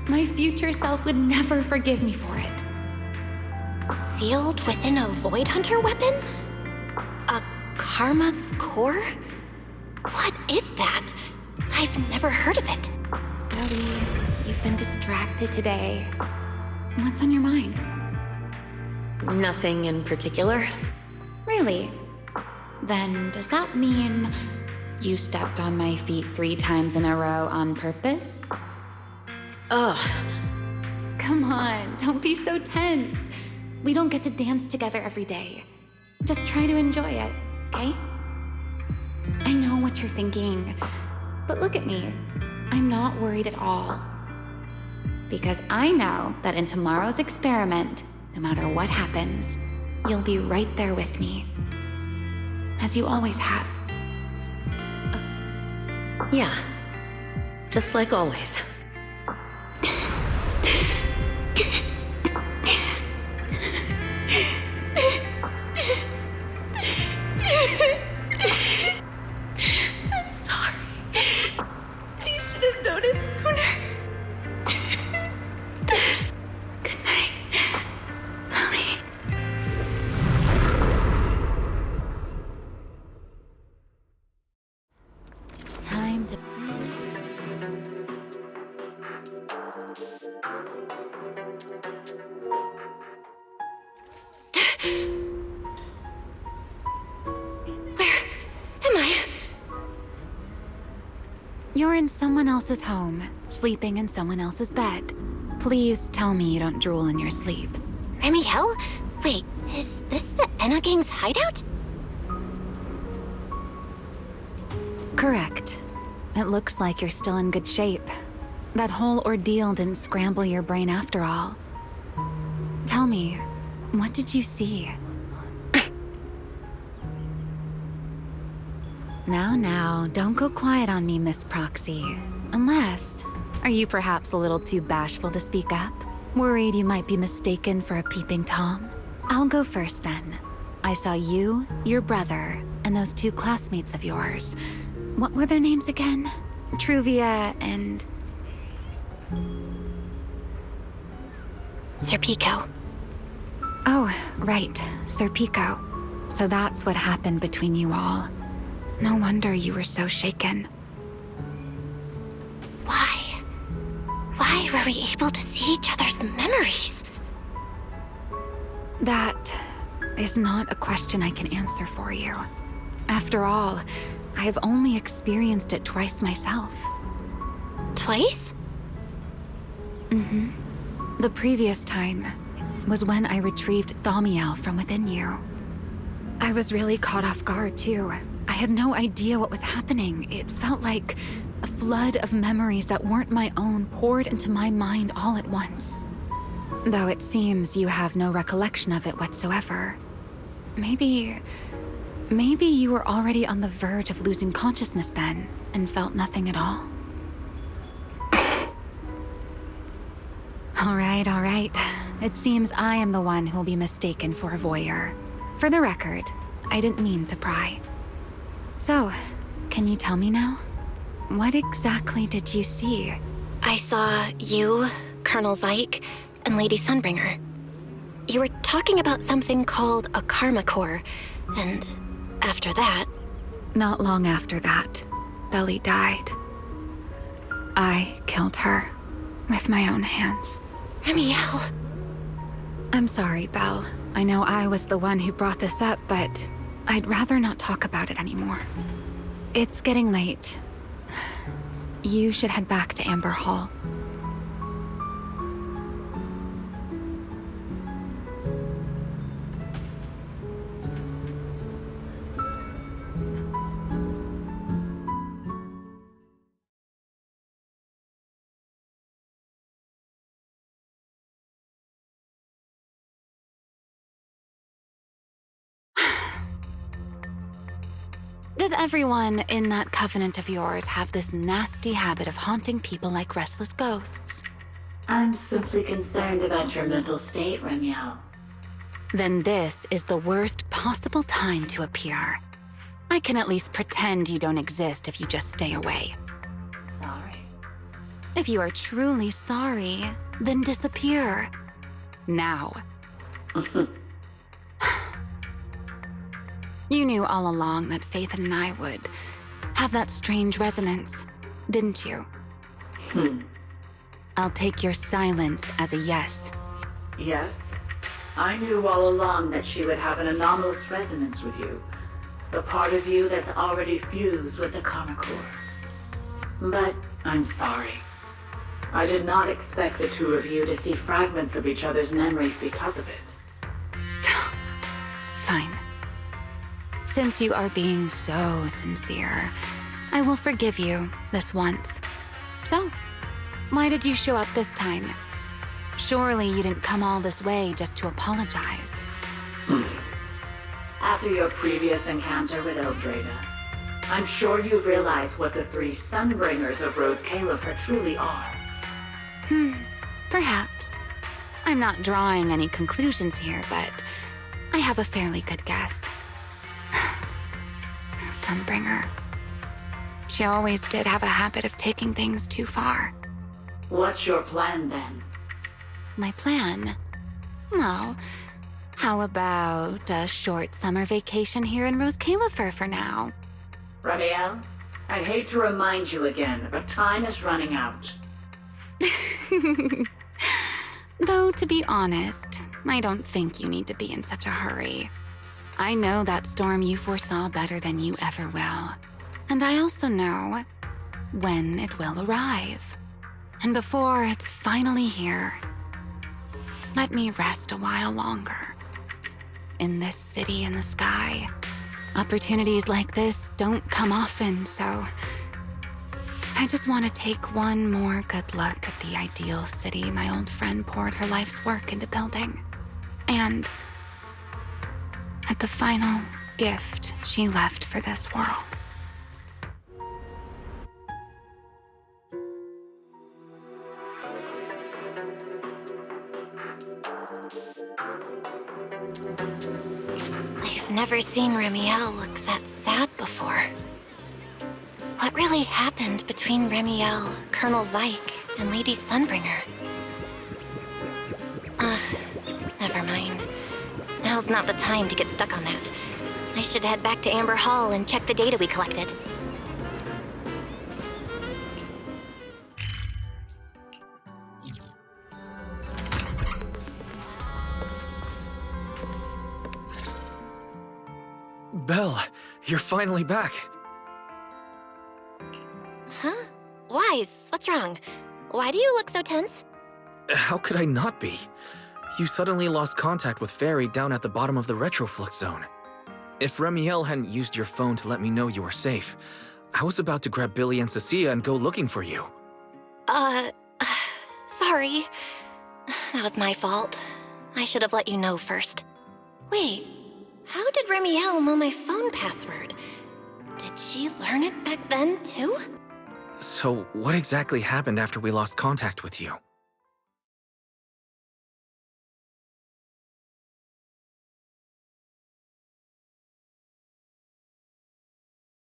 my future self would never forgive me for it. Sealed within a Void Hunter weapon? A Karma Core? What is that? I've never heard of it. Ellie, you've been distracted today. What's on your mind? Nothing in particular. Really? Then does that mean you stepped on my feet 3 times in a row on purpose? Ugh. Come on, don't be so tense. We don't get to dance together every day. Just try to enjoy it, okay? I know what you're thinking, but look at me. I'm not worried at all. Because I know that in tomorrow's experiment, no matter what happens, you'll be right there with me. As you always have. Yeah. Just like always. You're in someone else's home, sleeping in someone else's bed. Please tell me you don't drool in your sleep. Remielle? Wait, is this the Enna Gang's hideout? Correct. It looks like you're still in good shape. That whole ordeal didn't scramble your brain after all. Tell me, what did you see? Now, don't go quiet on me, Miss Proxy. Unless, are you perhaps a little too bashful to speak up? Worried you might be mistaken for a peeping Tom? I'll go first then. I saw you, your brother, and those 2 classmates of yours. What were their names again? Truvia and... Sir Pico. Oh, right, Sir Pico. So that's what happened between you all. No wonder you were so shaken. Why were we able to see each other's memories? That is not a question I can answer for you. After all, I have only experienced it twice myself. Twice? Mm-hmm. The previous time was when I retrieved Thaumiel from within you. I was really caught off guard, too. I had no idea what was happening. It felt like a flood of memories that weren't my own poured into my mind all at once. Though it seems you have no recollection of it whatsoever. Maybe you were already on the verge of losing consciousness then, and felt nothing at all. All right. It seems I am the one who'll be mistaken for a voyeur. For the record, I didn't mean to pry. So, can you tell me now? What exactly did you see? I saw you, Colonel Vike, and Lady Sunbringer. You were talking about something called a karma core, and after that... Not long after that, Belly died. I killed her with my own hands. Remielle! I'm sorry, Belle. I know I was the one who brought this up, but I'd rather not talk about it anymore. It's getting late. You should head back to Amber Hall. Does everyone in that covenant of yours have this nasty habit of haunting people like restless ghosts? I'm simply concerned about your mental state, Remielle. Then this is the worst possible time to appear. I can at least pretend you don't exist if you just stay away. Sorry. If you are truly sorry, then disappear. Now. You knew all along that Faith and I would have that strange resonance, didn't you? I'll take your silence as a yes. Yes. I knew all along that she would have an anomalous resonance with you. The part of you that's already fused with the karma core. But I'm sorry. I did not expect the 2 of you to see fragments of each other's memories because of it. Fine. Since you are being so sincere, I will forgive you this once. So, why did you show up this time? Surely you didn't come all this way just to apologize. After your previous encounter with Eldrada, I'm sure you've realized what the 3 Sunbringers of Rose Califer truly are. Perhaps. I'm not drawing any conclusions here, but I have a fairly good guess. Sunbringer. She always did have a habit of taking things too far. What's your plan then? My plan? Well, how about a short summer vacation here in Rose Califer for now? Remielle, I hate to remind you again, but time is running out. Though, to be honest, I don't think you need to be in such a hurry. I know that storm you foresaw better than you ever will. And I also know when it will arrive. And before it's finally here, let me rest a while longer. In this city in the sky, opportunities like this don't come often, so I just want to take one more good look at the ideal city my old friend poured her life's work into building. And at the final gift she left for this world. I've never seen Remielle look that sad before. What really happened between Remielle, Colonel Vike, and Lady Sunbringer? Never mind. Now's not the time to get stuck on that. I should head back to Amber Hall and check the data we collected. Belle, you're finally back. Huh? Wise, what's wrong? Why do you look so tense? How could I not be? You suddenly lost contact with Fairy down at the bottom of the Retroflux zone. If Remielle hadn't used your phone to let me know you were safe, I was about to grab Billy and Cecilia and go looking for you. Sorry. That was my fault. I should have let you know first. Wait, how did Remielle know my phone password? Did she learn it back then, too? So, what exactly happened after we lost contact with you?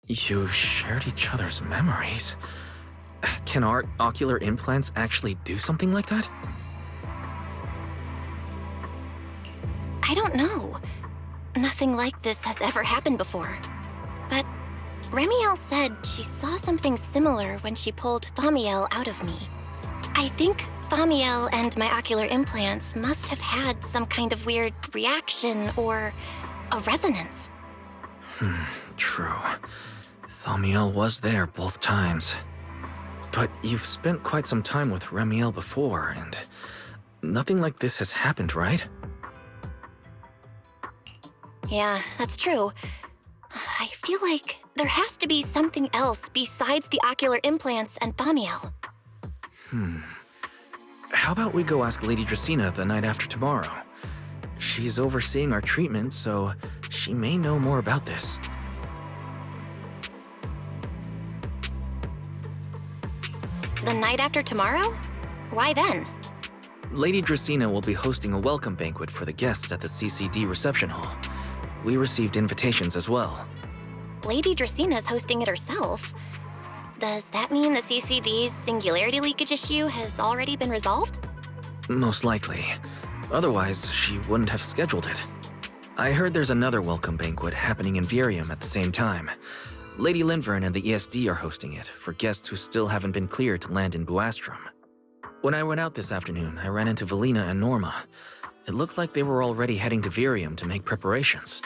You shared each other's memories. Can our ocular implants actually do something like that? I don't know. Nothing like this has ever happened before. But Remielle said she saw something similar when she pulled Thaumiel out of me. I think Thaumiel and my ocular implants must have had some kind of weird reaction or a resonance. True. Thaumiel was there both times. But you've spent quite some time with Remielle before, and nothing like this has happened, right? Yeah, that's true. I feel like there has to be something else besides the ocular implants and Thaumiel. How about we go ask Lady Dracaene the night after tomorrow? She's overseeing our treatment, so she may know more about this. The night after tomorrow? Why then? Lady Dracaene will be hosting a welcome banquet for the guests at the CCD reception hall. We received invitations as well. Lady Dracaene is hosting it herself. Does that mean the CCD's Singularity leakage issue has already been resolved? Most likely. Otherwise, she wouldn't have scheduled it. I heard there's another welcome banquet happening in Virium at the same time. Lady Linvern and the ESD are hosting it for guests who still haven't been cleared to land in Booastrum. When I went out this afternoon, I ran into Valina and Norma. It looked like they were already heading to Virium to make preparations.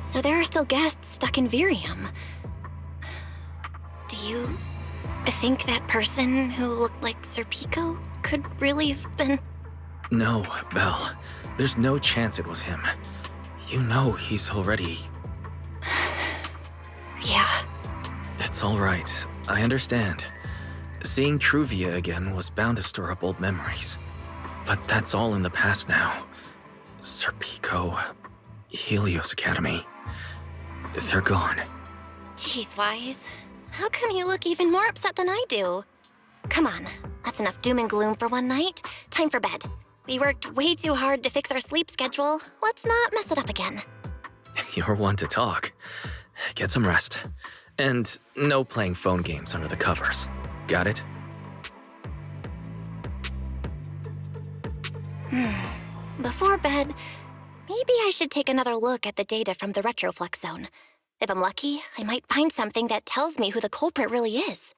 So there are still guests stuck in Virium. Do you think that person who looked like Sir Pico could really have been... No, Belle. There's no chance it was him. You know he's already... Yeah. It's all right. I understand. Seeing Truvia again was bound to stir up old memories. But that's all in the past now. Sir Pico, Helios Academy. They're gone. Jeez, Wise. How come you look even more upset than I do? Come on, that's enough doom and gloom for one night. Time for bed. We worked way too hard to fix our sleep schedule. Let's not mess it up again. You're one to talk. Get some rest. And no playing phone games under the covers. Got it? Before bed, maybe I should take another look at the data from the Retroflux zone. If I'm lucky, I might find something that tells me who the culprit really is.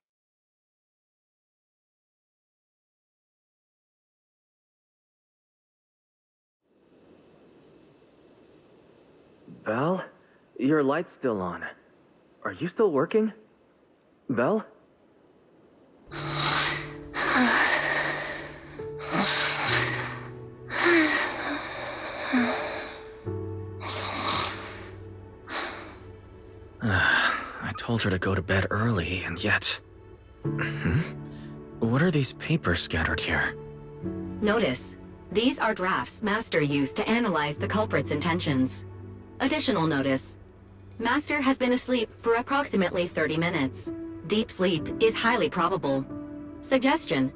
Belle, your light's still on. Are you still working? Belle? I told her to go to bed early, and yet... What are these papers scattered here? Notice, these are drafts Master used to analyze the culprit's intentions. Additional notice, Master has been asleep for approximately 30 minutes. Deep sleep is highly probable. Suggestion: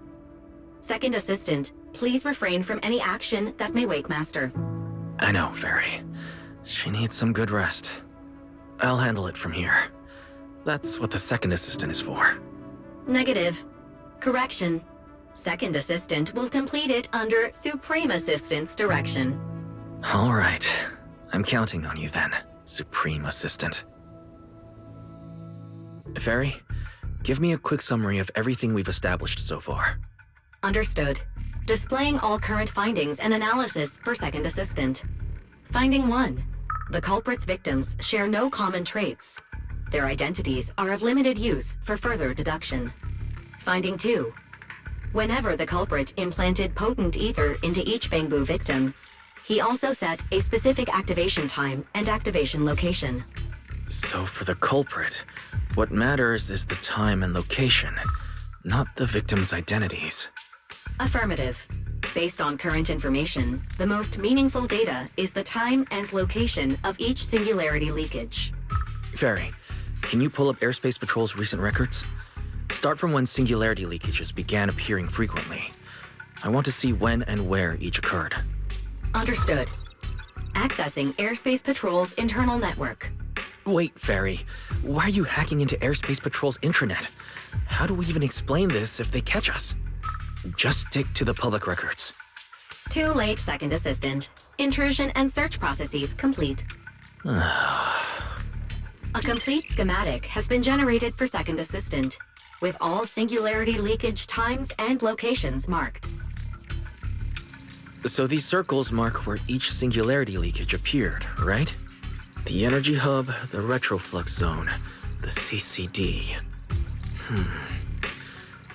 Second Assistant, please refrain from any action that may wake Master. I know, Fairy. She needs some good rest. I'll handle it from here. That's what the second assistant is for. Negative. Correction. Second Assistant will complete it under Supreme Assistant's direction. All right. I'm counting on you then, Supreme Assistant. Fairy, give me a quick summary of everything we've established so far. Understood. Displaying all current findings and analysis for Second Assistant. Finding 1. The culprit's victims share no common traits. Their identities are of limited use for further deduction. Finding 2. Whenever the culprit implanted potent ether into each Bangbu victim, he also set a specific activation time and activation location. So for the culprit, what matters is the time and location, not the victim's identities. Affirmative. Based on current information, the most meaningful data is the time and location of each Singularity leakage. Fairy, can you pull up Airspace Patrol's recent records? Start from when Singularity leakages began appearing frequently. I want to see when and where each occurred. Understood. Accessing Airspace Patrol's internal network. Wait, Fairy. Why are you hacking into Airspace Patrol's intranet? How do we even explain this if they catch us? Just stick to the public records. Too late, Second Assistant. Intrusion and search processes complete. A complete schematic has been generated for Second Assistant, with all Singularity leakage times and locations marked. So these circles mark where each Singularity leakage appeared, right? The Energy Hub, the Retroflux Zone, the CCD.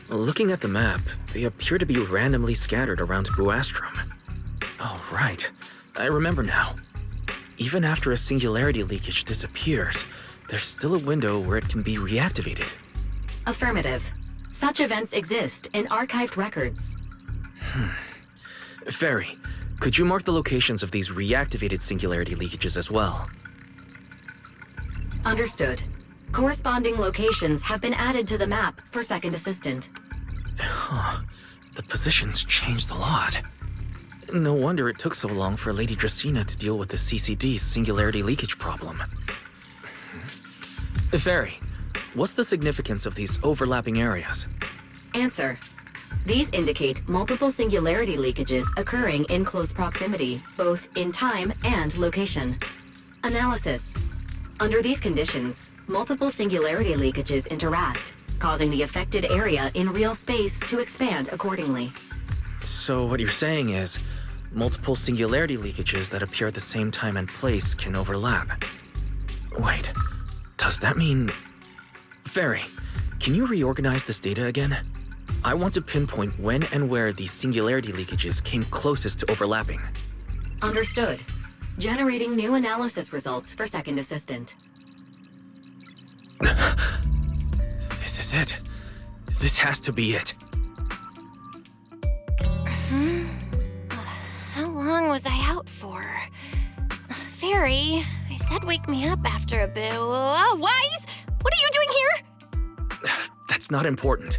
Looking at the map, they appear to be randomly scattered around Booastrum. Oh, right. I remember now. Even after a Singularity leakage disappears, there's still a window where it can be reactivated. Affirmative. Such events exist in archived records. Fairy, could you mark the locations of these reactivated Singularity leakages as well? Understood. Corresponding locations have been added to the map for Second Assistant. The positions changed a lot. No wonder it took so long for Lady Dracaene to deal with the CCD's Singularity leakage problem. Fairy, what's the significance of these overlapping areas? Answer. These indicate multiple Singularity leakages occurring in close proximity, both in time and location. Analysis. Under these conditions, multiple Singularity leakages interact, causing the affected area in real space to expand accordingly. So what you're saying is, multiple Singularity leakages that appear at the same time and place can overlap. Wait, does that mean... Fairy, can you reorganize this data again? I want to pinpoint when and where these Singularity leakages came closest to overlapping. Understood. Generating new analysis results for Second Assistant. This is it. This has to be it. How long was I out for? Fairy, I said wake me up after a bit. Wise? What are you doing here? That's not important.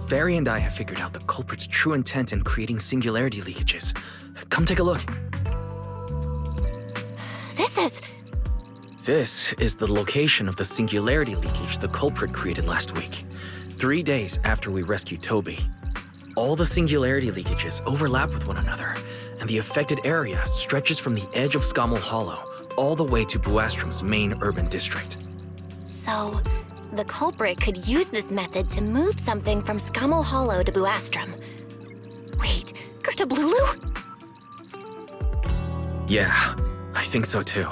Fairy and I have figured out the culprit's true intent in creating Singularity leakages. Come take a look. This is the location of the Singularity leakage the culprit created last week, 3 days after we rescued Toby. All the Singularity leakages overlap with one another, and the affected area stretches from the edge of Scommel Hollow all the way to Booastrum's main urban district. So, the culprit could use this method to move something from Scommel Hollow to Booastrum. Wait, Girtablullu? Yeah, I think so too.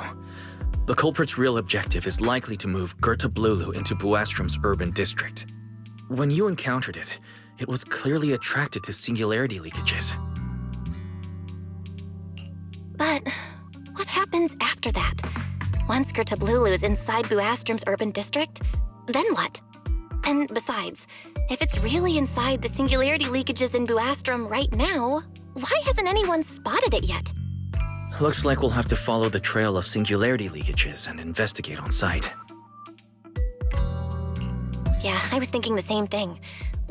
The culprit's real objective is likely to move Girtablullu into Booastrum's urban district. When you encountered it, it was clearly attracted to Singularity leakages. But what happens after that? Once Girtablullu is inside Booastrum's urban district, then what? And besides, if it's really inside the Singularity leakages in Booastrum right now, why hasn't anyone spotted it yet? Looks like we'll have to follow the trail of Singularity leakages and investigate on site. Yeah, I was thinking the same thing.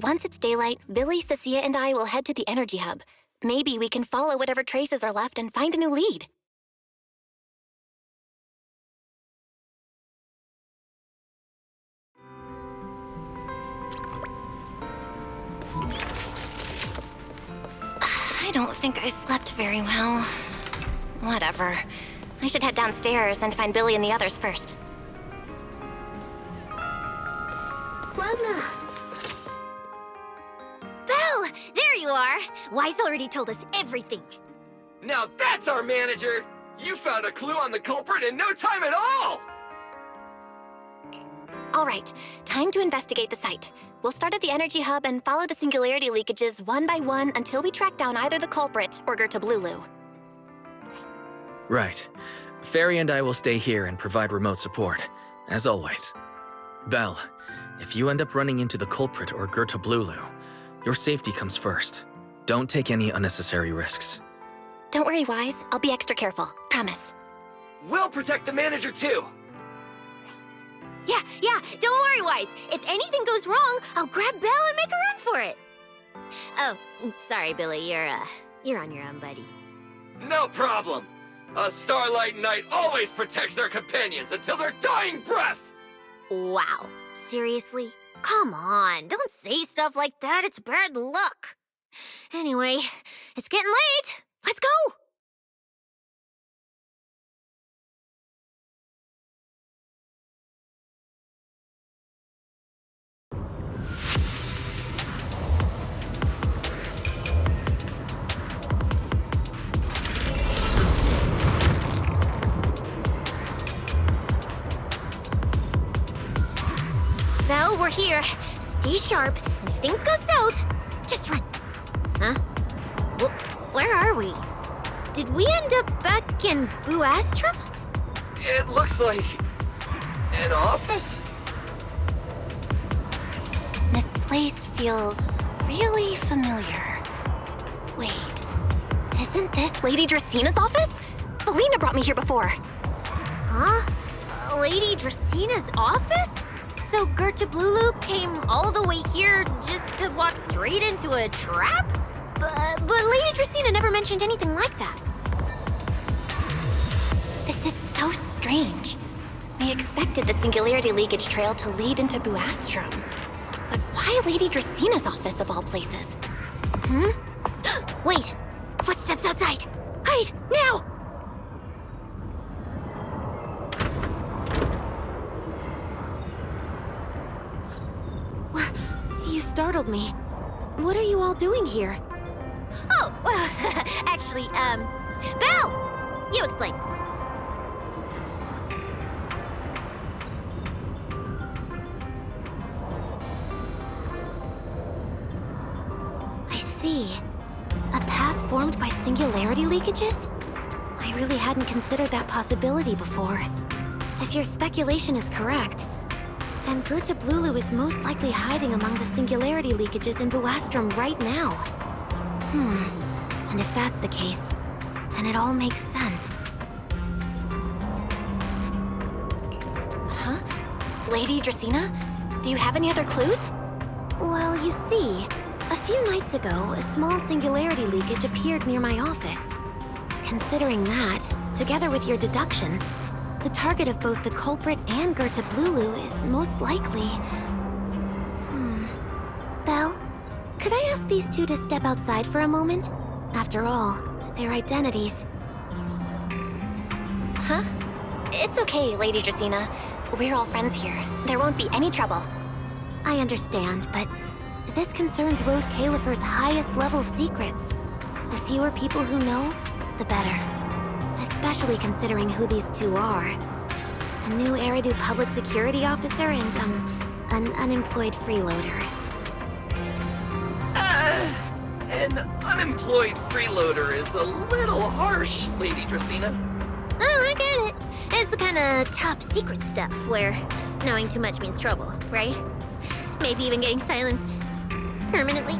Once it's daylight, Billy, Cecilia, and I will head to the energy hub. Maybe we can follow whatever traces are left and find a new lead. I don't think I slept very well. Whatever. I should head downstairs and find Billy and the others first. Mama! Belle! There you are! Wise already told us everything. Now that's our manager! You found a clue on the culprit in no time at all! All right, time to investigate the site. We'll start at the energy hub and follow the Singularity leakages one by one until we track down either the culprit or Girtablullu. Right. Fairy and I will stay here and provide remote support, as always. Belle, if you end up running into the culprit or Girtablullu, your safety comes first. Don't take any unnecessary risks. Don't worry, Wise. I'll be extra careful. Promise. We'll protect the manager too! Yeah, don't worry, Wise. If anything goes wrong, I'll grab Belle and make a run for it. Oh, sorry, Billy. You're on your own, buddy. No problem! A Starlight Knight always protects their companions until their dying breath! Wow. Seriously? Come on, don't say stuff like that. It's bad luck. Anyway, it's getting late. Let's go! Well, we're here. Stay sharp, and if things go south, just run. Huh? Where are we? Did we end up back in Booastrum? It looks like... an office? This place feels really familiar. Wait, isn't this Lady Dracaene's office? Felina brought me here before. Huh? Lady Dracaene's office? So Girtablullu came all the way here just to walk straight into a trap? But Lady Dracaene never mentioned anything like that. This is so strange. We expected the Singularity leakage trail to lead into Booastrum. But why Lady Dracaene's office of all places? Wait! Footsteps outside! Hide! Now! You startled me. What are you all doing here? Oh, well, actually, Belle! You explain. I see. A path formed by Singularity leakages? I really hadn't considered that possibility before. If your speculation is correct, then Girtablullu is most likely hiding among the Singularity leakages in Booastrum right now. And if that's the case, then it all makes sense. Huh? Lady Dracaene? Do you have any other clues? Well, you see, a few nights ago, a small Singularity leakage appeared near my office. Considering that, together with your deductions, the target of both the culprit and Girtablullu is most likely... Belle, could I ask these two to step outside for a moment? After all, their identities... Huh? It's okay, Lady Dracaene. We're all friends here. There won't be any trouble. I understand, but this concerns Rose Califer's highest level secrets. The fewer people who know, the better. Especially considering who these two are. A new Eridu public security officer and, an unemployed freeloader. An unemployed freeloader is a little harsh, Lady Dracaene. Oh, I get it. It's the kind of top secret stuff where knowing too much means trouble, right? Maybe even getting silenced permanently.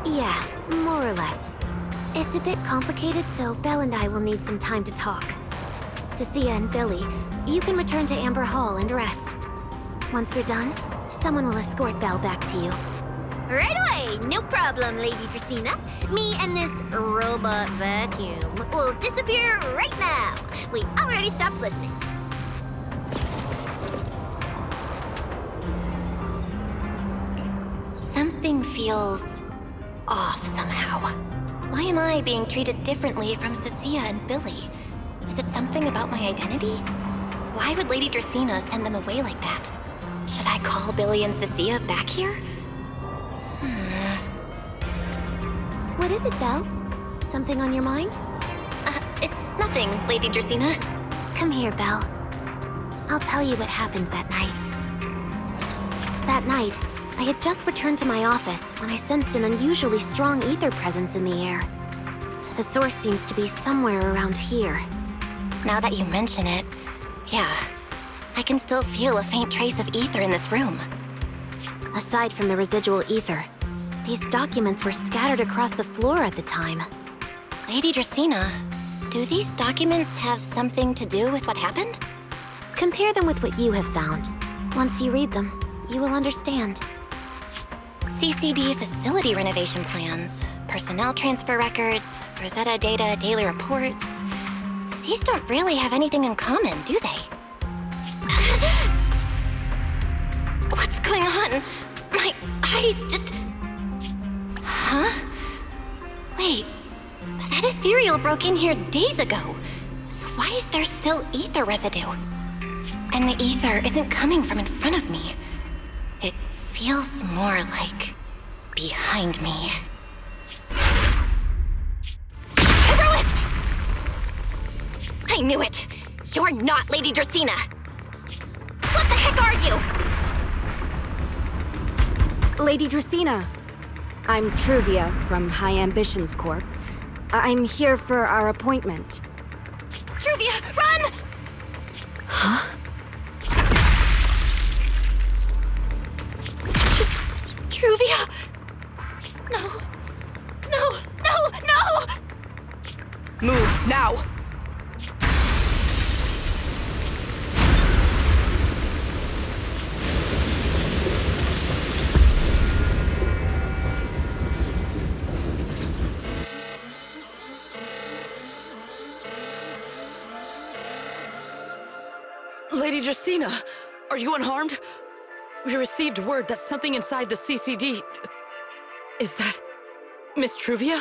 Yeah, more or less. It's a bit complicated, so Belle and I will need some time to talk. Cecilia and Billy, you can return to Amber Hall and rest. Once we're done, someone will escort Belle back to you. Right away, no problem, Lady Dracaene. Me and this robot vacuum will disappear right now. We already stopped listening. Something feels off somehow. Why am I being treated differently from Cecilia and Billy? Is it something about my identity? Why would Lady Dracaene send them away like that? Should I call Billy and Cecilia back here? What is it, Belle? Something on your mind? It's nothing, Lady Dracaene. Come here, Belle. I'll tell you what happened that night. That night, I had just returned to my office when I sensed an unusually strong ether presence in the air. The source seems to be somewhere around here. Now that you mention it, yeah, I can still feel a faint trace of ether in this room. Aside from the residual ether, these documents were scattered across the floor at the time. Lady Dracaene, do these documents have something to do with what happened? Compare them with what you have found. Once you read them, you will understand. CCD facility renovation plans, personnel transfer records, Rosetta data, daily reports. These don't really have anything in common, do they? What's going on? My eyes just... Huh? Wait, that ethereal broke in here days ago. So why is there still ether residue? And the ether isn't coming from in front of me. It feels more like behind me. Herois! I knew it! You're not Lady Dracaene! What the heck are you? Lady Dracaene, I'm Truvia from High Ambitions Corp. I'm here for our appointment. Truvia, run! Huh? Truvia! No. No, no, no! Move, now! Lady Dracaene, are you unharmed? We received word that something inside the CCD... Is that... Miss Truvia?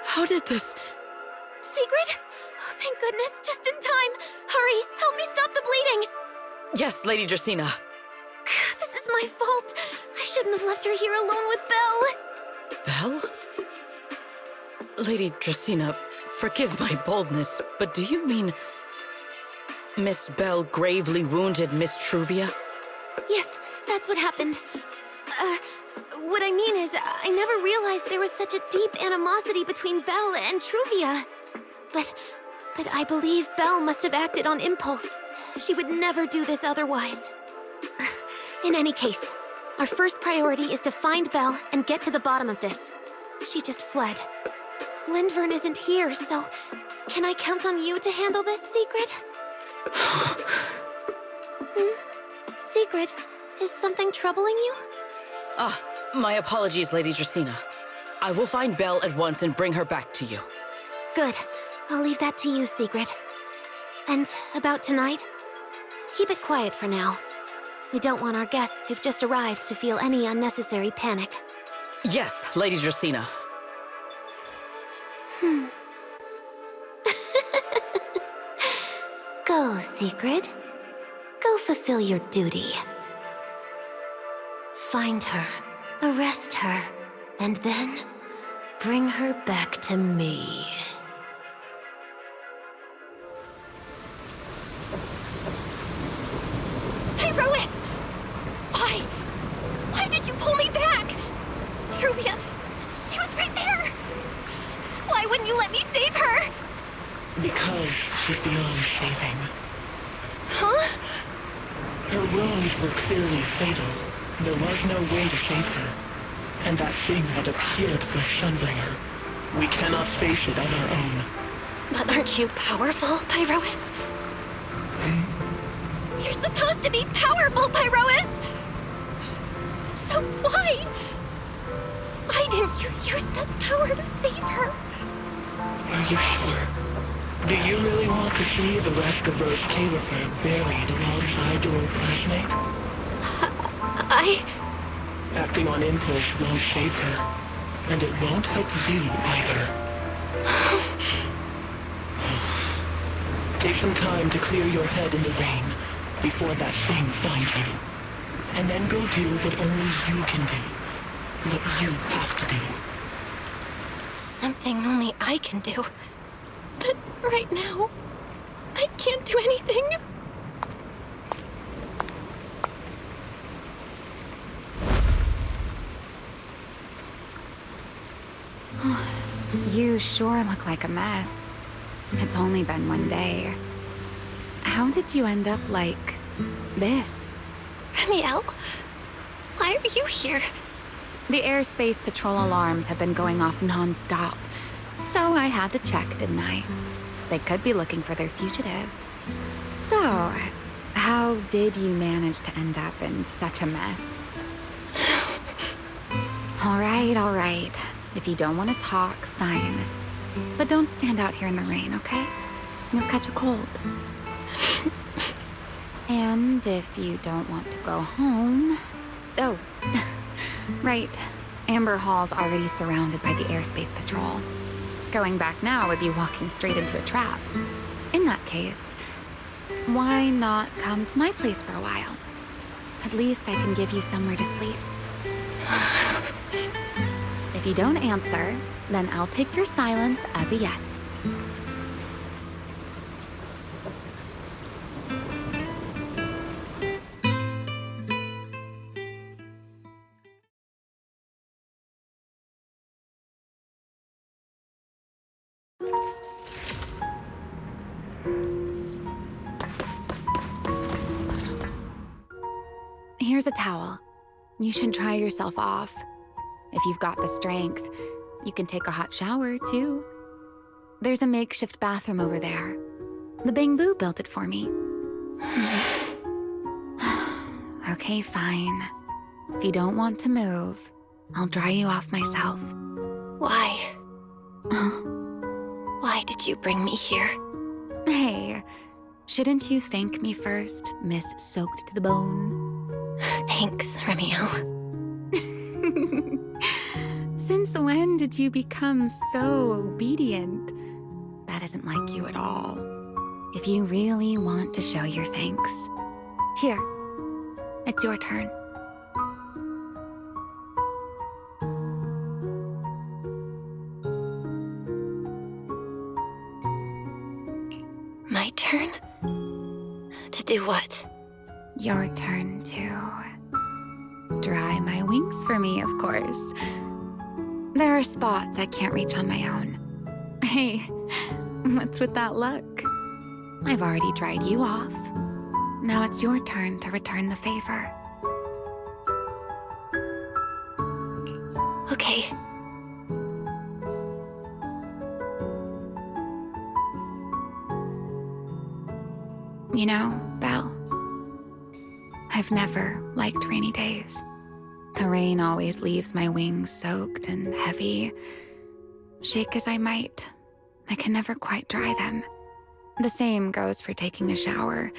How did this... Sigrid? Oh, thank goodness, just in time. Hurry, help me stop the bleeding. Yes, Lady Dracaene. This is my fault. I shouldn't have left her here alone with Belle. Belle? Lady Dracaene, forgive my boldness, but do you mean... Miss Belle gravely wounded Miss Truvia? Yes, that's what happened. What I mean is, I never realized there was such a deep animosity between Belle and Truvia. But I believe Belle must have acted on impulse. She would never do this otherwise. In any case, our first priority is to find Belle and get to the bottom of this. She just fled. Lindvern isn't here, so can I count on you to handle this, Sigrid? Sigrid, is something troubling you? My apologies, Lady Dracaene. I will find Belle at once and bring her back to you. Good. I'll leave that to you, Sigrid. And about tonight? Keep it quiet for now. We don't want our guests who've just arrived to feel any unnecessary panic. Yes, Lady Dracaene. Go, Sigrid. Go fulfill your duty. Find her, arrest her, and then bring her back to me. she's beyond saving. Huh? Her wounds were clearly fatal. There was no way to save her. And that thing that appeared like Sunbringer, we cannot face it on our own. But aren't you powerful, Pyrois? You're supposed to be powerful, Pyrois! So why didn't you use that power to save her? Are you sure? Do you really want to see the rest of Rose Califer buried alongside your old classmate? Acting on impulse won't save her, and it won't help you either. Take some time to clear your head in the rain before that thing finds you. And then go do what only you can do. What you have to do. Something only I can do. But right now, I can't do anything. You sure look like a mess. It's only been one day. How did you end up like this? Remielle? Why are you here? The airspace patrol alarms have been going off non-stop. So I had to check, didn't I? They could be looking for their fugitive. So, how did you manage to end up in such a mess? All right. If you don't want to talk, fine. But don't stand out here in the rain, okay? You'll catch a cold. And if you don't want to go home... Oh, right. Amber Hall's already surrounded by the airspace patrol. Going back now would be walking straight into a trap. In that case, why not come to my place for a while? At least I can give you somewhere to sleep. If you don't answer, then I'll take your silence as a yes. Here's a towel. You should dry yourself off. If you've got the strength, you can take a hot shower, too. There's a makeshift bathroom over there. The Bangbu built it for me. Okay, fine. If you don't want to move, I'll dry you off myself. Why? Why did you bring me here? Hey, shouldn't you thank me first, Miss Soaked to the Bone? Thanks, Remielle. Since when did you become so obedient? That isn't like you at all. If you really want to show your thanks, here, it's your turn. My turn? To do what? Your turn to dry my wings for me, of course. There are spots I can't reach on my own. Hey, what's with that look? I've already dried you off. Now it's your turn to return the favor. Okay. You know, Belle, I've never liked rainy days. The rain always leaves my wings soaked and heavy. Shake as I might, I can never quite dry them. The same goes for taking a shower,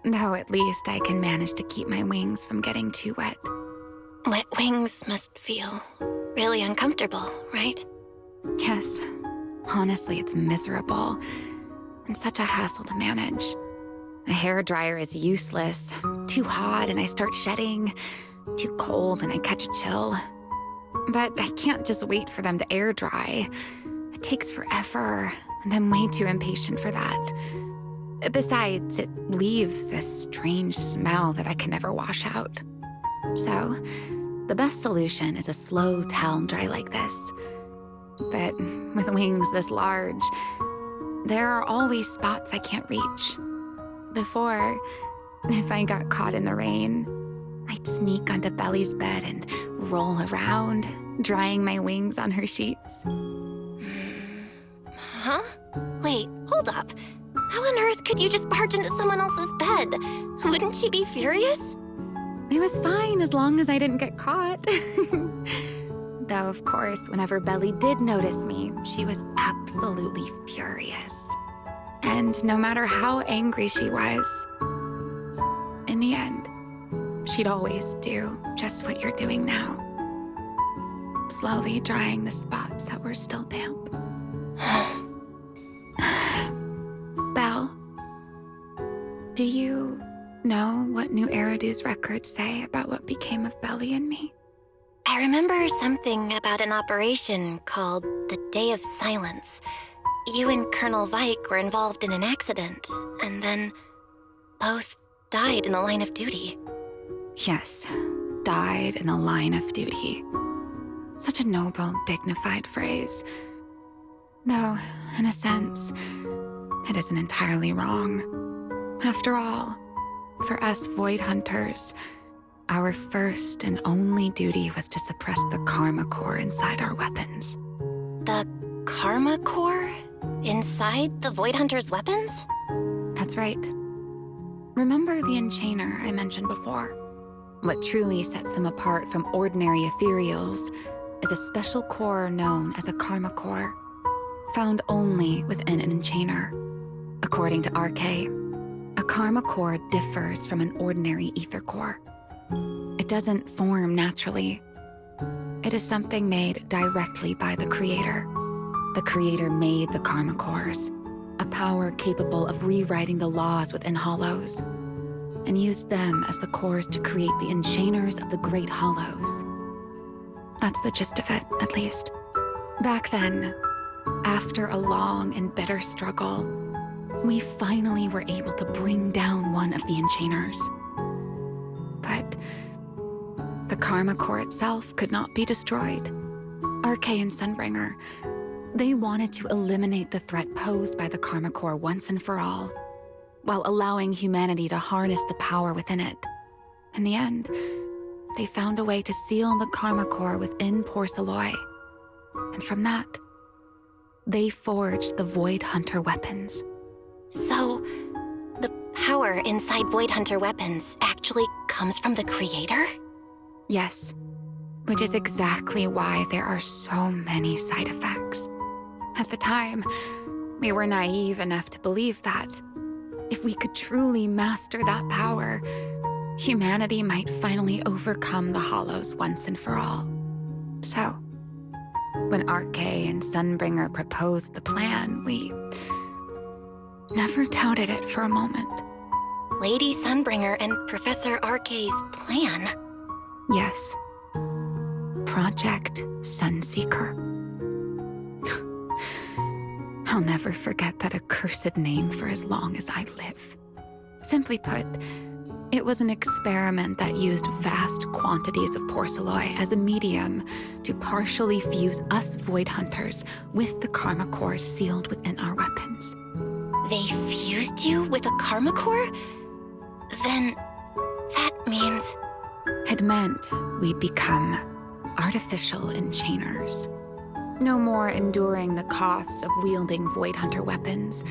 though at least I can manage to keep my wings from getting too wet. Wet wings must feel really uncomfortable, right? Yes. Honestly, it's miserable and such a hassle to manage. A hairdryer is useless. Too hot and I start shedding. Too cold and I catch a chill. But I can't just wait for them to air dry. It takes forever, and I'm way too impatient for that. Besides, it leaves this strange smell that I can never wash out. So, the best solution is a slow towel dry like this. But with wings this large, there are always spots I can't reach. Before, if I got caught in the rain, I'd sneak onto Belly's bed and roll around, drying my wings on her sheets. Huh? Wait, hold up. How on earth could you just barge into someone else's bed? Wouldn't she be furious? It was fine as long as I didn't get caught. Though, of course, whenever Belly did notice me, she was absolutely furious. And no matter how angry she was, in the end, she'd always do just what you're doing now. Slowly drying the spots that were still damp. Belle, do you know what New Eridu's records say about what became of Belly and me? I remember something about an operation called the Day of Silence. You and Colonel Vike were involved in an accident, and then both died in the line of duty. Yes, died in the line of duty. Such a noble, dignified phrase. Though, in a sense, it isn't entirely wrong. After all, for us Void Hunters, our first and only duty was to suppress the Karma Core inside our weapons. The Karma Core? Inside the Void Hunter's weapons? That's right. Remember the Enchainer I mentioned before? What truly sets them apart from ordinary ethereals is a special core known as a Karma Core, found only within an Enchainer. According to RK, a Karma Core differs from an ordinary ether core. It doesn't form naturally. It is something made directly by the Creator. The Creator made the Karma Cores, a power capable of rewriting the laws within Hollows, and used them as the cores to create the Enchainers of the Great Hollows. That's the gist of it, at least. Back then, after a long and bitter struggle, we finally were able to bring down one of the Enchainers. But the Karma Core itself could not be destroyed. RK and Sunbringer, they wanted to eliminate the threat posed by the Karma Core once and for all, while allowing humanity to harness the power within it. In the end, they found a way to seal the Karma Core within Porceloy. And from that, they forged the Void Hunter weapons. So, the power inside Void Hunter weapons actually comes from the Creator? Yes, which is exactly why there are so many side effects. At the time, we were naive enough to believe that if we could truly master that power, humanity might finally overcome the Hollows once and for all. So, when RK and Sunbringer proposed the plan, we never doubted it for a moment. Lady Sunbringer and Professor RK's plan? Yes. Project Sunseeker. I'll never forget that accursed name for as long as I live. Simply put, it was an experiment that used vast quantities of Porceloy as a medium to partially fuse us Void Hunters with the Karma Core sealed within our weapons. They fused you with a Karma Core? Then that means... It meant we'd become artificial Enchainers. No more enduring the costs of wielding Void Hunter weapons,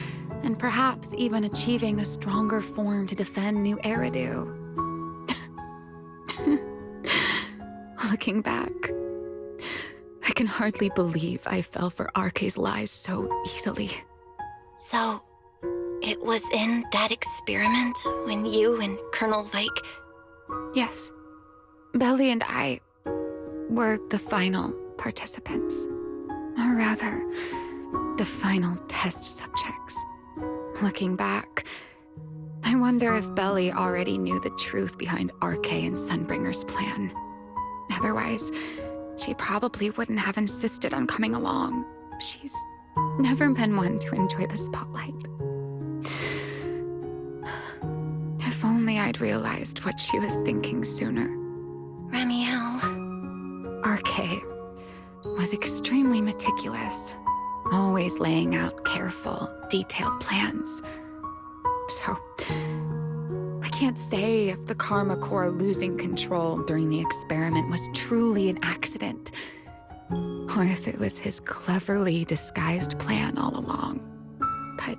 and perhaps even achieving a stronger form to defend New Eridu. Looking back, I can hardly believe I fell for RK's lies so easily. So, it was in that experiment when you and Colonel Vike... Yes. Belly and I were the final participants. Or rather, the final test subjects. Looking back, I wonder if Belly already knew the truth behind RK and Sunbringer's plan. Otherwise, she probably wouldn't have insisted on coming along. She's never been one to enjoy the spotlight. If only I'd realized what she was thinking sooner. Remielle. RK was extremely meticulous, always laying out careful, detailed plans. So, I can't say if the Karma Core losing control during the experiment was truly an accident, or if it was his cleverly disguised plan all along. But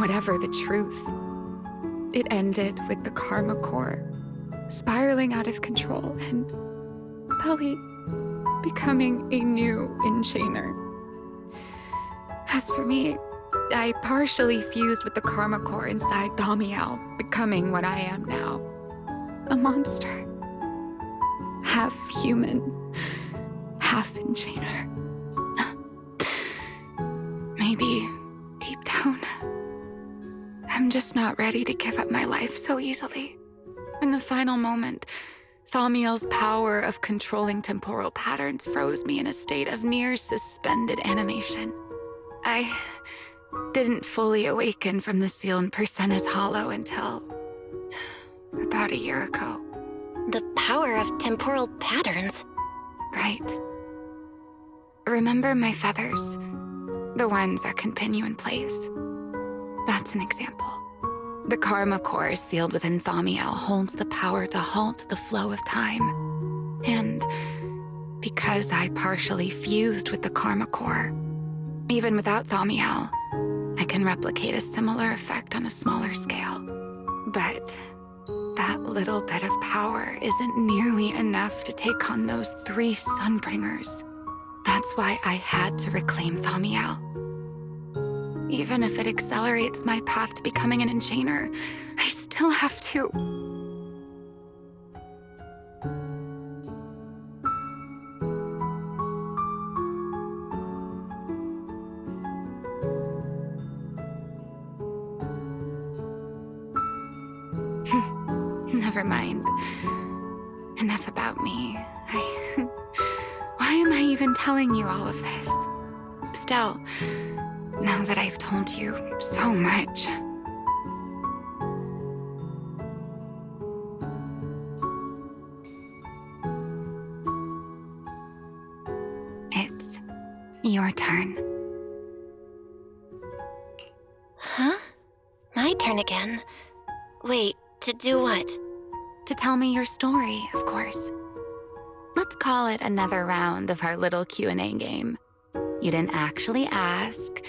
whatever the truth, it ended with the Karma Core spiraling out of control and Belly becoming a new enchainer. As for me, I partially fused with the Karma Core inside Remielle, becoming what I am now. A monster. Half human, half enchainer. Maybe, deep down, I'm just not ready to give up my life so easily. In the final moment, Remielle's power of controlling temporal patterns froze me in a state of near suspended animation. I didn't fully awaken from the sealed Persena's hollow until about a year ago. The power of temporal patterns? Right. Remember my feathers? The ones that can pin you in place? That's an example. The Karma Core sealed within Remielle holds the power to halt the flow of time. And because I partially fused with the Karma Core, even without Remielle, I can replicate a similar effect on a smaller scale. But that little bit of power isn't nearly enough to take on those 3 Sunbringers. That's why I had to reclaim Remielle. Even if it accelerates my path to becoming an enchainer, I still have to. Never mind. Enough about me. Why am I even telling you all of this? Still, now that I've told you so much. It's your turn. Huh? My turn again? Wait, to do what? To tell me your story, of course. Let's call it another round of our little Q&A game. You didn't actually ask,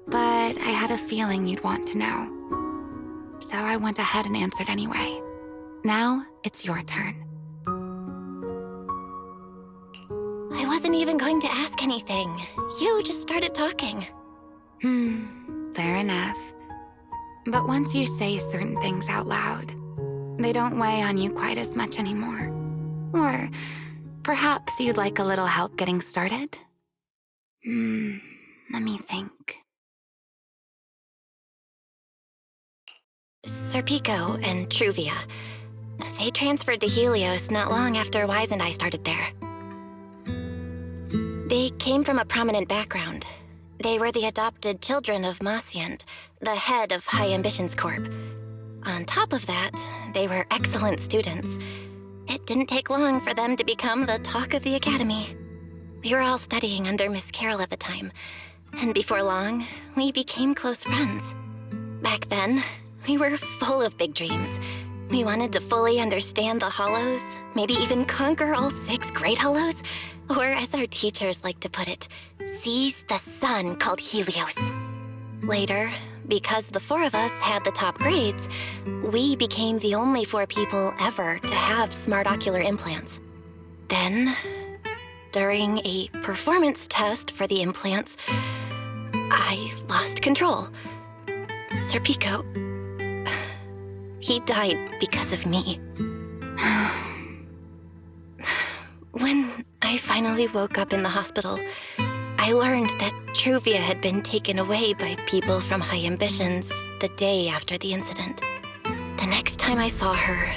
but I had a feeling you'd want to know. So I went ahead and answered anyway. Now, it's your turn. I wasn't even going to ask anything. You just started talking. Fair enough. But once you say certain things out loud, they don't weigh on you quite as much anymore. Or perhaps you'd like a little help getting started? Let me think. Serpico and Truvia. They transferred to Helios not long after Wise and I started there. They came from a prominent background. They were the adopted children of Maciant, the head of High Ambitions Corp. On top of that, they were excellent students. It didn't take long for them to become the talk of the academy. We were all studying under Miss Carroll at the time, and before long, we became close friends. Back then, we were full of big dreams. We wanted to fully understand the Hollows, maybe even conquer all 6 Great Hollows, or as our teachers like to put it, seize the sun called Helios. Later, because the 4 of us had the top grades, we became the only 4 people ever to have smart ocular implants. Then, during a performance test for the implants, I lost control. Serpico, he died because of me. When I finally woke up in the hospital, I learned that Truvia had been taken away by people from High Ambitions the day after the incident. The next time I saw her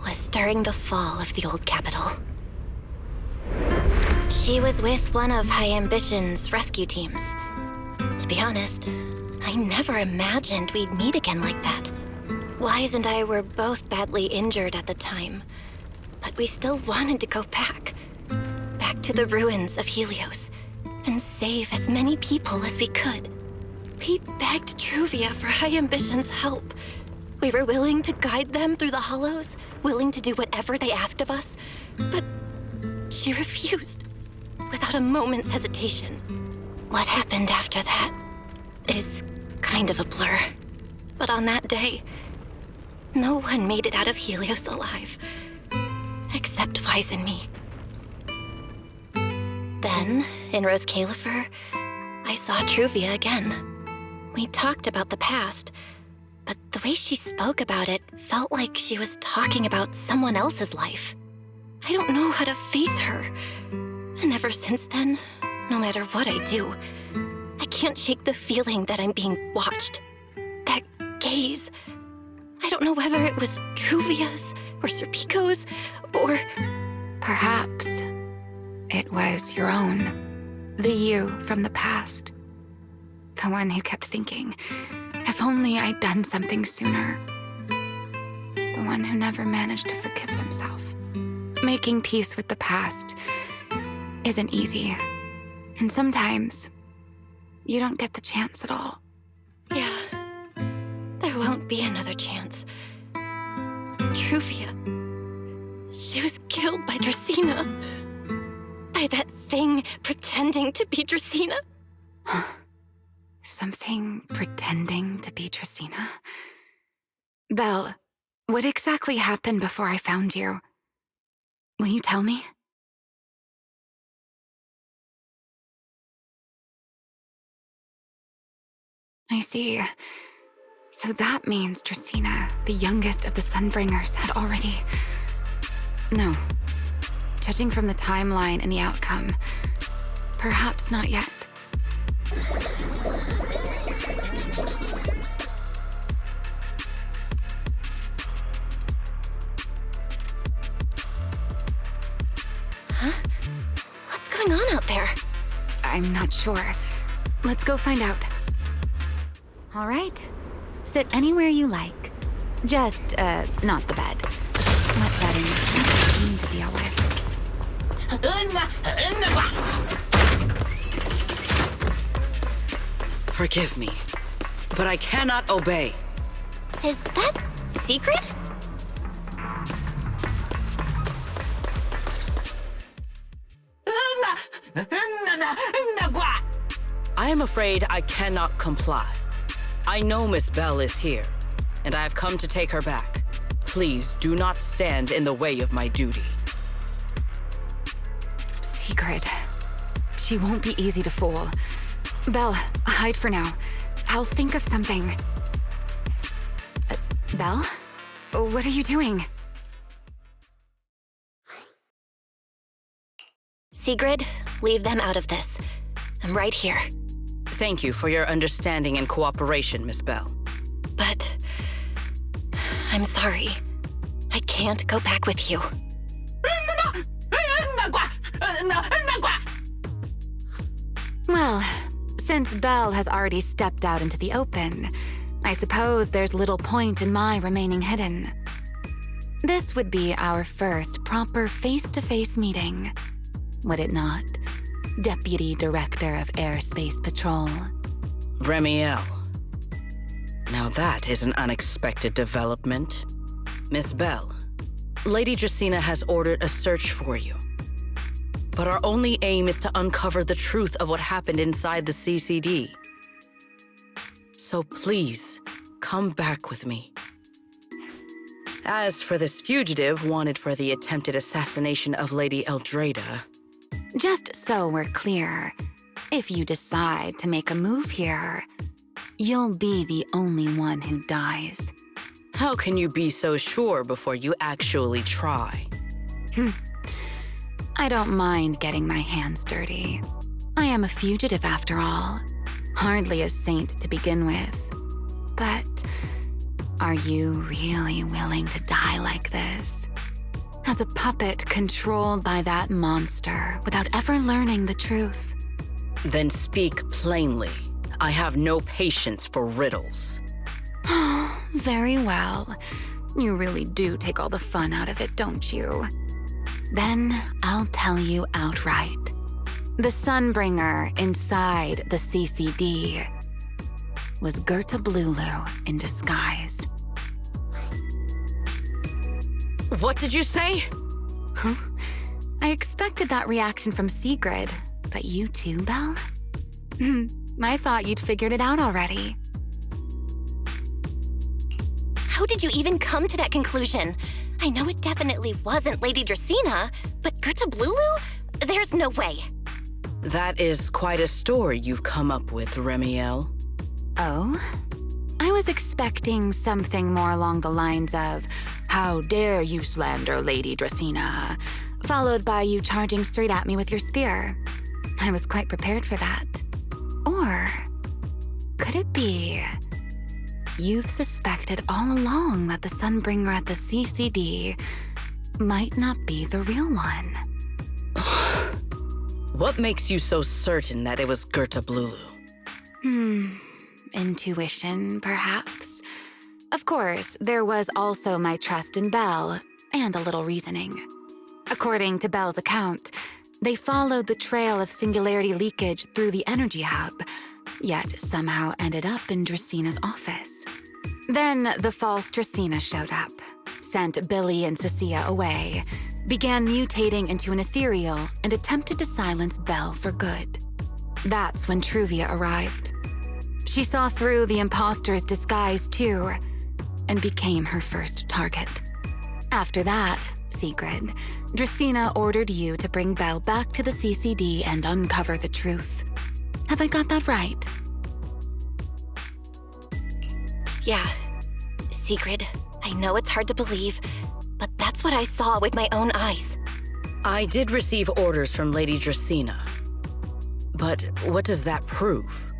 was during the fall of the old capital. She was with one of High Ambitions' rescue teams. To be honest, I never imagined we'd meet again like that. Wise and I were both badly injured at the time, but we still wanted to go back to the ruins of Helios, and save as many people as we could. We begged Truvia for High Ambition's help. We were willing to guide them through the hollows, willing to do whatever they asked of us, but she refused, without a moment's hesitation. What happened after that is kind of a blur. But on that day, no one made it out of Helios alive, except Wise and me. Then, in Rose Califer, I saw Truvia again. We talked about the past, but the way she spoke about it felt like she was talking about someone else's life. I don't know how to face her. And ever since then, no matter what I do, I can't shake the feeling that I'm being watched. That gaze. I don't know whether it was Truvia's or Serpico's or... Perhaps it was your own. The you from the past. The one who kept thinking, if only I'd done something sooner. The one who never managed to forgive themselves. Making peace with the past isn't easy. And sometimes, you don't get the chance at all. Yeah, there won't be another chance. Truvia, she was killed by Dracaene. By that thing pretending to be Dracaene. Something pretending to be Dracaene? Belle, what exactly happened before I found you? Will you tell me? I see. So that means Dracaene, the youngest of the Sunbringers, had already... No. Judging from the timeline and the outcome, perhaps not yet. Huh? What's going on out there? I'm not sure. Let's go find out. All right. Sit anywhere you like. Just, not the bed. Let that in something to deal with. Forgive me, but I cannot obey. Is that Sigrid? I am afraid I cannot comply. I know Miss Belle is here, and I have come to take her back. Please do not stand in the way of my duty. Sigrid. She won't be easy to fool. Belle, hide for now. I'll think of something. Belle? What are you doing? Sigrid, leave them out of this. I'm right here. Thank you for your understanding and cooperation, Miss Belle. But... I'm sorry. I can't go back with you. Well, since Belle has already stepped out into the open, I suppose there's little point in my remaining hidden. This would be our first proper face-to-face meeting, would it not, Deputy Director of Airspace Patrol? Remielle. Now that is an unexpected development. Miss Belle, Lady Dracaene has ordered a search for you. But our only aim is to uncover the truth of what happened inside the CCD. So please, come back with me. As for this fugitive wanted for the attempted assassination of Lady Eldrada... Just so we're clear, if you decide to make a move here, you'll be the only one who dies. How can you be so sure before you actually try? I don't mind getting my hands dirty. I am a fugitive after all. Hardly a saint to begin with. But are you really willing to die like this? As a puppet controlled by that monster without ever learning the truth? Then speak plainly. I have no patience for riddles. Very well. You really do take all the fun out of it, don't you? Then I'll tell you outright. The Sunbringer inside the CCD. was Girtablullu in disguise. What did you say? Huh? I expected that reaction from Sigrid, but you too, Belle? I thought you'd figured it out already. How did you even come to that conclusion? I know it definitely wasn't Lady Dracaene, but Girtablullu? There's no way. That is quite a story you've come up with, Remielle. Oh? I was expecting something more along the lines of, "How dare you slander Lady Dracaene?" followed by you charging straight at me with your spear. I was quite prepared for that. Or could it be you've suspected all along that the Sunbringer at the CCD might not be the real one? What makes you so certain that it was Girtablullu? Intuition, perhaps. Of course, there was also my trust in Belle, and a little reasoning. According to Belle's account, they followed the trail of Singularity leakage through the energy hub, yet somehow ended up in Dracaene's office. Then the false Dracaene showed up, sent Billy and Cecilia away, began mutating into an ethereal, and attempted to silence Belle for good. That's when Truvia arrived. She saw through the imposter's disguise too, and became her first target. After that, Sigrid, Dracaene ordered you to bring Belle back to the CCD and uncover the truth. Have I got that right? Yeah. Sigrid, I know it's hard to believe, but that's what I saw with my own eyes. I did receive orders from Lady Dracaene. But what does that prove?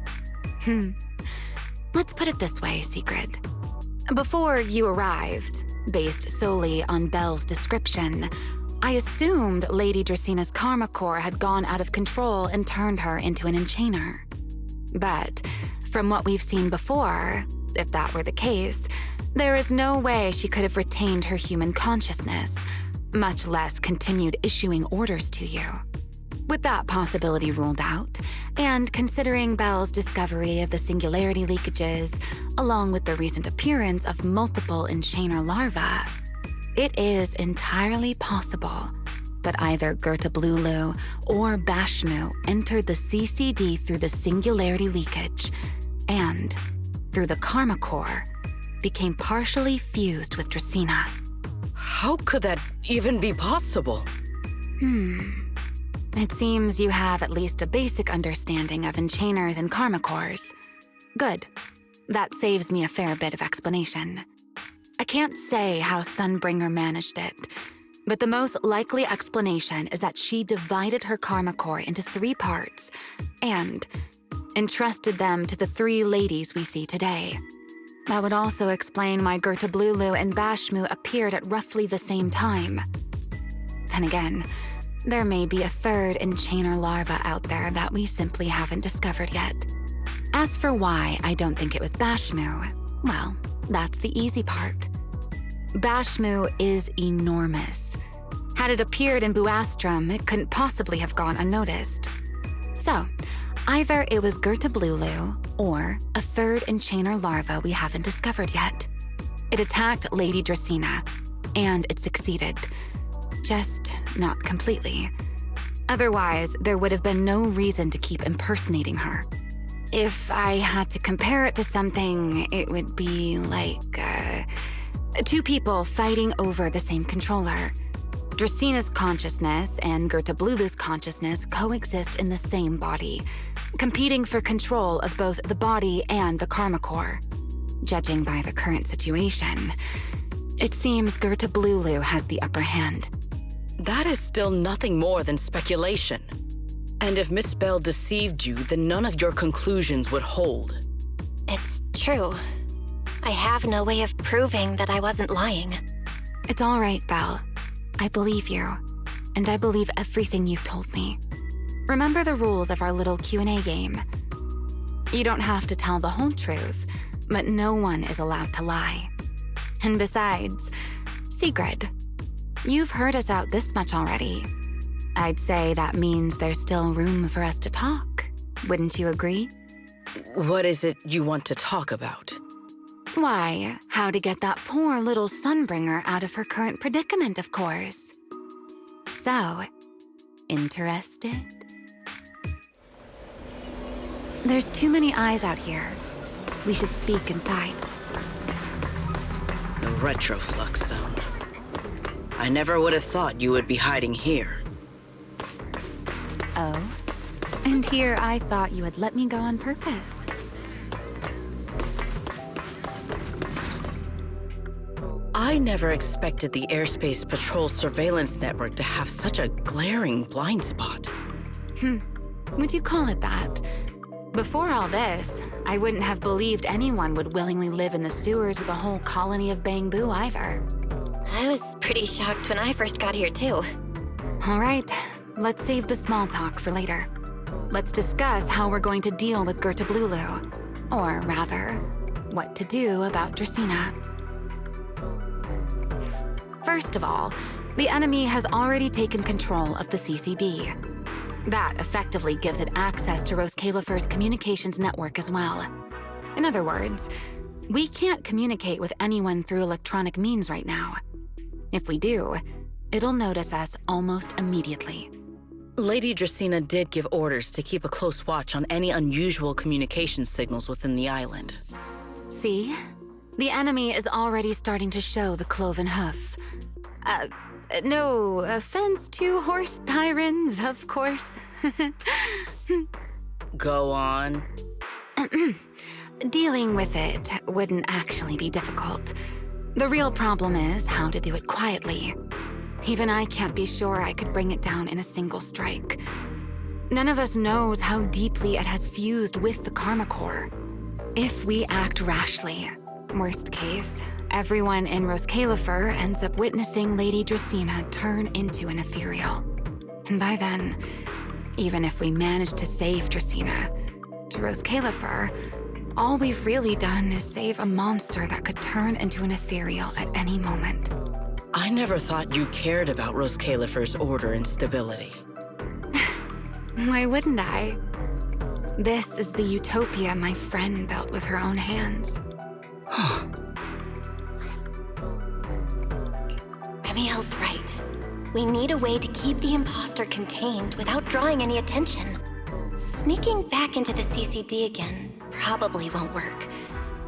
Let's put it this way, Sigrid. Before you arrived, based solely on Belle's description, I assumed Lady Dracaene's karma core had gone out of control and turned her into an enchainer. But from what we've seen before, if that were the case, there is no way she could have retained her human consciousness, much less continued issuing orders to you. With that possibility ruled out, and considering Belle's discovery of the Singularity leakages, along with the recent appearance of multiple enchainer larvae, it is entirely possible that either Girtablullu or Bashmu entered the CCD through the Singularity leakage, and, through the karma core, became partially fused with Dracaene. How could that even be possible? It seems you have at least a basic understanding of enchainers and karma cores. Good. That saves me a fair bit of explanation. I can't say how Sunbringer managed it, but the most likely explanation is that she divided her karma core into 3 parts and entrusted them to the 3 ladies we see today. That would also explain why Girtablullu and Bashmu appeared at roughly the same time. Then again, there may be a 3rd enchainer larva out there that we simply haven't discovered yet. As for why I don't think it was Bashmu, well, that's the easy part. Bashmu is enormous. Had it appeared in Booastrum, it couldn't possibly have gone unnoticed. So, either it was Girtablullu or a 3rd enchainer larva we haven't discovered yet. It attacked Lady Dracaene, and it succeeded. Just not completely. Otherwise, there would have been no reason to keep impersonating her. If I had to compare it to something, it would be like, 2 people fighting over the same controller. Dracaene's consciousness and Girtablullu's consciousness coexist in the same body, competing for control of both the body and the karma core. Judging by the current situation, it seems Girtablullu has the upper hand. That is still nothing more than speculation. And if Miss Belle deceived you, then none of your conclusions would hold. It's true. I have no way of proving that I wasn't lying. It's all right, Belle. I believe you, and I believe everything you've told me. Remember the rules of our little Q&A game. You don't have to tell the whole truth, but no one is allowed to lie. And besides, Sigrid, you've heard us out this much already. I'd say that means there's still room for us to talk. Wouldn't you agree? What is it you want to talk about? Why, how to get that poor little Sunbringer out of her current predicament, of course. So, interested? There's too many eyes out here. We should speak inside. The Retroflux zone. I never would have thought you would be hiding here. Oh? And here I thought you had let me go on purpose. I never expected the Airspace Patrol surveillance network to have such a glaring blind spot. Would you call it that? Before all this, I wouldn't have believed anyone would willingly live in the sewers with a whole colony of Bangbu either. I was pretty shocked when I first got here, too. All right, let's save the small talk for later. Let's discuss how we're going to deal with Girtablullu. Or rather, what to do about Dracaene. First of all, the enemy has already taken control of the CCD. That effectively gives it access to Rosetta communications network as well. In other words, we can't communicate with anyone through electronic means right now. If we do, it'll notice us almost immediately. Lady Dracaene did give orders to keep a close watch on any unusual communication signals within the island. See? The enemy is already starting to show the cloven hoof. No offense to horse tyrants, of course. Go on. Dealing with it wouldn't actually be difficult. The real problem is how to do it quietly. Even I can't be sure I could bring it down in a single strike. None of us knows how deeply it has fused with the Karma Core. If we act rashly, worst case, everyone in Rosetta ends up witnessing Lady Dracaene turn into an ethereal. And by then, even if we manage to save Dracaene, to Rosetta, all we've really done is save a monster that could turn into an ethereal at any moment. I never thought you cared about Rosetta's order and stability. Why wouldn't I? This is the utopia my friend built with her own hands. Remielle's right. We need a way to keep the imposter contained without drawing any attention. Sneaking back into the CCD again probably won't work.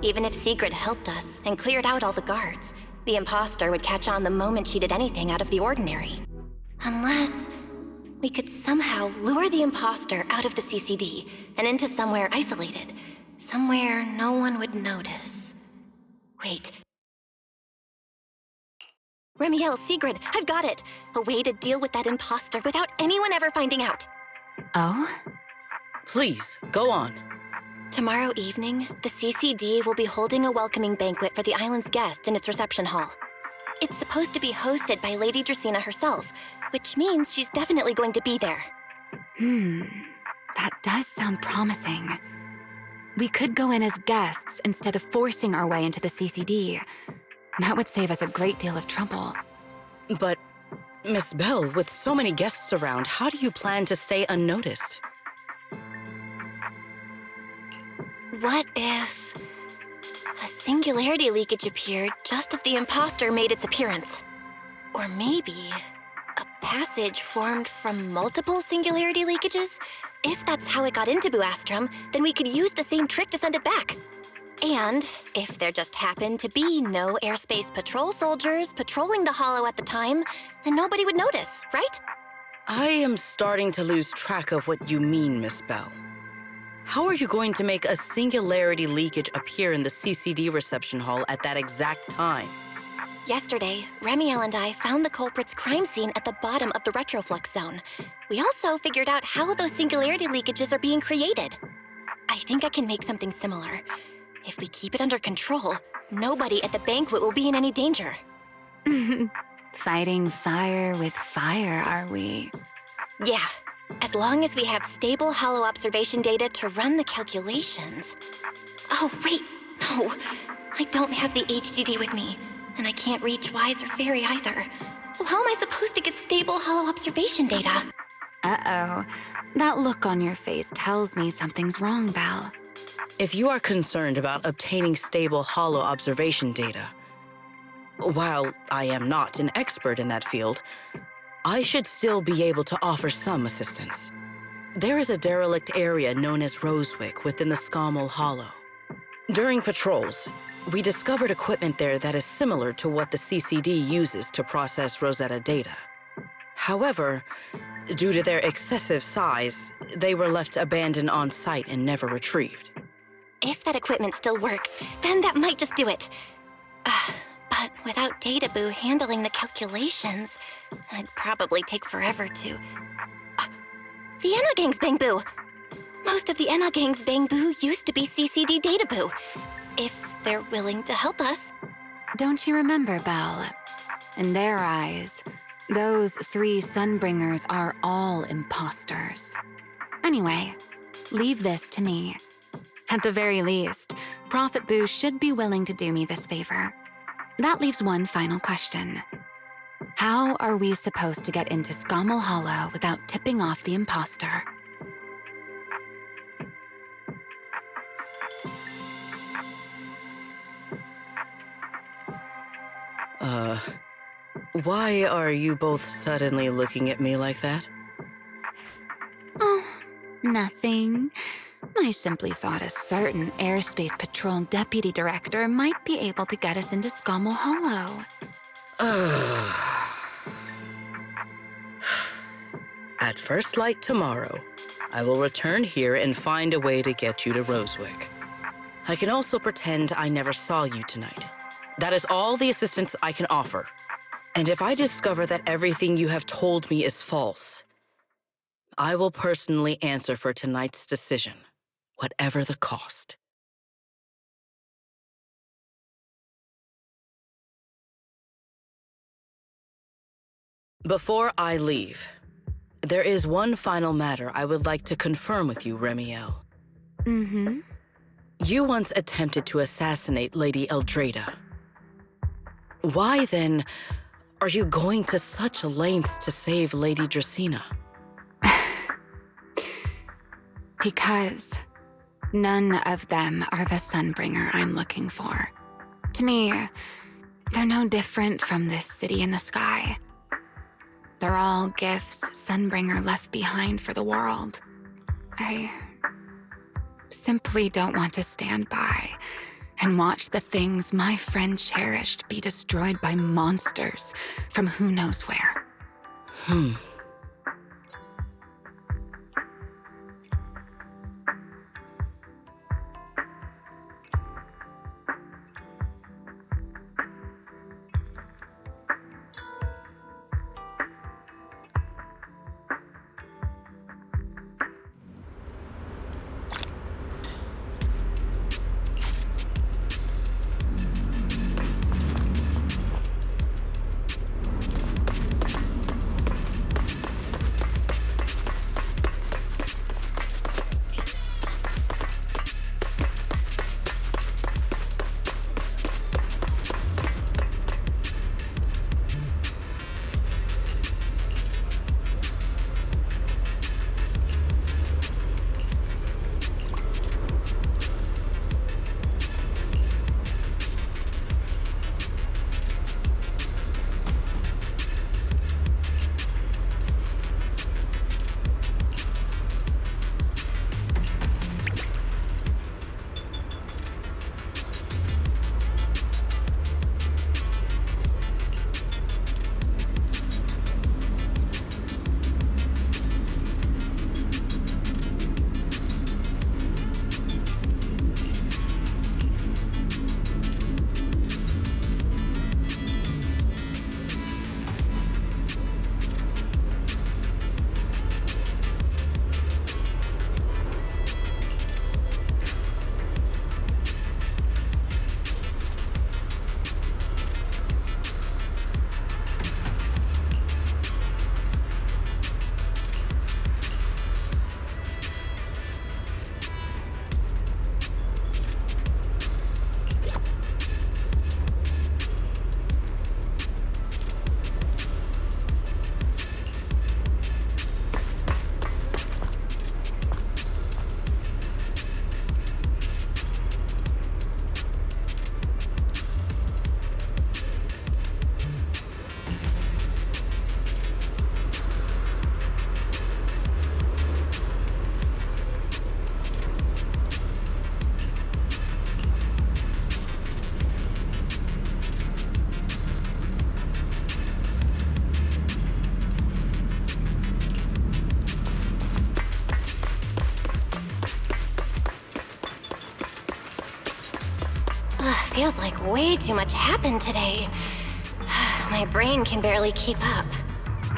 Even if Sigrid helped us and cleared out all the guards, the imposter would catch on the moment she did anything out of the ordinary. Unless we could somehow lure the imposter out of the CCD and into somewhere isolated. Somewhere no one would notice. Wait. Remielle, Sigrid, I've got it! A way to deal with that imposter without anyone ever finding out. Oh? Please, go on. Tomorrow evening, the CCD will be holding a welcoming banquet for the island's guests in its reception hall. It's supposed to be hosted by Lady Dracaene herself, which means she's definitely going to be there. That does sound promising. We could go in as guests instead of forcing our way into the CCD. That would save us a great deal of trouble. But, Miss Bell, with so many guests around, how do you plan to stay unnoticed? What if a singularity leakage appeared just as the imposter made its appearance? Or maybe a passage formed from multiple singularity leakages? If that's how it got into Booastrum, then we could use the same trick to send it back. And if there just happened to be no airspace patrol soldiers patrolling the hollow at the time, then nobody would notice, right? I am starting to lose track of what you mean, Miss Bell. How are you going to make a singularity leakage appear in the CCD reception hall at that exact time? Yesterday, Remielle and I found the culprit's crime scene at the bottom of the Retroflux zone. We also figured out how those singularity leakages are being created. I think I can make something similar. If we keep it under control, nobody at the banquet will be in any danger. Fighting fire with fire, are we? Yeah, as long as we have stable hollow observation data to run the calculations. Oh, wait, no. I don't have the HDD with me, and I can't reach Wise or Fairy either. So how am I supposed to get stable hollow observation data? Uh-oh. That look on your face tells me something's wrong, Belle. If you are concerned about obtaining stable holo observation data, while I am not an expert in that field, I should still be able to offer some assistance. There is a derelict area known as Rosewick within the Scommel Hollow. During patrols, we discovered equipment there that is similar to what the CCD uses to process Rosetta data. However, due to their excessive size, they were left abandoned on site and never retrieved. If that equipment still works, then that might just do it. But without Databoo handling the calculations, it'd probably take forever to... The Enogang's Bangboo! Most of the Enogang's Bangboo used to be CCD Databoo. If they're willing to help us. Don't you remember, Belle? In their eyes, those 3 Sunbringers are all imposters. Anyway, leave this to me. At the very least, Prophet Boo should be willing to do me this favor. That leaves one final question. How are we supposed to get into Scommel Hollow without tipping off the imposter? Why are you both suddenly looking at me like that? Oh, nothing. I simply thought a certain Airspace Patrol Deputy Director might be able to get us into Scommel Hollow. At first light tomorrow, I will return here and find a way to get you to Rosewick. I can also pretend I never saw you tonight. That is all the assistance I can offer. And if I discover that everything you have told me is false, I will personally answer for tonight's decision, whatever the cost. Before I leave, there is one final matter I would like to confirm with you, Remielle. Mm-hmm. You once attempted to assassinate Lady Eldrada. Why, then, are you going to such lengths to save Lady Dracaene? Because none of them are the Sunbringer I'm looking for. To me, they're no different from this city in the sky. They're all gifts Sunbringer left behind for the world. I simply don't want to stand by and watch the things my friend cherished be destroyed by monsters from who knows where. like way too much happened today. My brain can barely keep up.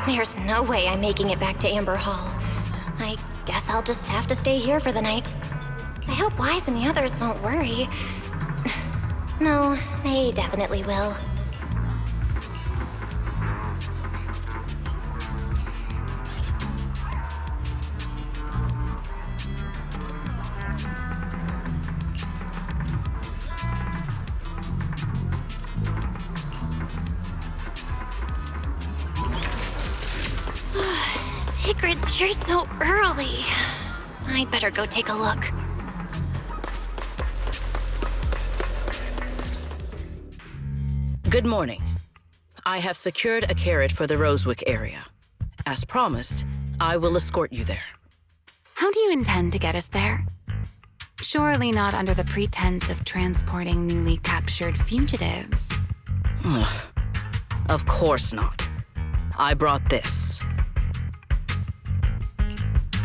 There's no way I'm making it back to Amber Hall. I guess I'll just have to stay here for the night. I hope Wise and the others won't worry. No, they definitely will. Sigrid's here so early. I'd better go take a look. Good morning. I have secured a carriage for the Rosewick area. As promised, I will escort you there. How do you intend to get us there? Surely not under the pretense of transporting newly captured fugitives. Of course not. I brought this.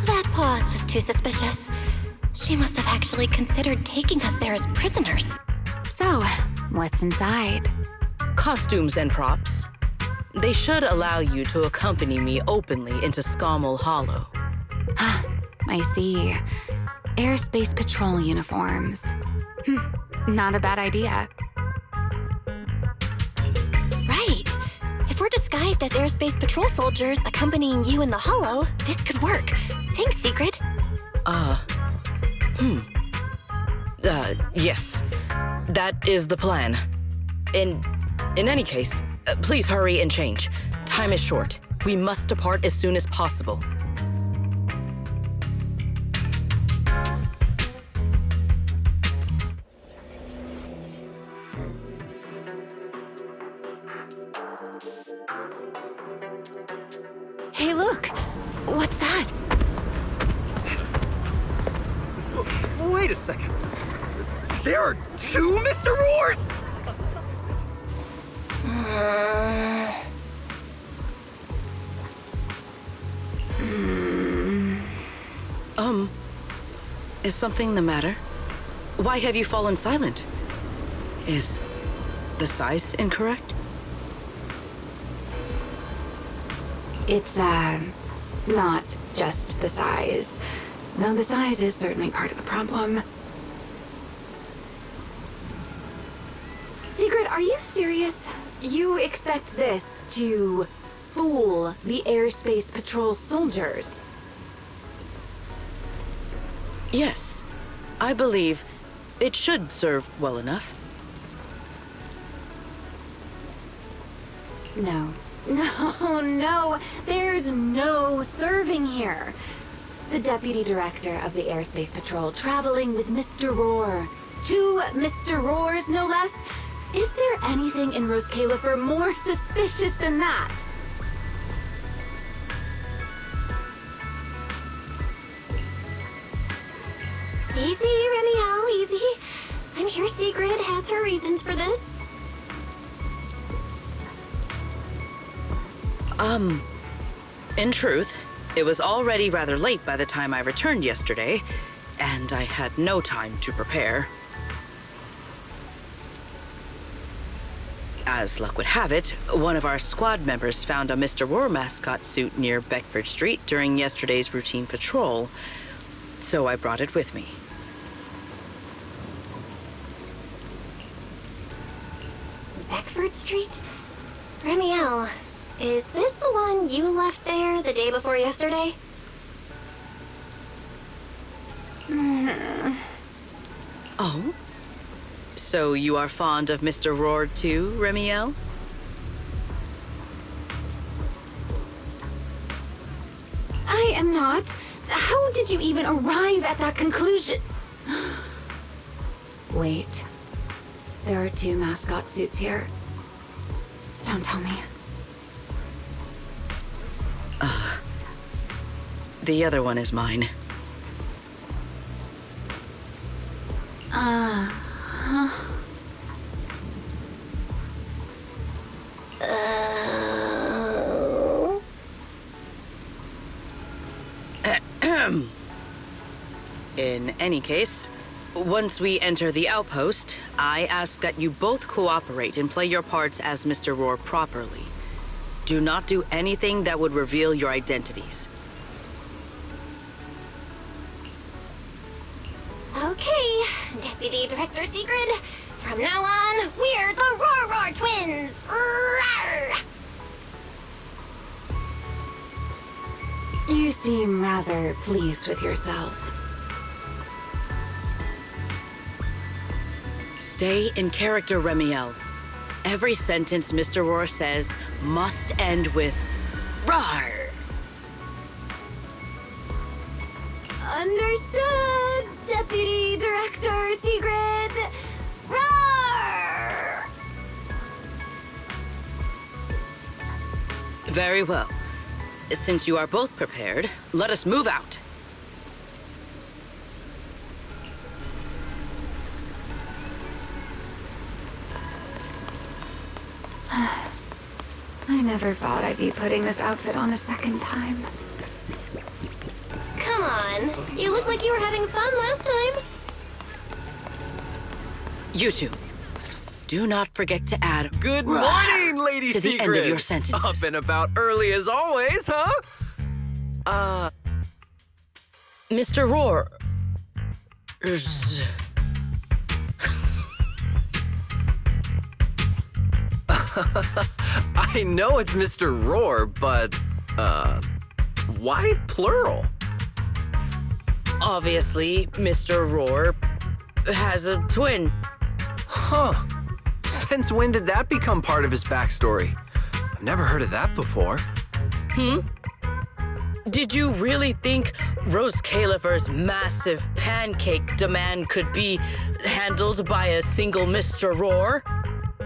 That pause was too suspicious. She must have actually considered taking us there as prisoners. So, what's inside? Costumes and props. They should allow you to accompany me openly into Scommel Hollow. I see. Airspace patrol uniforms. Not a bad idea. Right. If we're disguised as airspace patrol soldiers accompanying you in the Hollow, this could work. Thanks, Sigrid. Yes. That is the plan. In any case, please hurry and change. Time is short. We must depart as soon as possible. Hey, look! What's that? Wait a second. There are two Mr. Rawrs? Is something the matter? Why have you fallen silent? Is the size incorrect? It's, not just the size. Though the size is certainly part of the problem. Sigrid, are you serious? You expect this to fool the airspace patrol soldiers? Yes. I believe it should serve well enough. No. No. There's no serving here. The Deputy Director of the Airspace Patrol traveling with Mr. Rawrs. To Mr. Rawrs, no less. Is there anything in Rosetta more suspicious than that? Easy, Remielle, easy. I'm sure Sigrid has her reasons for this. In truth, it was already rather late by the time I returned yesterday, and I had no time to prepare. As luck would have it, one of our squad members found a Mr. Rawrs mascot suit near Beckford Street during yesterday's routine patrol, so I brought it with me. Beckford Street? Remielle, is this the one you left there the day before yesterday? Oh? So you are fond of Mr. Rawrs too, Remielle? I am not. How did you even arrive at that conclusion? Wait. There are two mascot suits here. Don't tell me. The other one is mine. In any case, Once we enter the outpost, I ask that you both cooperate and play your parts as Mr. Rawrs properly. Do not do anything that would reveal your identities. Okay, Deputy Director Sigrid. From now on, we're the Roar Twins! Rawr! You seem rather pleased with yourself. Stay in character, Remielle. Every sentence Mr. Rawrs says must end with "Rawr!" Understood, Deputy Director Sigrid. Rawr! Very well. Since you are both prepared, let us move out. I never thought I'd be putting this outfit on a second time. Come on, you looked like you were having fun last time. You two, do not forget to add Good "Rawr" morning, Lady to the Sigrid. end of your sentences. Up and about early as always, huh? Mr. Rawrs. I know it's Mr. Rawrs, but, why plural? Obviously, Mr. Rawrs has a twin. Huh. Since when did that become part of his backstory? I've never heard of that before. Did you really think Rose Califer's massive pancake demand could be handled by a single Mr. Rawrs?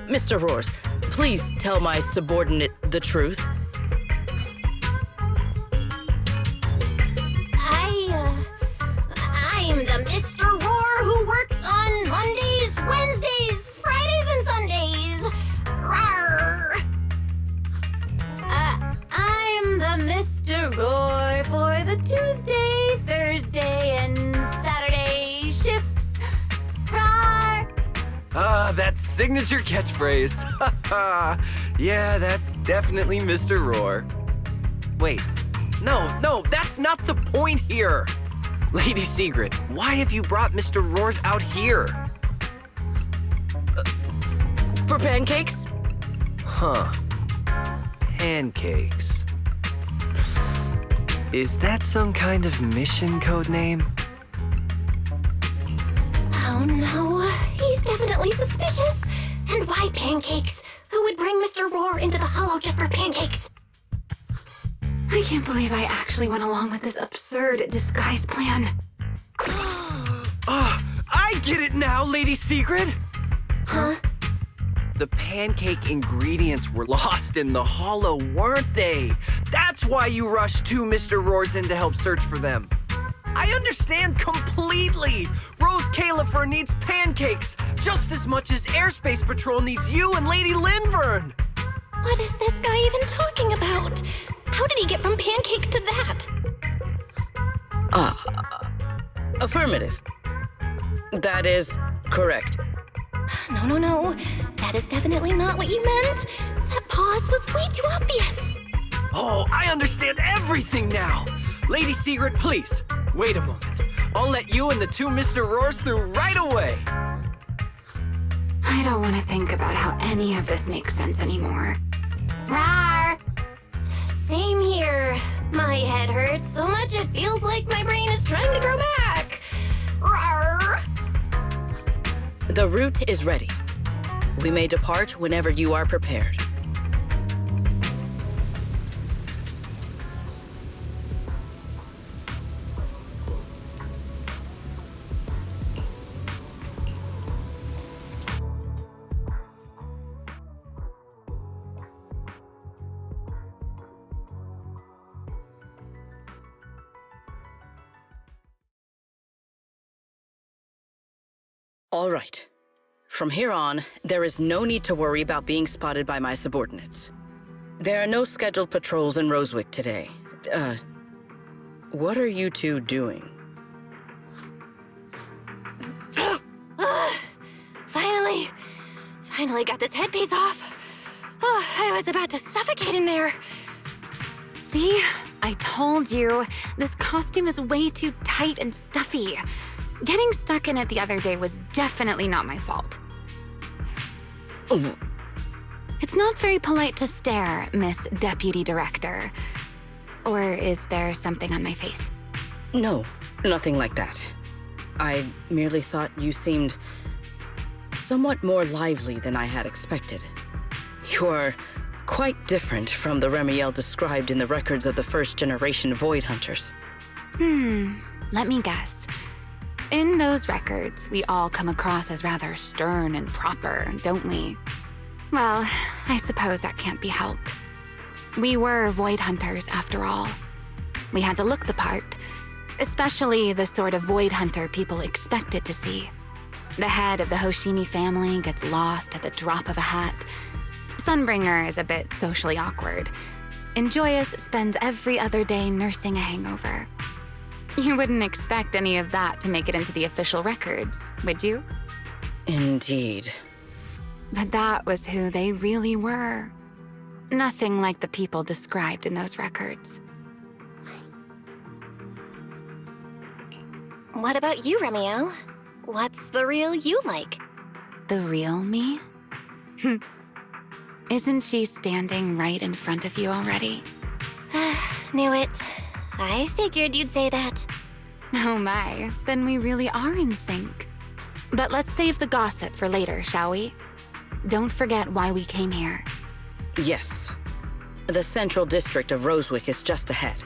Mr. Rawrs, please tell my subordinate the truth. I'm the Mr. Rawrs who works on Mondays, Wednesdays, Fridays, and Sundays. Rawr! I'm the Mr. Rawrs for the Tuesday, Thursday, and Saturday shifts. Rawr! That signature catchphrase. Yeah, that's definitely Mr. Rawrs. Wait, no, that's not the point here. Lady Sigrid, why have you brought Mr. Rawrs out here? For pancakes? Huh. Pancakes. Is that some kind of mission code name? Oh no, he's definitely suspicious. And why pancakes? Who would bring Mr. Rawrs into the Hollow just for pancakes? I can't believe I actually went along with this absurd disguise plan. I get it now, Lady Sigrid! Huh? The pancake ingredients were lost in the Hollow, weren't they? That's why you rushed two Mr. Rawrs in to help search for them. I understand completely! Rose Califer needs pancakes just as much as Airspace Patrol needs you and Lady Linvern! What is this guy even talking about? How did he get from pancakes to that? Affirmative. That is correct. No. That is definitely not what you meant. That pause was way too obvious. Oh, I understand everything now! Lady Sigrid, please, wait a moment. I'll let you and the two Mr. Rawrs through right away! I don't want to think about how any of this makes sense anymore. Rawr! Same here. My head hurts so much it feels like my brain is trying to grow back. Rawr! The route is ready. We may depart whenever you are prepared. All right. From here on, there is no need to worry about being spotted by my subordinates. There are no scheduled patrols in Rosewick today. What are you two doing? Finally got this headpiece off. Oh, I was about to suffocate in there. See? I told you. This costume is way too tight and stuffy. Getting stuck in it the other day was definitely not my fault. Oh. It's not very polite to stare, Miss Deputy Director. Or is there something on my face? No, nothing like that. I merely thought you seemed somewhat more lively than I had expected. You're quite different from the Remielle described in the records of the first-generation Void Hunters. Let me guess. In those records, we all come across as rather stern and proper, don't we? Well, I suppose that can't be helped. We were Void Hunters, after all. We had to look the part, especially the sort of Void Hunter people expected to see. The head of the Hoshimi family gets lost at the drop of a hat. Sunbringer is a bit socially awkward. And Joyous spends every other day nursing a hangover. You wouldn't expect any of that to make it into the official records, would you? Indeed. But that was who they really were. Nothing like the people described in those records. What about you, Remielle? What's the real you like? The real me? Isn't she standing right in front of you already? Knew it. I figured you'd say that. Oh my, then we really are in sync. But let's save the gossip for later, shall we? Don't forget why we came here. Yes. The central district of Rosewick is just ahead.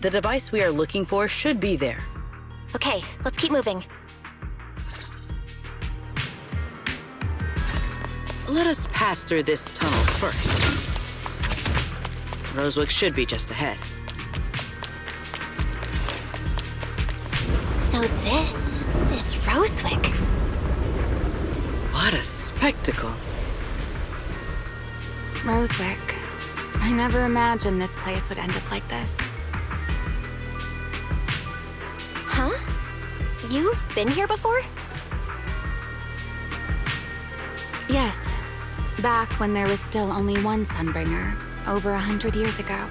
The device we are looking for should be there. Okay, let's keep moving. Let us pass through this tunnel first. Rosewick should be just ahead. So this is Rosewick. What a spectacle. Rosewick. I never imagined this place would end up like this. Huh? You've been here before? Yes. Back when there was still only one Sunbringer, over 100 years ago.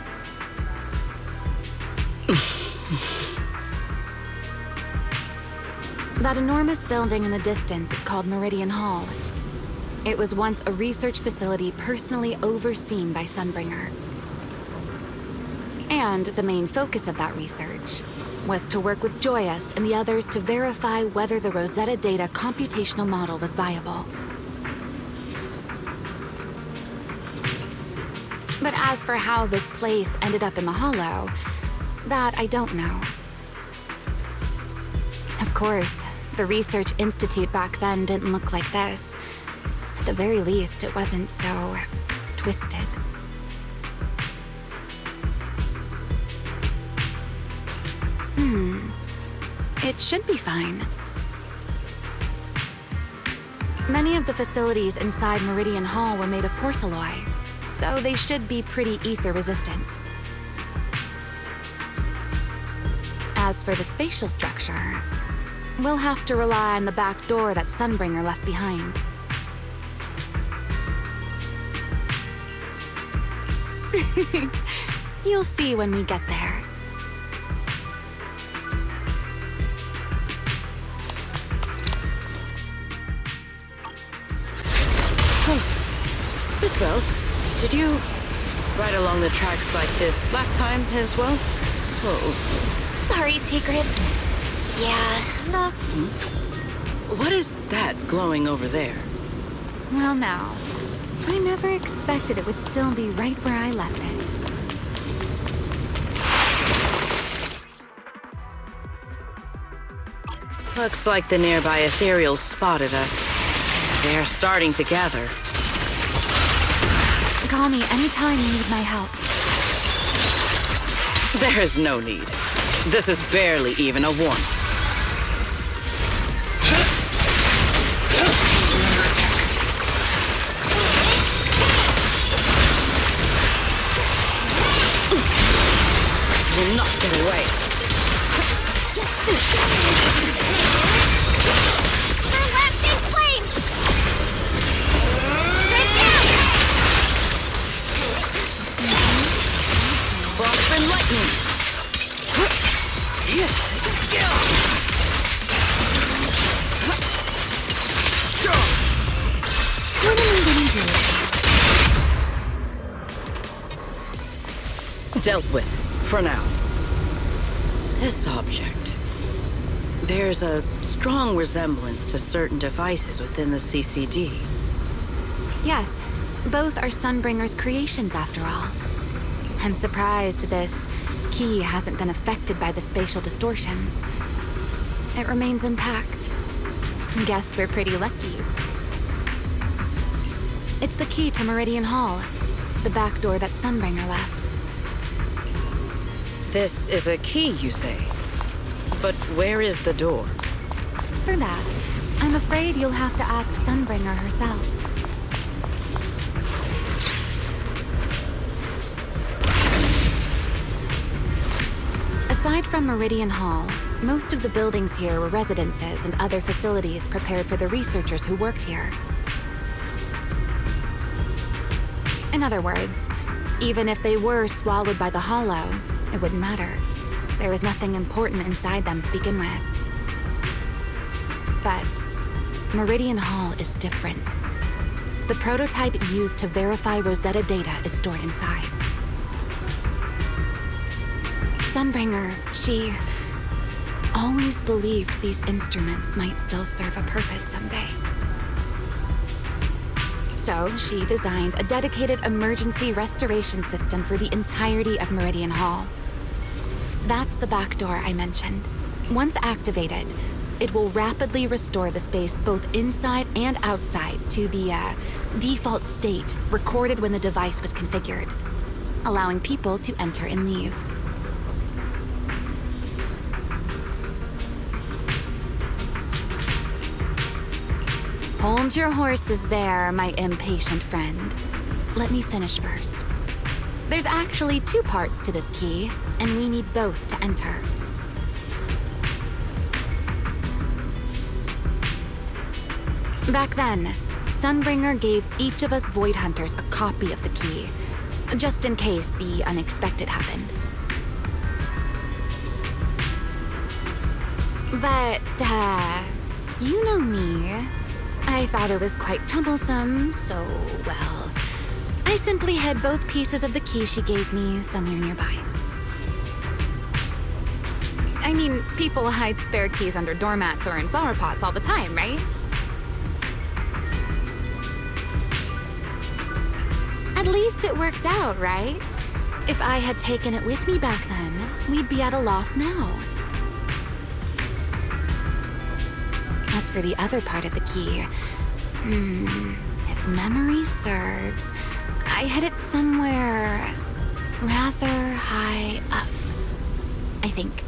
That enormous building in the distance is called Meridian Hall. It was once a research facility personally overseen by Sunbringer. And the main focus of that research was to work with Joyous and the others to verify whether the Rosetta data computational model was viable. But as for how this place ended up in the Hollow, that I don't know. Of course, the Research Institute back then didn't look like this. At the very least, it wasn't so twisted. It should be fine. Many of the facilities inside Meridian Hall were made of porcelain, so they should be pretty ether-resistant. As for the spatial structure, we'll have to rely on the back door that Sunbringer left behind. You'll see when we get there. Miss Bell, did you ride along the tracks like this last time as well? Oh. Sorry, Sigrid. Yeah, What is that glowing over there? Well now, I never expected it would still be right where I left it. Looks like the nearby ethereals spotted us. They are starting to gather. Call me anytime you need my help. There is no need. This is barely even a warning. Will not get away. Her left in flames! dealt with, for now. This object bears a strong resemblance to certain devices within the CCD. Yes, both are Sunbringer's creations after all. I'm surprised this key hasn't been affected by the spatial distortions. It remains intact. Guess we're pretty lucky. It's the key to Meridian Hall, the back door that Sunbringer left. This is a key, you say? But where is the door? For that, I'm afraid you'll have to ask Sunbringer herself. Aside from Meridian Hall, most of the buildings here were residences and other facilities prepared for the researchers who worked here. In other words, even if they were swallowed by the Hollow, it wouldn't matter. There was nothing important inside them to begin with. But Meridian Hall is different. The prototype used to verify Rosetta data is stored inside. Sunbringer, she always believed these instruments might still serve a purpose someday. So she designed a dedicated emergency restoration system for the entirety of Meridian Hall. That's the back door I mentioned. Once activated, it will rapidly restore the space both inside and outside to the default state recorded when the device was configured, allowing people to enter and leave. Hold your horses there, my impatient friend. Let me finish first. There's actually two parts to this key, and we need both to enter. Back then, Sunbringer gave each of us Void Hunters a copy of the key, just in case the unexpected happened. But, you know me. I thought it was quite troublesome, so, well, I simply hid both pieces of the key she gave me somewhere nearby. I mean, people hide spare keys under doormats or in flower pots all the time, right? At least it worked out, right? If I had taken it with me back then, we'd be at a loss now. As for the other part of the key, if memory serves, I hid it somewhere rather high up, I think.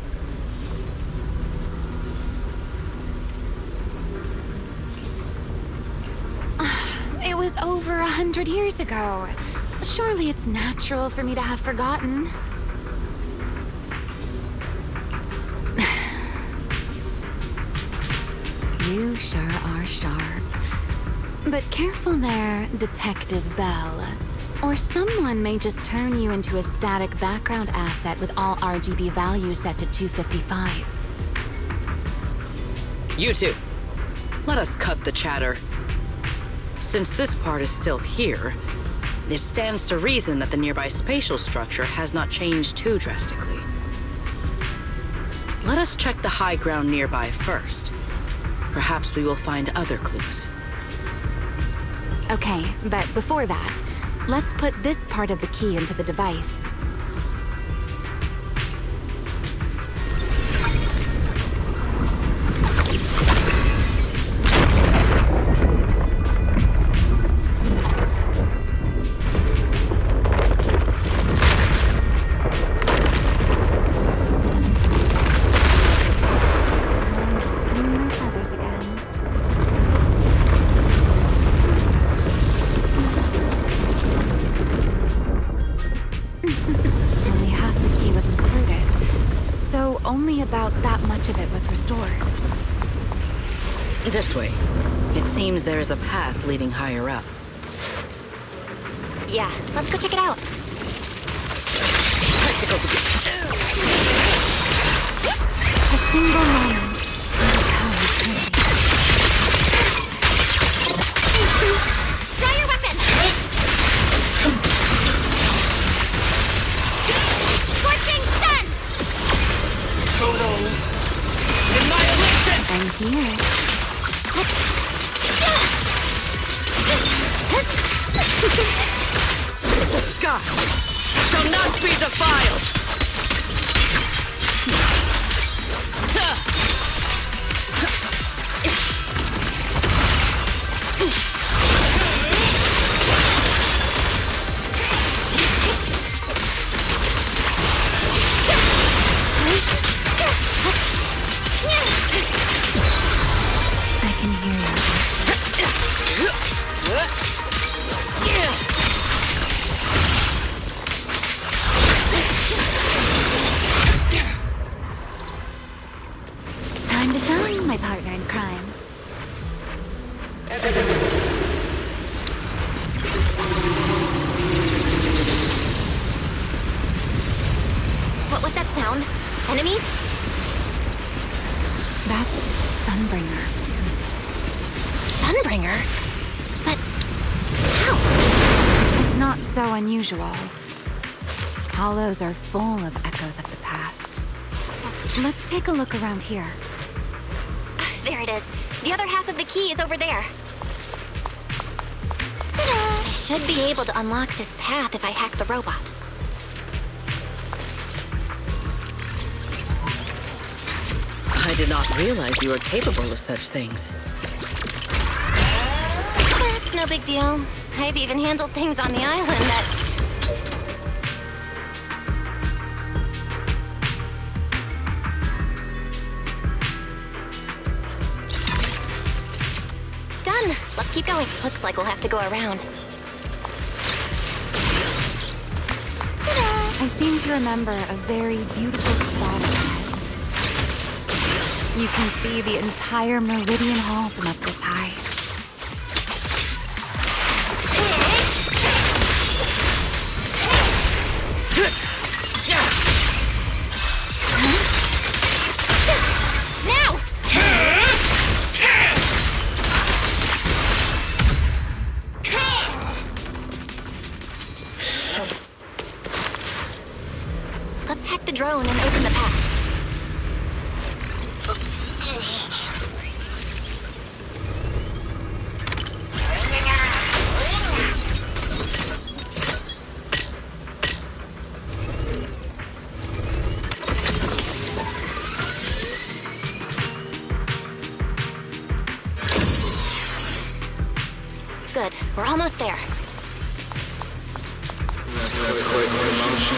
It was over 100 years ago. Surely it's natural for me to have forgotten. You sure are sharp. But careful there, Detective Bell. Or someone may just turn you into a static background asset with all RGB values set to 255. You two, let us cut the chatter. Since this part is still here, it stands to reason that the nearby spatial structure has not changed too drastically. Let us check the high ground nearby first. Perhaps we will find other clues. Okay, but before that, let's put this part of the key into the device. About that much of it was restored. This way. It seems there is a path leading higher up. Yeah, let's go check it out. A single moment. Draw your weapon! The sky shall not be defiled! I can hear you. Time to shine, my partner in crime. What was that sound? Enemies? That's Sunbringer. Sunbringer? But how? It's not so unusual. Hollows are full of echoes of the past. Let's take a look around here. There it is. The other half of the key is over there. Ta-da! I should be able to unlock this path if I hack the robot. I did not realize you were capable of such things. That's no big deal. I've even handled things on the island that... Done! Let's keep going. Looks like we'll have to go around. Ta-da! I seem to remember a very beautiful spot ahead. You can see the entire Meridian Hall from up this high. Now! Let's hack the drone and open the path. Good. We're almost there. That's quite an emotion.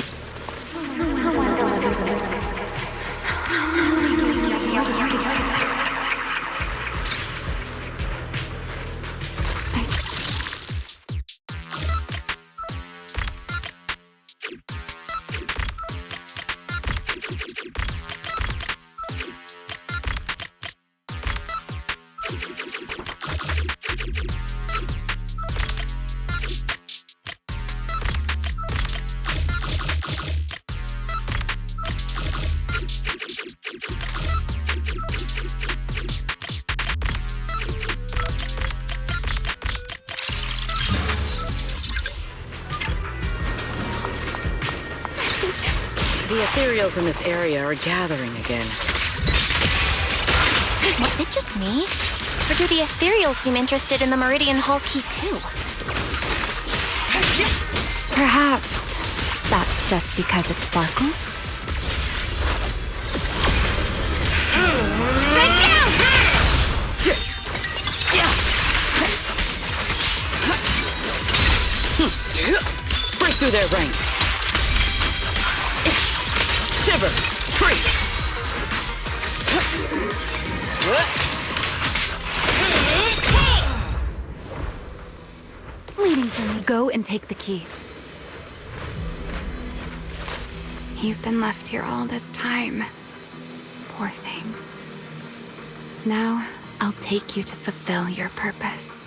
The ethereals in this area are gathering again. Was it just me? Or do the ethereals seem interested in the Meridian Hall key too? Perhaps that's just because it sparkles? Strike down! Break through their ranks. Shiver! Free! Waiting for me. Go and take the key. You've been left here all this time. Poor thing. Now, I'll take you to fulfill your purpose.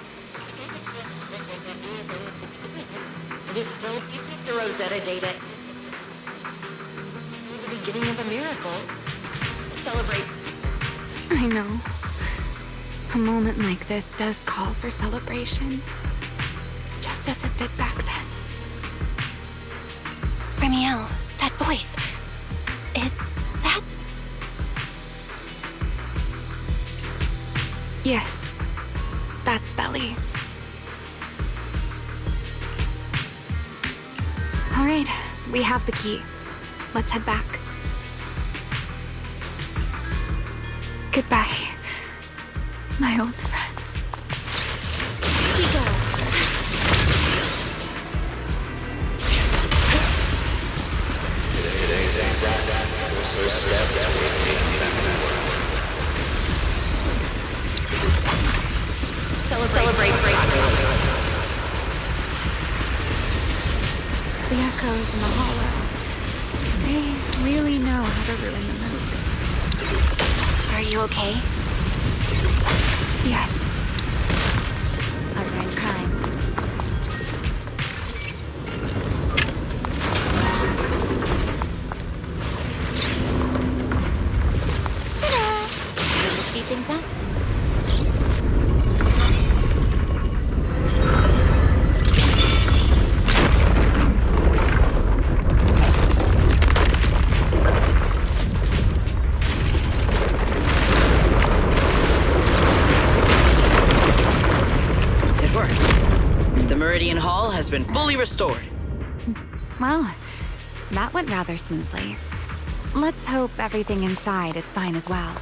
This still the Rosetta data. The beginning of a miracle. Celebrate. I know. A moment like this does call for celebration. Just as it did back then. Remielle, that voice. Is that... Yes. That's Belly. We have the key. Let's head back. Goodbye, my old friends. We go. Celebrate. The echoes in the hollow. They really know how to ruin the mood. Are you okay? Yes. Partner in crime. Ta-da! Ready to speed things up? Meridian Hall has been fully restored. Well, that went rather smoothly. Let's hope everything inside is fine as well.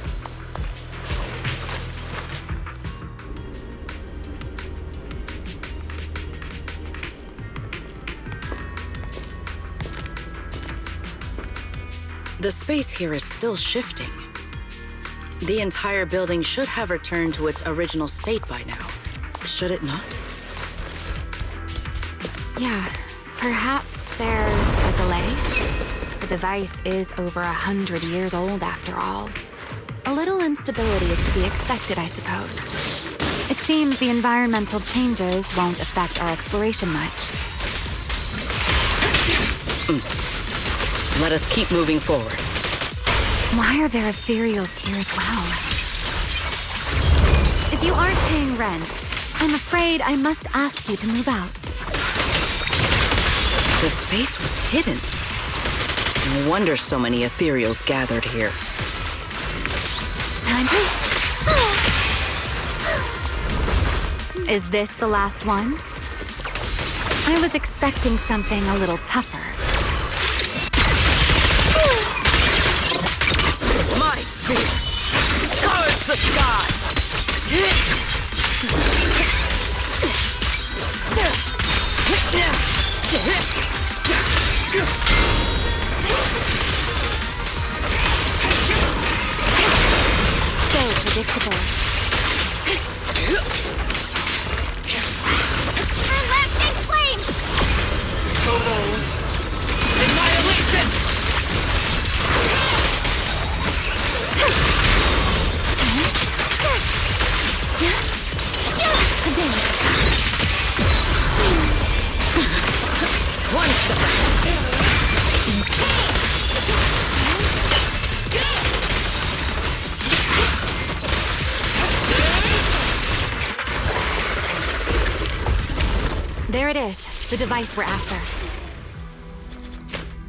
The space here is still shifting. The entire building should have returned to its original state by now, should it not? Yeah, perhaps there's a delay. The device is over 100 years old after all. A little instability is to be expected, I suppose. It seems the environmental changes won't affect our exploration much. Let us keep moving forward. Why are there ethereals here as well? If you aren't paying rent, I'm afraid I must ask you to move out. The space was hidden. No wonder so many ethereals gathered here. Time to... Is this the last one? I was expecting something a little tougher. My speed scarves the sky! So predictable. We're left in flames! Total annihilation! One step. There it is, the device we're after.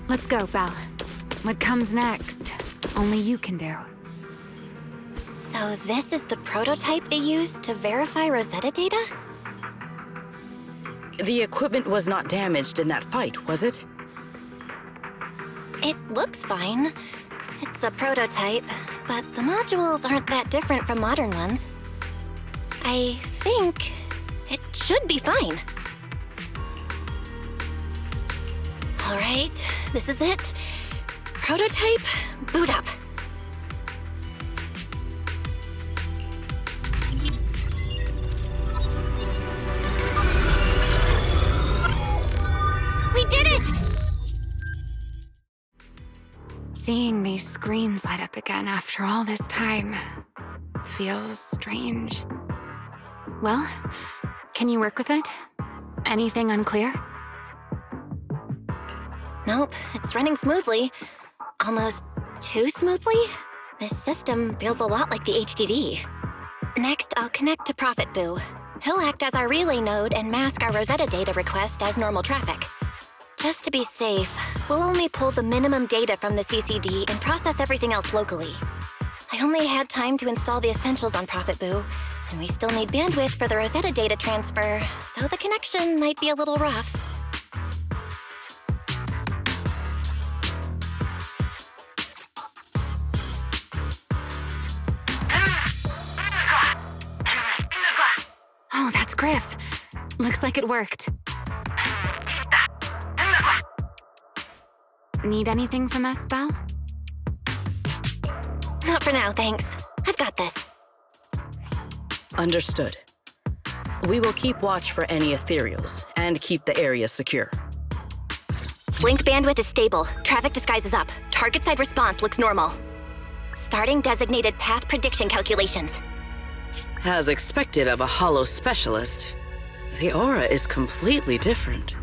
Let's go, Belle. What comes next, only you can do. So this is the prototype they used to verify Rosetta data? The equipment was not damaged in that fight, was it? It looks fine. It's a prototype, but the modules aren't that different from modern ones. I think it should be fine. All right, this is it. Prototype, boot up. We did it! Seeing these screens light up again after all this time feels strange. Well, can you work with it? Anything unclear? Nope, it's running smoothly. Almost too smoothly? This system feels a lot like the HDD. Next, I'll connect to Prophet Boo. He'll act as our relay node and mask our Rosetta data request as normal traffic. Just to be safe, we'll only pull the minimum data from the CCD and process everything else locally. I only had time to install the essentials on Prophet Boo, and we still need bandwidth for the Rosetta data transfer, so the connection might be a little rough. Looks like it worked. Need anything from us, Belle? Not for now, thanks. I've got this. Understood. We will keep watch for any ethereals and keep the area secure. Link bandwidth is stable. Traffic disguise is up. Target side response looks normal. Starting designated path prediction calculations. As expected of a holo specialist, the aura is completely different.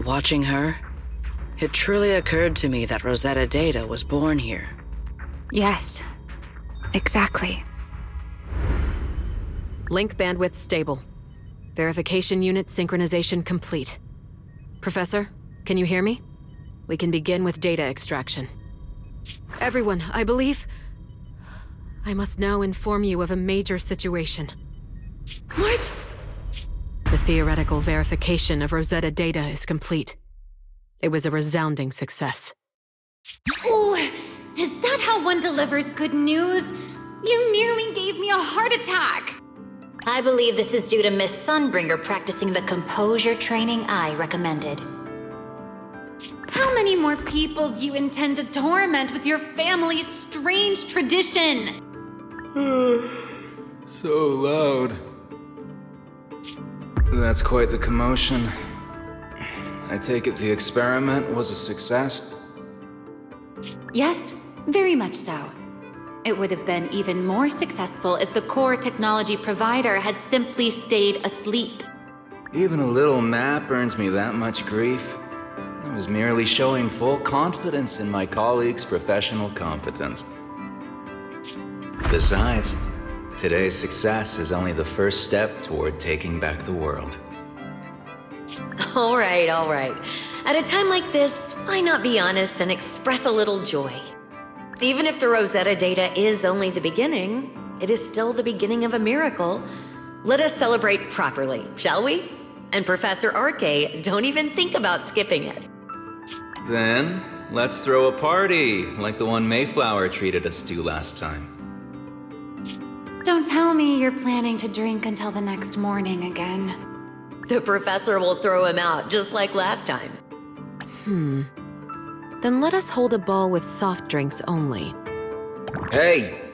Watching her, it truly occurred to me that Rosetta Data was born here. Yes, exactly. Link bandwidth stable. Verification unit synchronization complete. Professor, can you hear me? We can begin with data extraction. Everyone, I believe... I must now inform you of a major situation. What? The theoretical verification of Rosetta Data is complete. It was a resounding success. Oh, is that how one delivers good news? You nearly gave me a heart attack! I believe this is due to Miss Sunbringer practicing the composure training I recommended. How many more people do you intend to torment with your family's strange tradition? So loud. That's quite the commotion. I take it the experiment was a success? Yes, very much so. It would have been even more successful if the core technology provider had simply stayed asleep. Even a little nap earns me that much grief. I was merely showing full confidence in my colleagues' professional competence. Besides, today's success is only the first step toward taking back the world. All right. At a time like this, why not be honest and express a little joy? Even if the Rosetta Data is only the beginning, it is still the beginning of a miracle. Let us celebrate properly, shall we? And Professor Arke, don't even think about skipping it. Then, let's throw a party, like the one Mayflower treated us to last time. Don't tell me you're planning to drink until the next morning again. The professor will throw him out, just like last time. Then let us hold a ball with soft drinks only. Hey,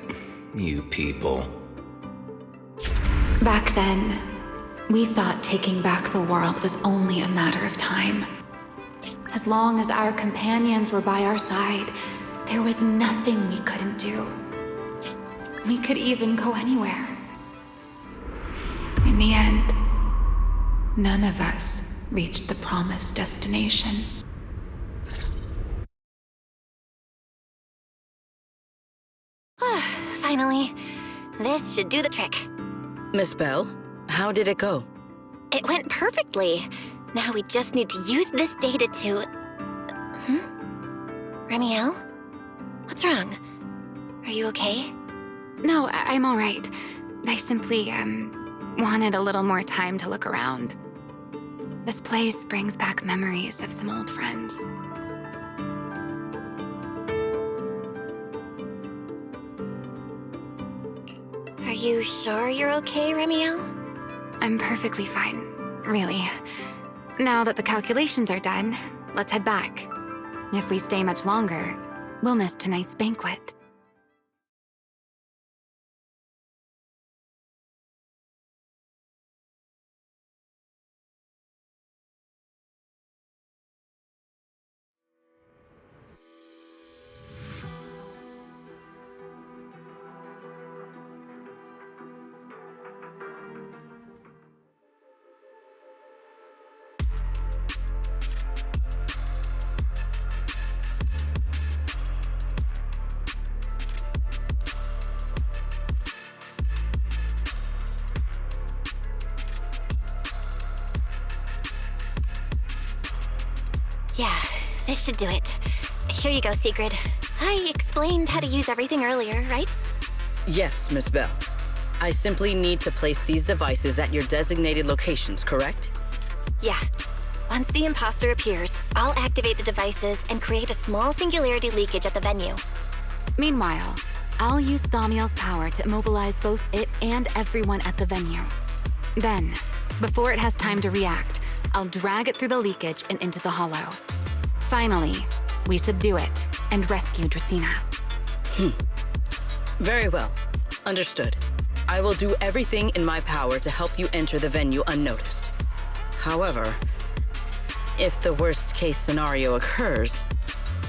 you people. Back then, we thought taking back the world was only a matter of time. As long as our companions were by our side, there was nothing we couldn't do. We could even go anywhere. In the end, none of us reached the promised destination. Finally. This should do the trick. Miss Belle, how did it go? It went perfectly. Now we just need to use this data to... Remielle? What's wrong? Are you okay? No, I'm all right. I simply, wanted a little more time to look around. This place brings back memories of some old friends. Are you sure you're okay, Remielle? I'm perfectly fine, really. Now that the calculations are done, let's head back. If we stay much longer, we'll miss tonight's banquet. Yeah, this should do it. Here you go, Sigrid. I explained how to use everything earlier, right? Yes, Miss Belle. I simply need to place these devices at your designated locations, correct? Yeah. Once the imposter appears, I'll activate the devices and create a small singularity leakage at the venue. Meanwhile, I'll use Thaumiel's power to immobilize both it and everyone at the venue. Then, Before it has time to react, I'll drag it through the leakage and into the hollow. Finally, we subdue it and rescue Dracaene. Very well. Understood. I will do everything in my power to help you enter the venue unnoticed. However, if the worst-case scenario occurs,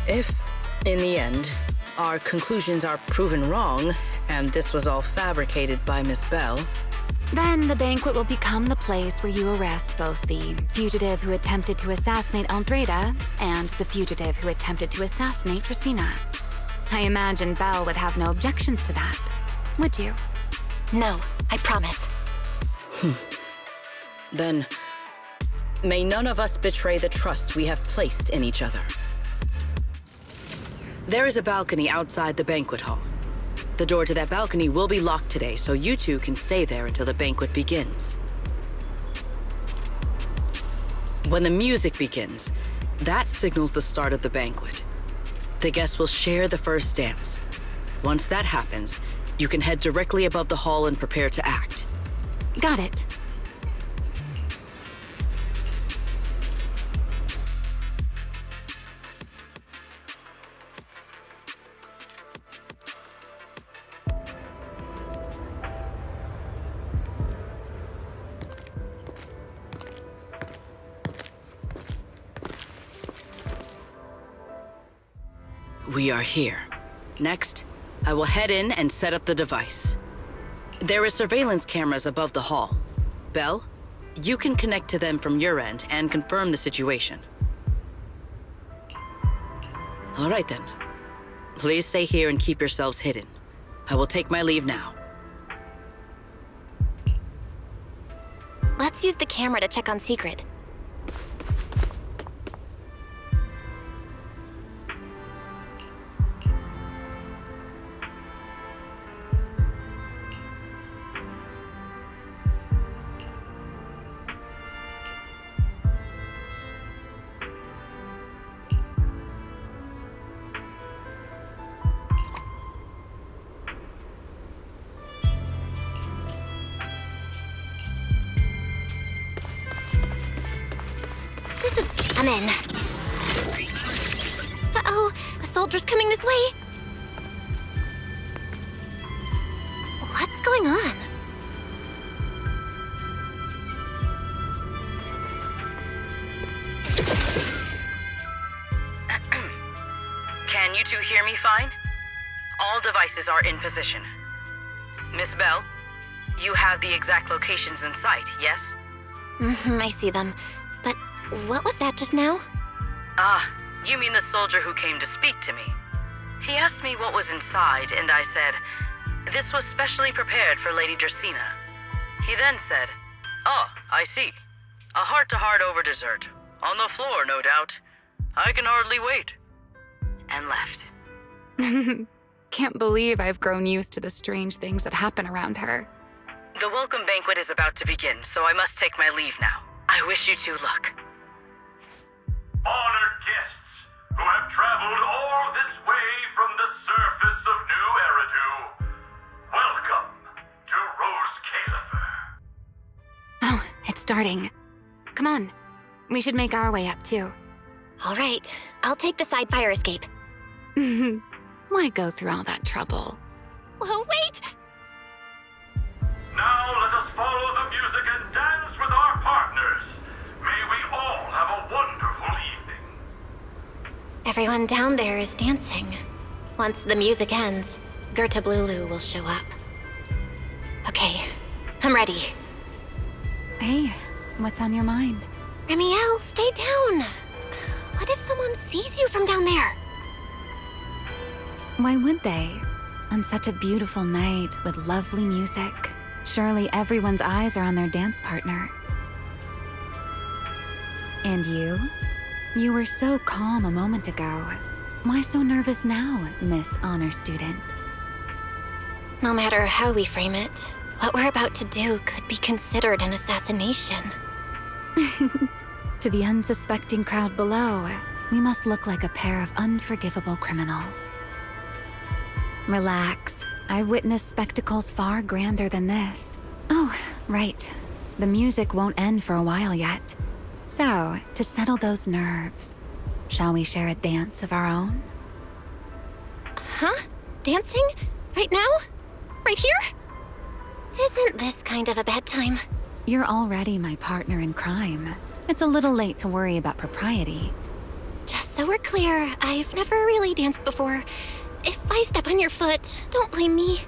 if, in the end, our conclusions are proven wrong, and this was all fabricated by Miss Bell, then the banquet will become the place where you arrest both the fugitive who attempted to assassinate Aldreda and the fugitive who attempted to assassinate Dracaene. I imagine Belle would have no objections to that, would you? No, I promise. Then, may none of us betray the trust we have placed in each other. There is a balcony outside the banquet hall. The door to that balcony will be locked today, so you two can stay there until the banquet begins. When the music begins, that signals the start of the banquet. The guests will share the first dance. Once that happens, you can head directly above the hall and prepare to act. Got it. We are here. Next, I will head in and set up the device. There is surveillance cameras above the hall. Belle, you can connect to them from your end and confirm the situation. All right then. Please stay here and keep yourselves hidden. I will take my leave now. Let's use the camera to check on Sigrid. I'm in. Uh-oh, a soldier's coming this way. What's going on? Can you two hear me fine? All devices are in position. Miss Bell, you have the exact locations in sight, yes? I see them. But what was that just now? Ah, you mean the soldier who came to speak to me. He asked me what was inside, and I said, this was specially prepared for Lady Dracaene. He then said, oh, I see. A heart-to-heart over dessert. On the floor, no doubt. I can hardly wait. And left. Can't believe I've grown used to the strange things that happen around her. The welcome banquet is about to begin, so I must take my leave now. I wish you two luck. Honored guests who have traveled all this way from the surface of New Eridu, welcome to Rose Califer. Oh, it's starting. Come on. We should make our way up, too. All right. I'll take the side fire escape. Why go through all that trouble? Oh, wait! Now let us follow the music and dance with our partners. May we all have a wonderful evening. Everyone down there is dancing. Once the music ends, Girtablullu will show up. Okay, I'm ready. Hey, what's on your mind? Remielle, stay down. What if someone sees you from down there? Why would they? On such a beautiful night with lovely music, surely everyone's eyes are on their dance partner. And you? You were so calm a moment ago. Why so nervous now, Miss Honor Student? No matter how we frame it, what we're about to do could be considered an assassination. To the unsuspecting crowd below, we must look like a pair of unforgivable criminals. Relax. I've witnessed spectacles far grander than this. Oh, right. The music won't end for a while yet. So, to settle those nerves, shall we share a dance of our own? Huh? Dancing? Right now? Right here? Isn't this kind of a bad time? You're already my partner in crime. It's a little late to worry about propriety. Just so we're clear, I've never really danced before. If I step on your foot, don't blame me.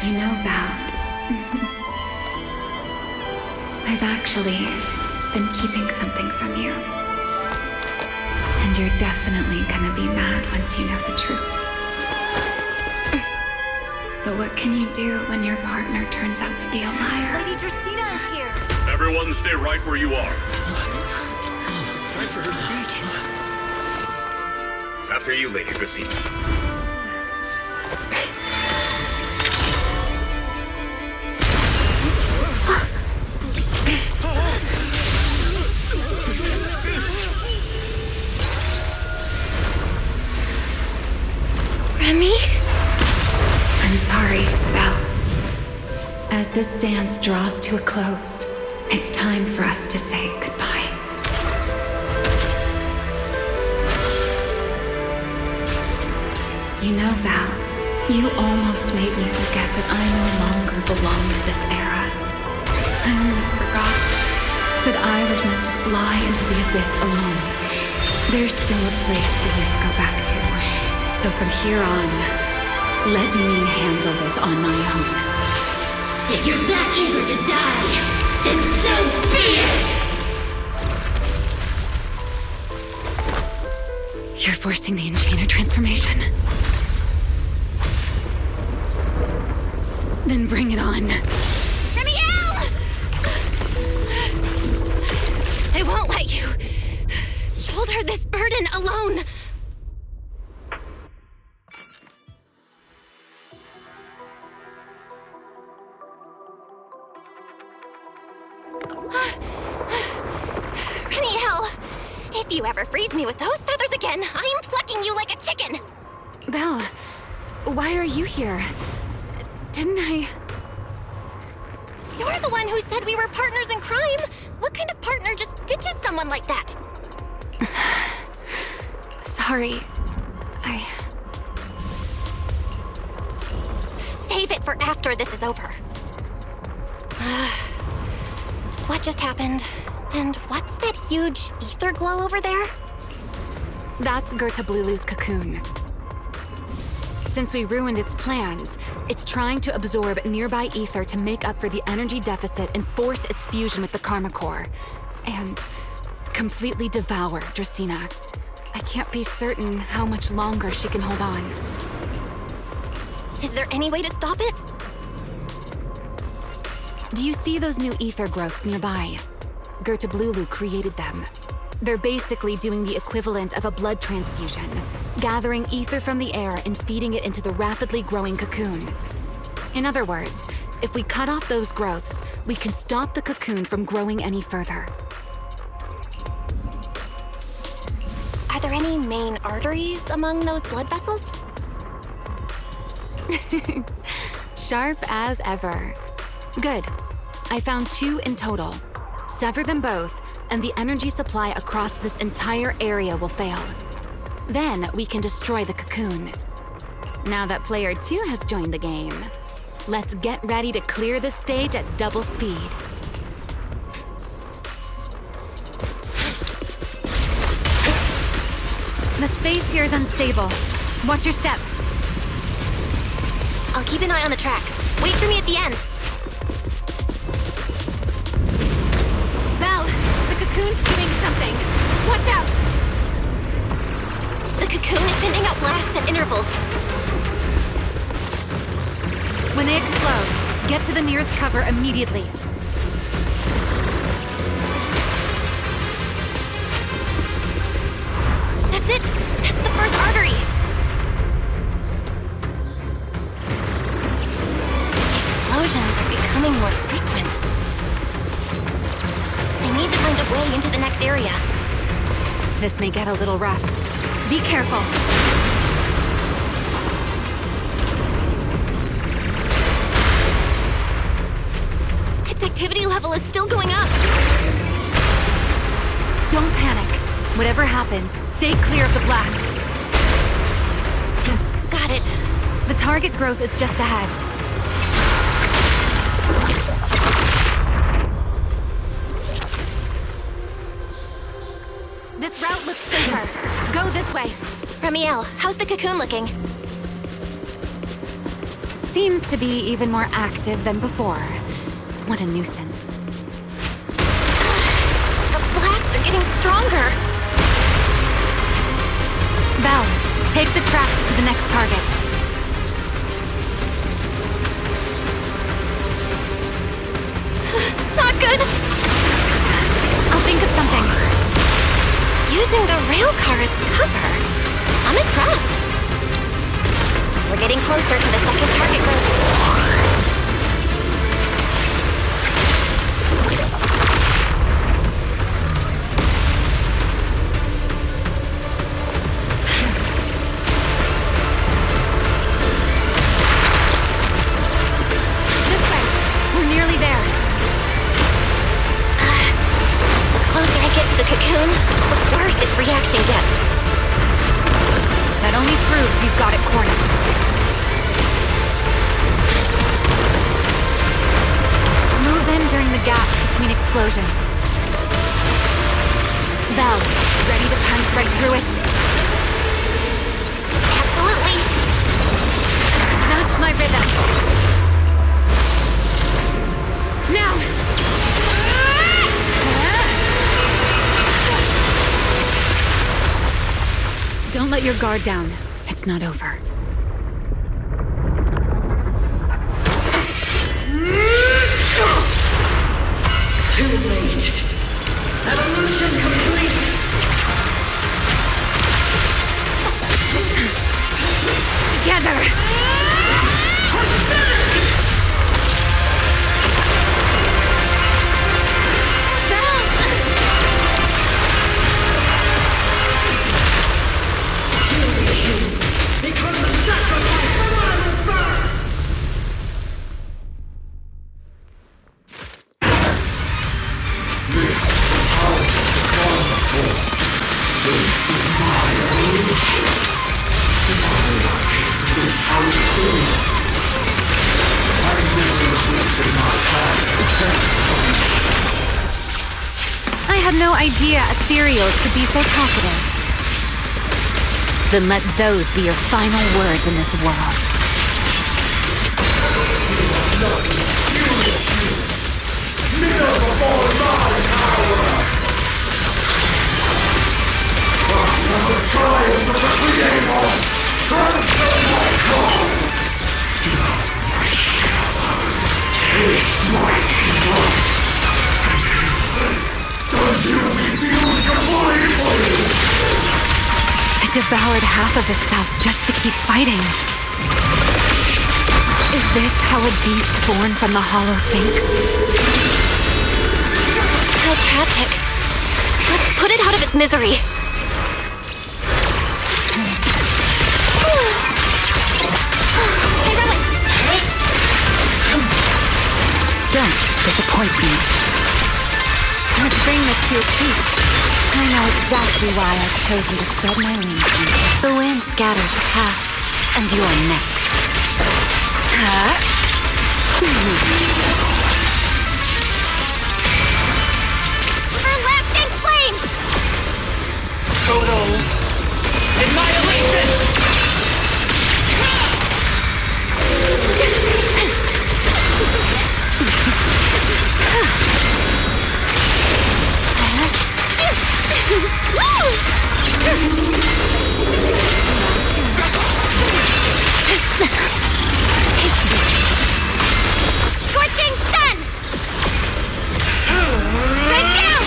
You know, Val, I've actually been keeping something from you. And you're definitely gonna be mad once you know the truth. But what can you do when your partner turns out to be a liar? Lady Dracaene is here. Everyone stay right where you are. It's time for her speech. After you, Lady Dracaene. Remy? I'm sorry, Belle. As this dance draws to a close, it's time for us to say goodbye. You know, Val, you almost made me forget that I no longer belong to this era. I almost forgot that I was meant to fly into the abyss alone. There's still a place for you to go back to. So from here on, let me handle this on my own. If you're that eager to die, then so be it! You're forcing the Enchainer transformation. Then bring it on. Remielle! I won't let you shoulder this burden alone. Remielle, if you ever freeze me with those feathers again, I am plucking you like a chicken. Belle, why are you here? Didn't I... You're the one who said we were partners in crime. What kind of partner just ditches someone like that? Sorry. Save it for after this is over. What just happened? And what's that huge ether glow over there? That's Girtablullu's cocoon. Since we ruined its plans, it's trying to absorb nearby ether to make up for the energy deficit and force its fusion with the Karma Core. And completely devour Dracaene. I can't be certain how much longer she can hold on. Is there any way to stop it? Do you see those new ether growths nearby? Girtablullu created them. They're basically doing the equivalent of a blood transfusion, gathering ether from the air and feeding it into the rapidly growing cocoon. In other words, if we cut off those growths, we can stop the cocoon from growing any further. Are there any main arteries among those blood vessels? Sharp as ever. Good. I found 2 in total. Sever them both, and the energy supply across this entire area will fail. Then we can destroy the cocoon. Now that player 2 has joined the game, let's get ready to clear the stage at double speed. The space here is unstable. Watch your step. I'll keep an eye on the tracks. Wait for me at the end. Belle, the cocoon's doing something. Watch out! The cocoon is sending out blasts at intervals. When they explode, get to the nearest cover immediately. That's it! That's the first artery! explosions are becoming more frequent. I need to find a way into the next area. This may get a little rough. Be careful. Its activity level is still going up. Don't panic. Whatever happens, stay clear of the blast. Got it. The target growth is just ahead. This route looks safer. Go this way. Remielle, how's the cocoon looking? Seems to be even more active than before. What a nuisance. The blasts are getting stronger. Belle, take the tracks to the next target. Not good. I'll think of something. Using the rail car as cover. I'm impressed. We're getting closer to the second target group. Cocoon, the worse its reaction gets. That only proves we've got it cornered. Move in during the gap between explosions. Belle, ready to punch right through it? Absolutely. Match my rhythm. Now! Don't let your guard down. It's not over. Too late. Evolution complete. Together. I had no idea ethereals could be so talkative. Then let those be your final words in this world. It devoured half of itself just to keep fighting. Is this how a beast born from the hollow thinks? How tragic. Let's put it out of its misery. Don't disappoint me. Let's bring this to your feet. I know exactly why I've chosen to spread my wings. The wind scatters the path, and you're next. Her lasting flame! Total annihilation! Scorching sun! Strike down!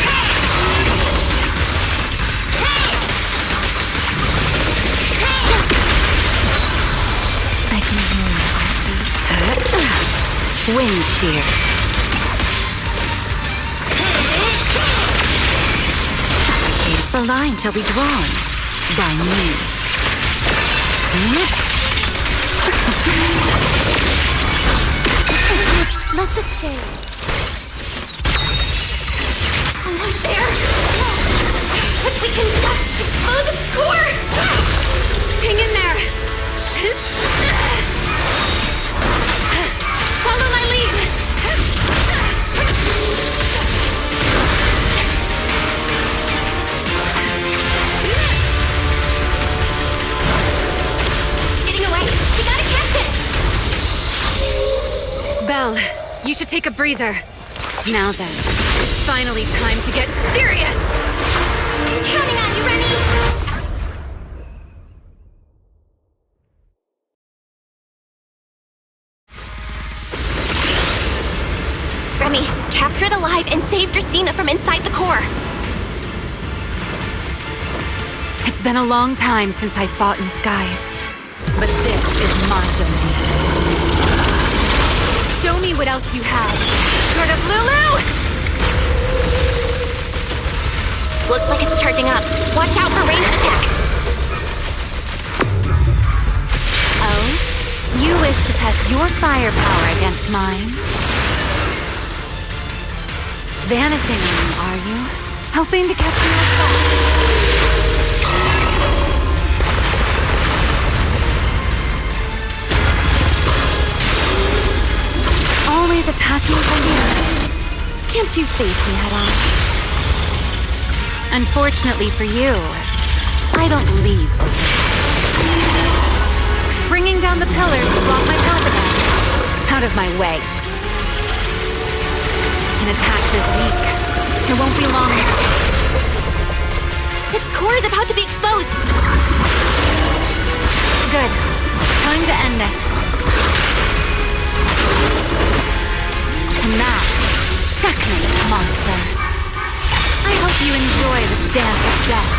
I can hear your heartbeat. Wind cheer. The line shall be drawn by me. Let the stay. Almost there. If we can just expose its core! Hang in there. Follow my lead. Getting away. We gotta catch it. Belle, you should take a breather. Now then, it's finally time to get serious! Counting on you, Remy! Remy, capture it alive and save Dracaene from inside the core. It's been a long time since I fought in the skies, but this is my domain. Show me what else you have. Girtablullu! Looks like it's charging up. Watch out for ranged attacks. Oh? You wish to test your firepower against mine? Vanishing on me, are you? Hoping to catch me off guard? Always attacking from behind. Can't you face me head on? Unfortunately for you, I don't leave open. Bringing down the pillars to block my path again. Out of my way. An attack this week. It won't be long. Its core is about to be exposed. Good. Time to end this. And now, checkmate, monster. I hope you enjoy this dance of death.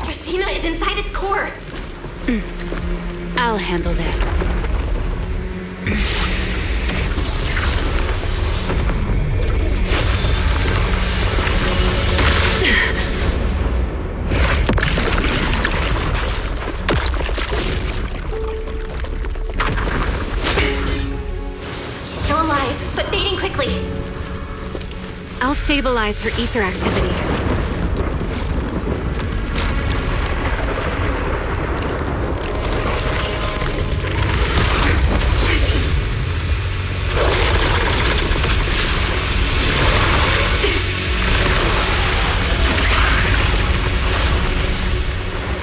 Dracaene is inside its core. I'll handle this. I'll stabilize her ether activity.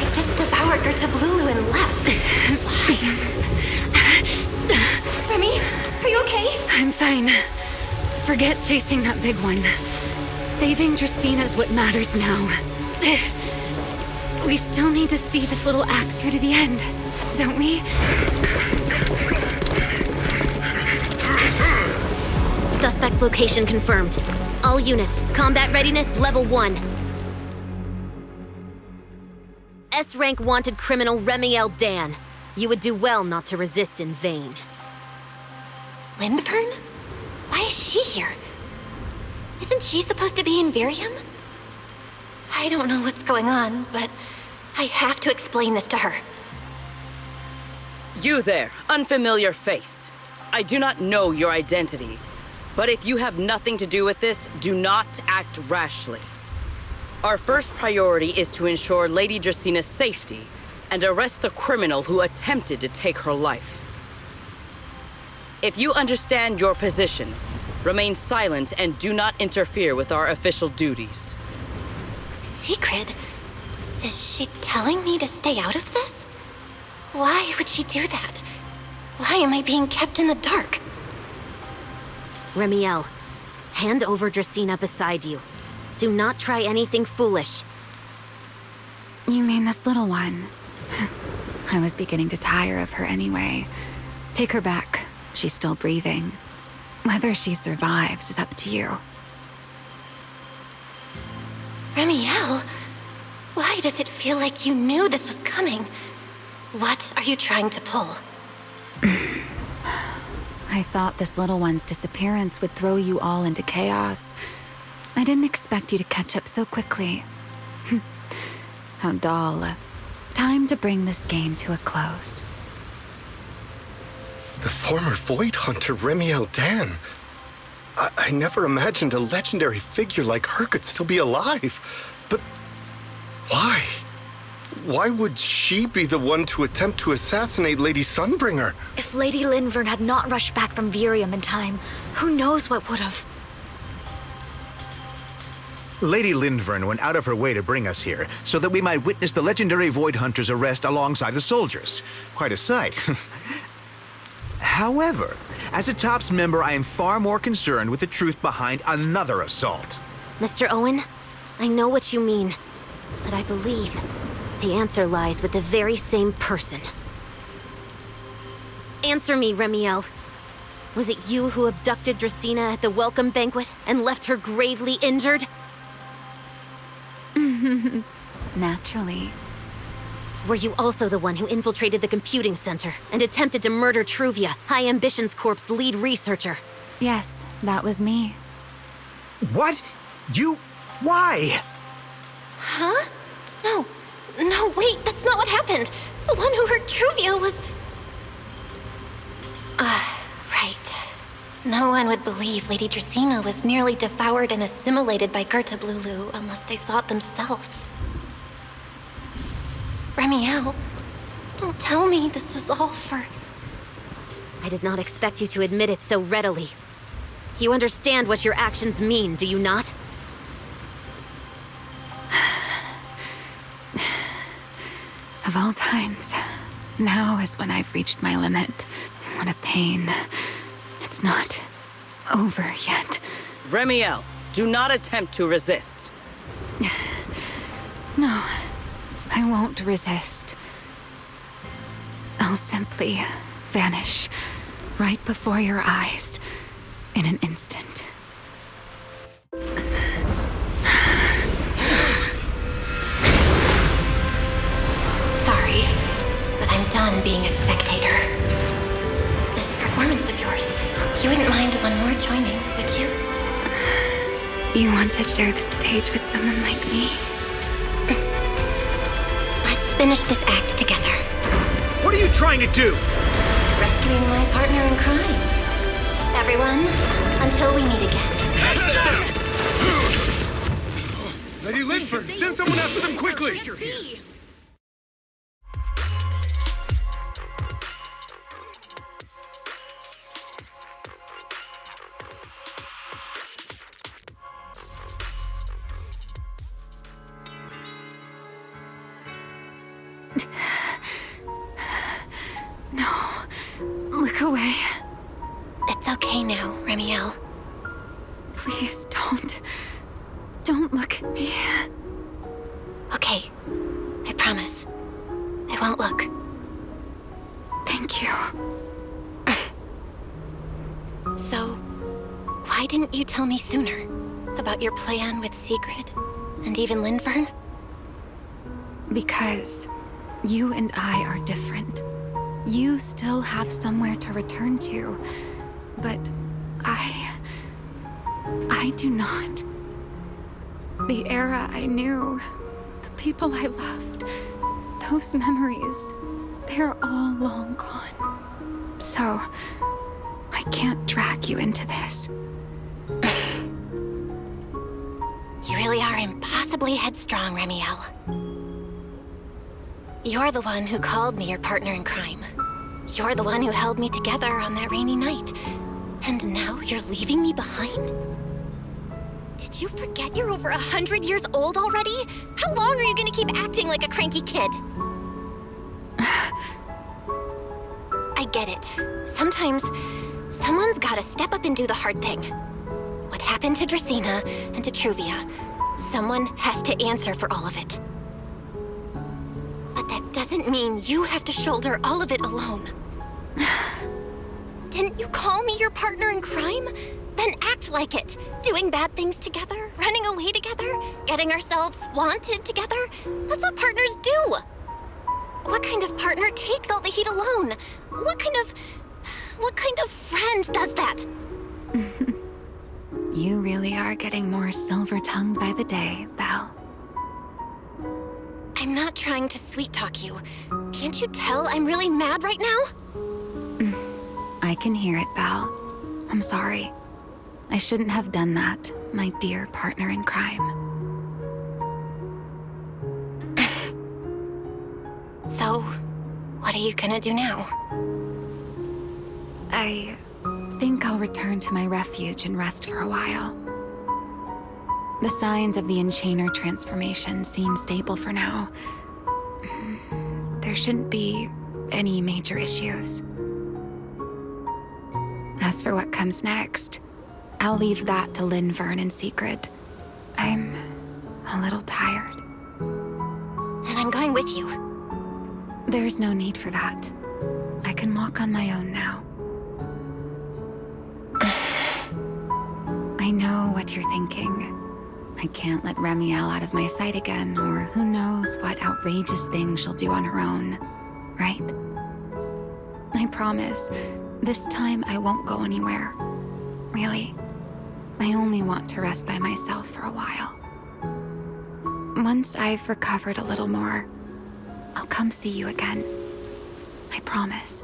It just devoured Girtablullu and left. Why? Remy, are you okay? I'm fine. Forget chasing that big one. Saving Dracaene is what matters now. We still need to see this little act through to the end, don't we? Suspect's location confirmed. All units, combat readiness level 1. S-rank wanted criminal Remielle Dan. You would do well not to resist in vain. Lindburn? Why is she here? Isn't she supposed to be in Virium? I don't know what's going on, but I have to explain this to her. You there, unfamiliar face. I do not know your identity, but if you have nothing to do with this, do not act rashly. Our first priority is to ensure Lady Dracaene's safety and arrest the criminal who attempted to take her life. If you understand your position, remain silent and do not interfere with our official duties. Sigrid? Is she telling me to stay out of this? Why would she do that? Why am I being kept in the dark? Remielle, hand over Dracaene beside you. Do not try anything foolish. You mean this little one? I was beginning to tire of her anyway. Take her back. She's still breathing. Whether she survives is up to you. Remielle, why does it feel like you knew this was coming? What are you trying to pull? I thought this little one's disappearance would throw you all into chaos. I didn't expect you to catch up so quickly. How dull. Time to bring this game to a close. The former Void Hunter Remielle Dan. I never imagined a legendary figure like her could still be alive. But why? Why would she be the one to attempt to assassinate Lady Sunbringer? If Lady Linvern had not rushed back from Virium in time, who knows what would have? Lady Linvern went out of her way to bring us here, so that we might witness the legendary Void Hunter's arrest alongside the soldiers. Quite a sight. However, as a TOPS member, I am far more concerned with the truth behind another assault. Mr. Owen, I know what you mean, but I believe the answer lies with the very same person. Answer me, Remielle. Was it you who abducted Dracaene at the welcome banquet and left her gravely injured? Naturally. Were you also the one who infiltrated the computing center and attempted to murder Truvia, High Ambitions Corp's lead researcher? Yes, that was me. What? You... why? Huh? No, wait, that's not what happened. The one who hurt Truvia was... right. No one would believe Lady Dracaene was nearly devoured and assimilated by Girtablullu unless they saw it themselves. Remielle, don't tell me this was all for... I did not expect you to admit it so readily. You understand what your actions mean, do you not? Of all times, now is when I've reached my limit. What a pain. It's not over yet. Remielle, do not attempt to resist. No, I won't resist. I'll simply vanish right before your eyes in an instant. Sorry, but I'm done being a spectator. This performance of yours, you wouldn't mind one more joining, would you? You want to share the stage with someone like me? Let's finish this act together. What are you trying to do? Rescuing my partner in crime. Everyone, until we meet again. Lady Linford, send someone after them quickly! No, look away. It's okay now, Remielle. Please don't. Don't look at me. Okay, I promise. I won't look. Thank you. So, why didn't you tell me sooner about your plan with Sigrid and even Linvern? Because you and I are different. You still have somewhere to return to, but I do not. The era I knew, the people I loved, those memories, they're all long gone. So, I can't drag you into this. You really are impossibly headstrong, Remielle. You're the one who called me your partner in crime. You're the one who held me together on that rainy night. And now you're leaving me behind? Did you forget you're over 100 years old already? How long are you gonna keep acting like a cranky kid? I get it. Sometimes, someone's gotta step up and do the hard thing. What happened to Dracaene and to Truvia, someone has to answer for all of it. But that doesn't mean you have to shoulder all of it alone. Didn't you call me your partner in crime? Then act like it. Doing bad things together, running away together, getting ourselves wanted together. That's what partners do. What kind of partner takes all the heat alone? What kind of friend does that? You really are getting more silver-tongued by the day, Belle. I'm not trying to sweet-talk you. Can't you tell I'm really mad right now? I can hear it, Belle. I'm sorry. I shouldn't have done that, my dear partner in crime. So, what are you gonna do now? I think I'll return to my refuge and rest for a while. The signs of the Enchainer transformation seem stable for now. There shouldn't be any major issues. As for what comes next, I'll leave that to Linvern and Sigrid. I'm a little tired. Then I'm going with you. There's no need for that. I can walk on my own now. I know what you're thinking. I can't let Remielle out of my sight again, or who knows what outrageous thing she'll do on her own, right? I promise, this time I won't go anywhere. Really. I only want to rest by myself for a while. Once I've recovered a little more, I'll come see you again. I promise.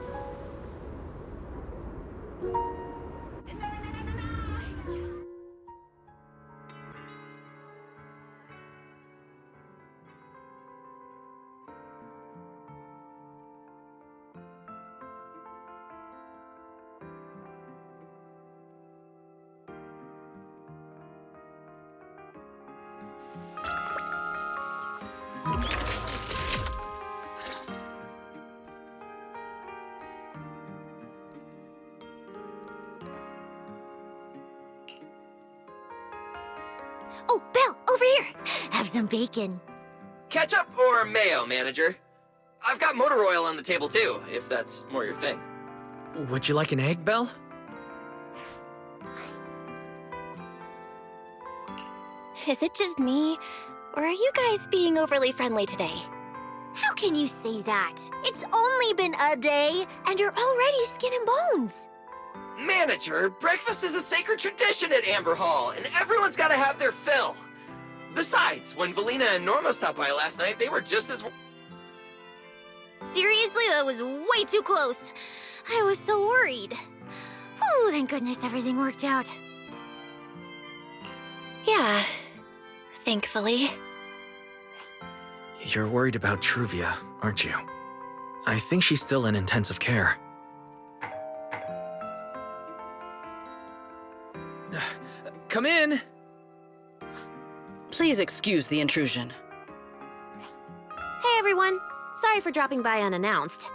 Oh, Belle, over here! Have some bacon. Ketchup or mayo, manager? I've got motor oil on the table too, if that's more your thing. Would you like an egg, Belle? Is it just me, or are you guys being overly friendly today? How can you say that? It's only been a day, and you're already skin and bones. Manager, breakfast is a sacred tradition at Amber Hall, and everyone's gotta have their fill. Besides, when Valina and Norma stopped by last night, they were just as... Seriously, that was way too close. I was so worried. Whew, thank goodness everything worked out. Yeah, thankfully. You're worried about Truvia, aren't you? I think she's still in intensive care. Come in! Please excuse the intrusion. Hey everyone, sorry for dropping by unannounced.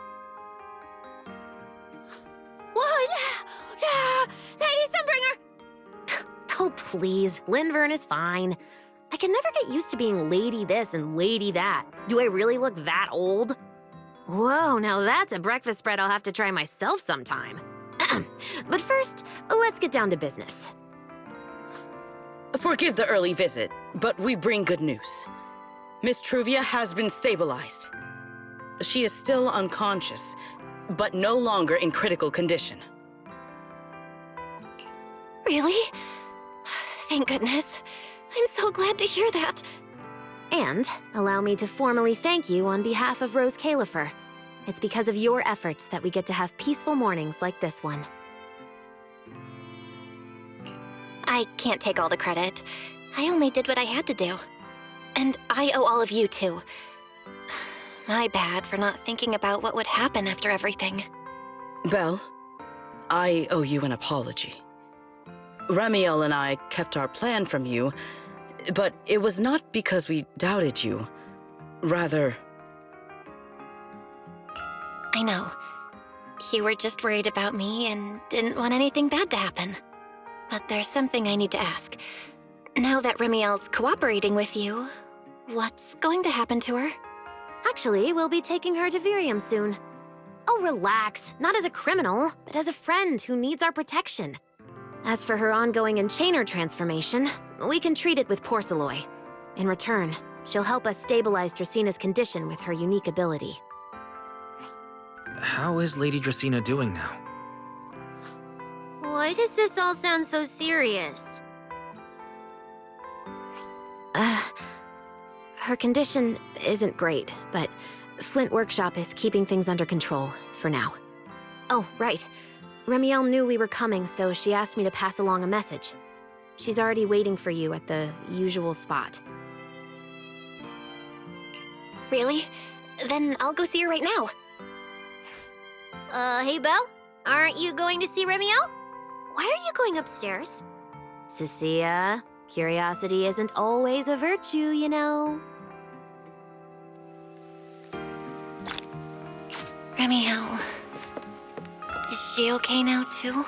Whoa, Lady Sunbringer! Oh please, Linvern is fine. I can never get used to being lady this and lady that. Do I really look that old? Whoa, now that's a breakfast spread I'll have to try myself sometime. But first, let's get down to business. Forgive the early visit, but we bring good news. Miss Truvia has been stabilized. She is still unconscious, but no longer in critical condition. Really? Thank goodness. I'm so glad to hear that. And allow me to formally thank you on behalf of Rose Califer. It's because of your efforts that we get to have peaceful mornings like this one. I can't take all the credit. I only did what I had to do. And I owe all of you, too. My bad for not thinking about what would happen after everything. Belle, I owe you an apology. Remielle and I kept our plan from you, but it was not because we doubted you. Rather... I know. You were just worried about me and didn't want anything bad to happen. But there's something I need to ask. Now that Remielle's cooperating with you, what's going to happen to her? Actually, we'll be taking her to Virium soon. Oh, relax. Not as a criminal, but as a friend who needs our protection. As for her ongoing enchainer transformation, we can treat it with porcelloy. In return, she'll help us stabilize Dracaene's condition with her unique ability. How is Lady Dracaene doing now? Why does this all sound so serious? Her condition isn't great, but Flint Workshop is keeping things under control, for now. Oh, right. Remielle knew we were coming, so she asked me to pass along a message. She's already waiting for you at the usual spot. Really? Then I'll go see her right now. Hey, Belle? Aren't you going to see Remielle? Why are you going upstairs? Cecilia, curiosity isn't always a virtue, you know. Remielle. Is she okay now, too?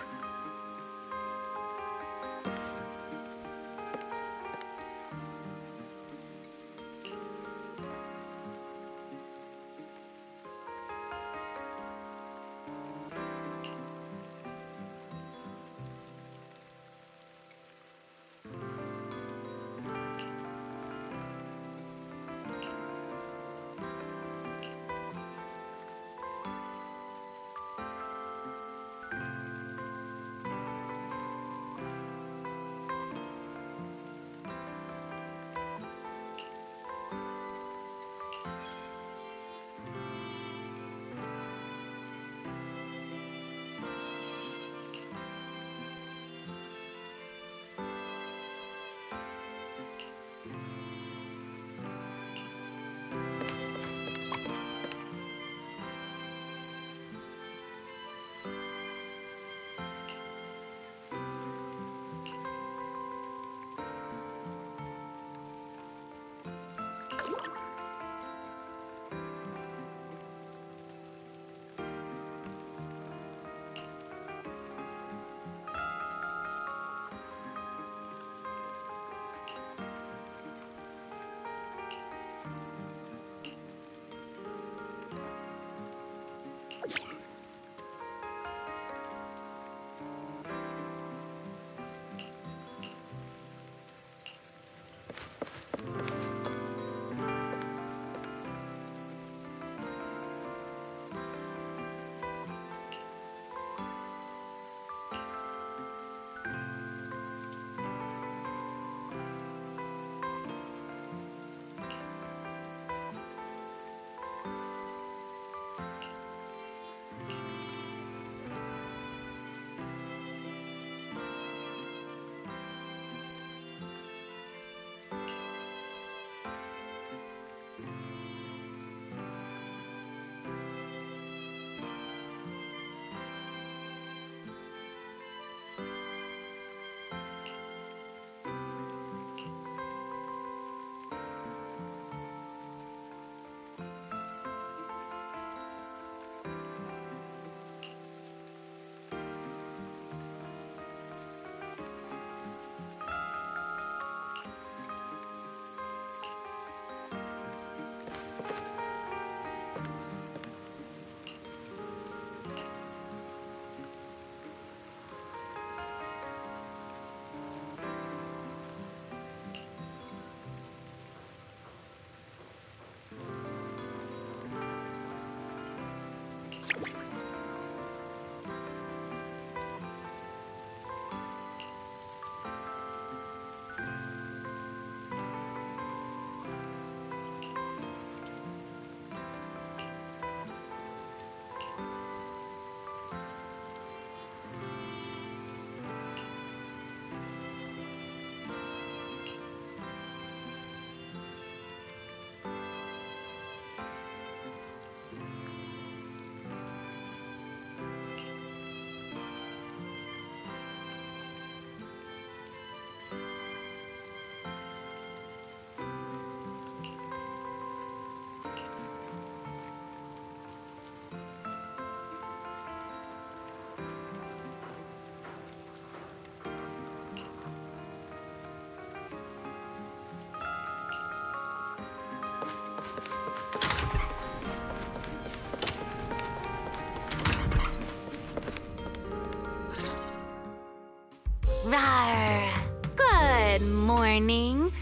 Rawr. Good morning.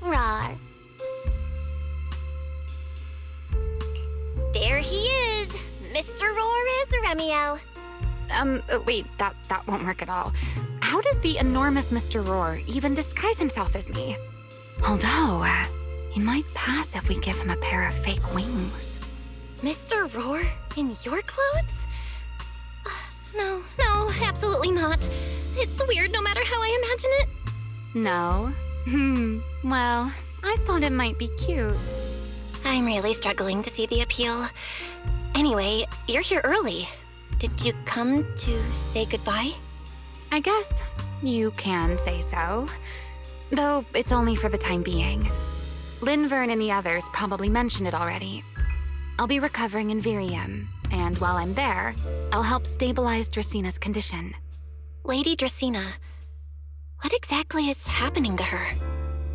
Rawr. There he is, Mr. Rawrs, Remielle. Wait, that won't work at all. How does the enormous Mr. Rawr even disguise himself as me? Although, he might pass if we give him a pair of fake wings. Mr. Rawr in your clothes? No, absolutely not. It's weird no matter how I imagine it. No? Well, I thought it might be cute. I'm really struggling to see the appeal. Anyway, you're here early. Did you come to say goodbye? I guess you can say so. Though it's only for the time being. Linvern and the others probably mentioned it already. I'll be recovering in Virium, and while I'm there, I'll help stabilize Dracaene's condition. Lady Dracaene, what exactly is happening to her?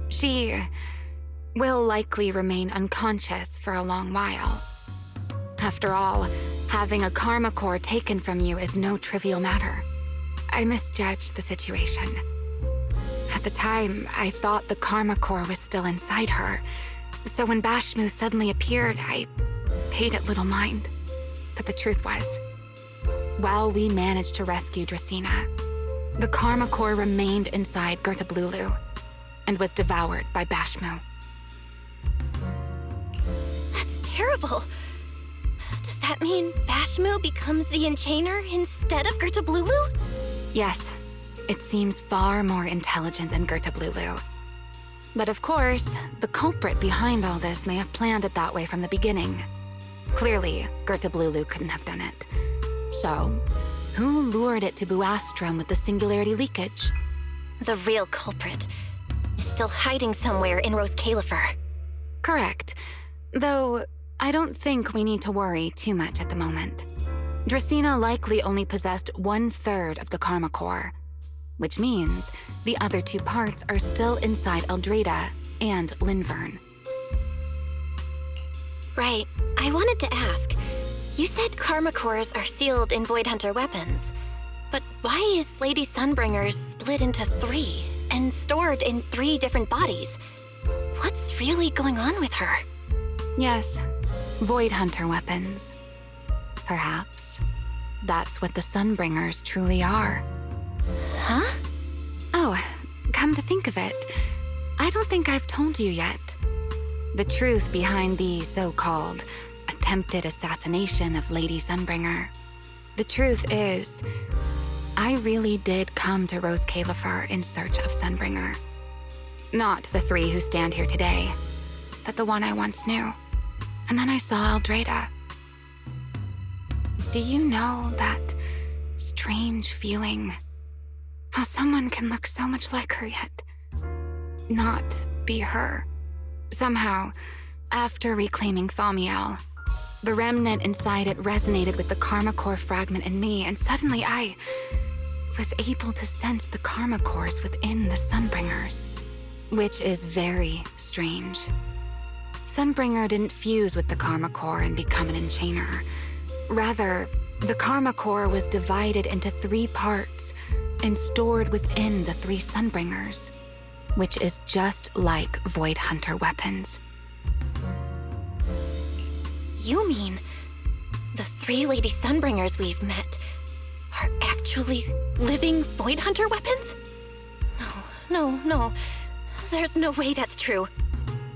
She will likely remain unconscious for a long while. After all, having a karma core taken from you is no trivial matter. I misjudged the situation. At the time, I thought the karma core was still inside her, so when Bashmu suddenly appeared, I paid it little mind. But the truth was, while we managed to rescue Dracaene, the karma core remained inside Girtablullu and was devoured by Bashmu. That's terrible. Does that mean Bashmu becomes the Enchainer instead of Girtablullu? Yes, it seems far more intelligent than Girtablullu. But of course, the culprit behind all this may have planned it that way from the beginning. Clearly, Girtablullu couldn't have done it. So, who lured it to Booastrum with the Singularity leakage? The real culprit is still hiding somewhere in Rosetta. Correct. Though, I don't think we need to worry too much at the moment. Dracaene likely only possessed 1/3 of the karma core, which means the other 2 parts are still inside Eldrada and Linvern. Right. I wanted to ask. You said karma cores are sealed in Void Hunter weapons. But why is Lady Sunbringer's split into 3 and stored in 3 different bodies? What's really going on with her? Yes, Void Hunter weapons. Perhaps that's what the Sunbringers truly are. Huh? Oh, come to think of it, I don't think I've told you yet. The truth behind the so-called attempted assassination of Lady Sunbringer. The truth is, I really did come to Rose Califer in search of Sunbringer. Not the 3 who stand here today, but the one I once knew. And then I saw Eldrada. Do you know that strange feeling? How someone can look so much like her yet not be her. Somehow, after reclaiming Thaumiel, the remnant inside it resonated with the karma core fragment in me, and suddenly I was able to sense the karma cores within the Sunbringers, which is very strange. Sunbringer didn't fuse with the karma core and become an enchainer. Rather, the karma core was divided into 3 parts and stored within the 3 Sunbringers, which is just like Void Hunter weapons. You mean the 3 Lady Sunbringers we've met are actually living Void Hunter weapons? No. There's no way that's true.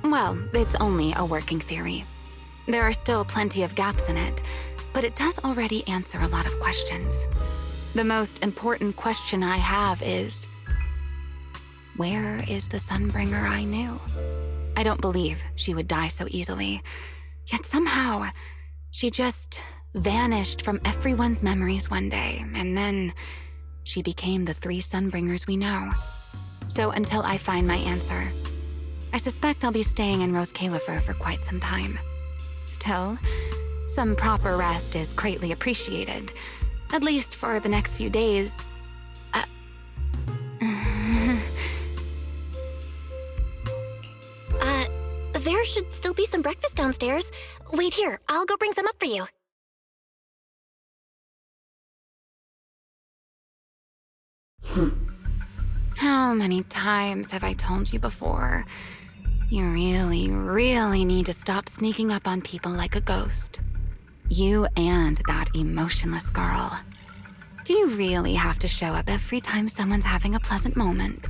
Well, it's only a working theory. There are still plenty of gaps in it, but it does already answer a lot of questions. The most important question I have is, where is the Sunbringer I knew? I don't believe she would die so easily. Yet somehow, she just vanished from everyone's memories one day, and then she became the 3 Sunbringers we know. So until I find my answer, I suspect I'll be staying in Rose Califer for quite some time. Still, some proper rest is greatly appreciated, at least for the next few days. There should still be some breakfast downstairs. Wait here, I'll go bring some up for you. How many times have I told you before? You really, really need to stop sneaking up on people like a ghost. You and that emotionless girl. Do you really have to show up every time someone's having a pleasant moment?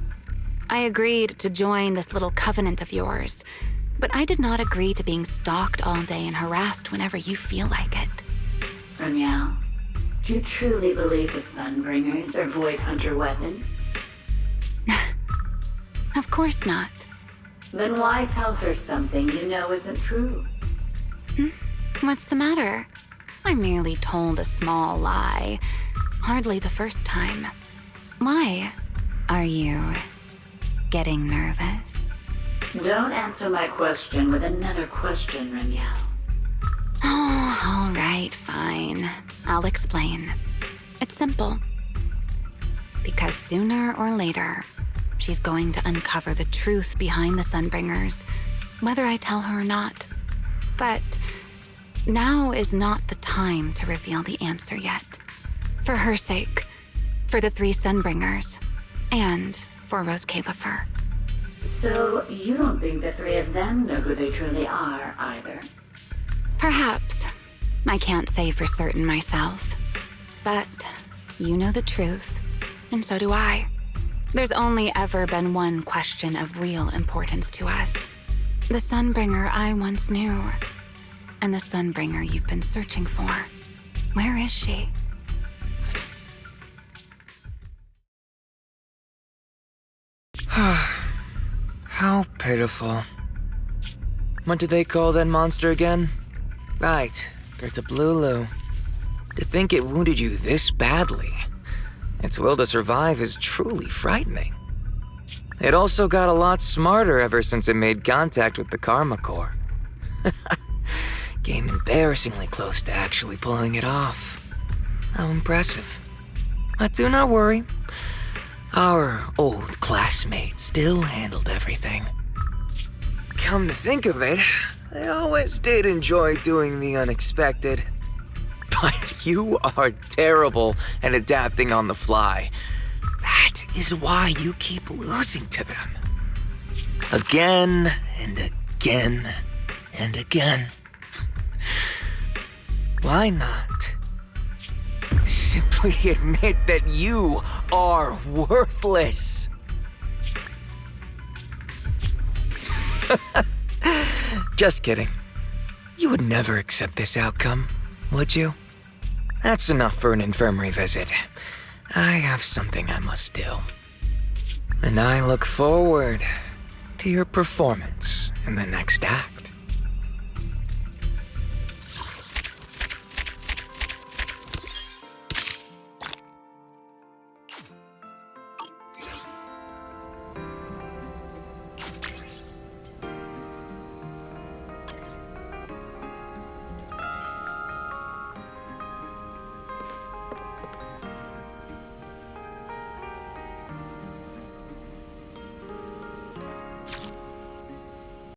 I agreed to join this little covenant of yours, but I did not agree to being stalked all day and harassed whenever you feel like it. Remielle, do you truly believe the Sunbringers are Void Hunter weapons? Of course not. Then why tell her something you know isn't true? What's the matter? I merely told a small lie. Hardly the first time. Why? Are you getting nervous? Don't answer my question with another question, Remielle. Oh, all right, fine. I'll explain. It's simple. Because sooner or later, she's going to uncover the truth behind the Sunbringers, whether I tell her or not. But now is not the time to reveal the answer yet. For her sake, for the 3 Sunbringers, and for Rose Califer. So you don't think the 3 of them know who they truly are, either? Perhaps. I can't say for certain myself. But you know the truth, and so do I. There's only ever been one question of real importance to us. The Sunbringer I once knew, and the Sunbringer you've been searching for. Where is she? How pitiful. What did they call that monster again? Right, Girtablullu. To think it wounded you this badly. Its will to survive is truly frightening. It also got a lot smarter ever since it made contact with the Karma Core. Came embarrassingly close to actually pulling it off. How impressive. But do not worry. Our old classmate still handled everything. Come to think of it, I always did enjoy doing the unexpected. But you are terrible at adapting on the fly. That is why you keep losing to them. Again and again and again. Why not? Simply admit that you are worthless. Just kidding. You would never accept this outcome, would you? That's enough for an infirmary visit. I have something I must do. And I look forward to your performance in the next act.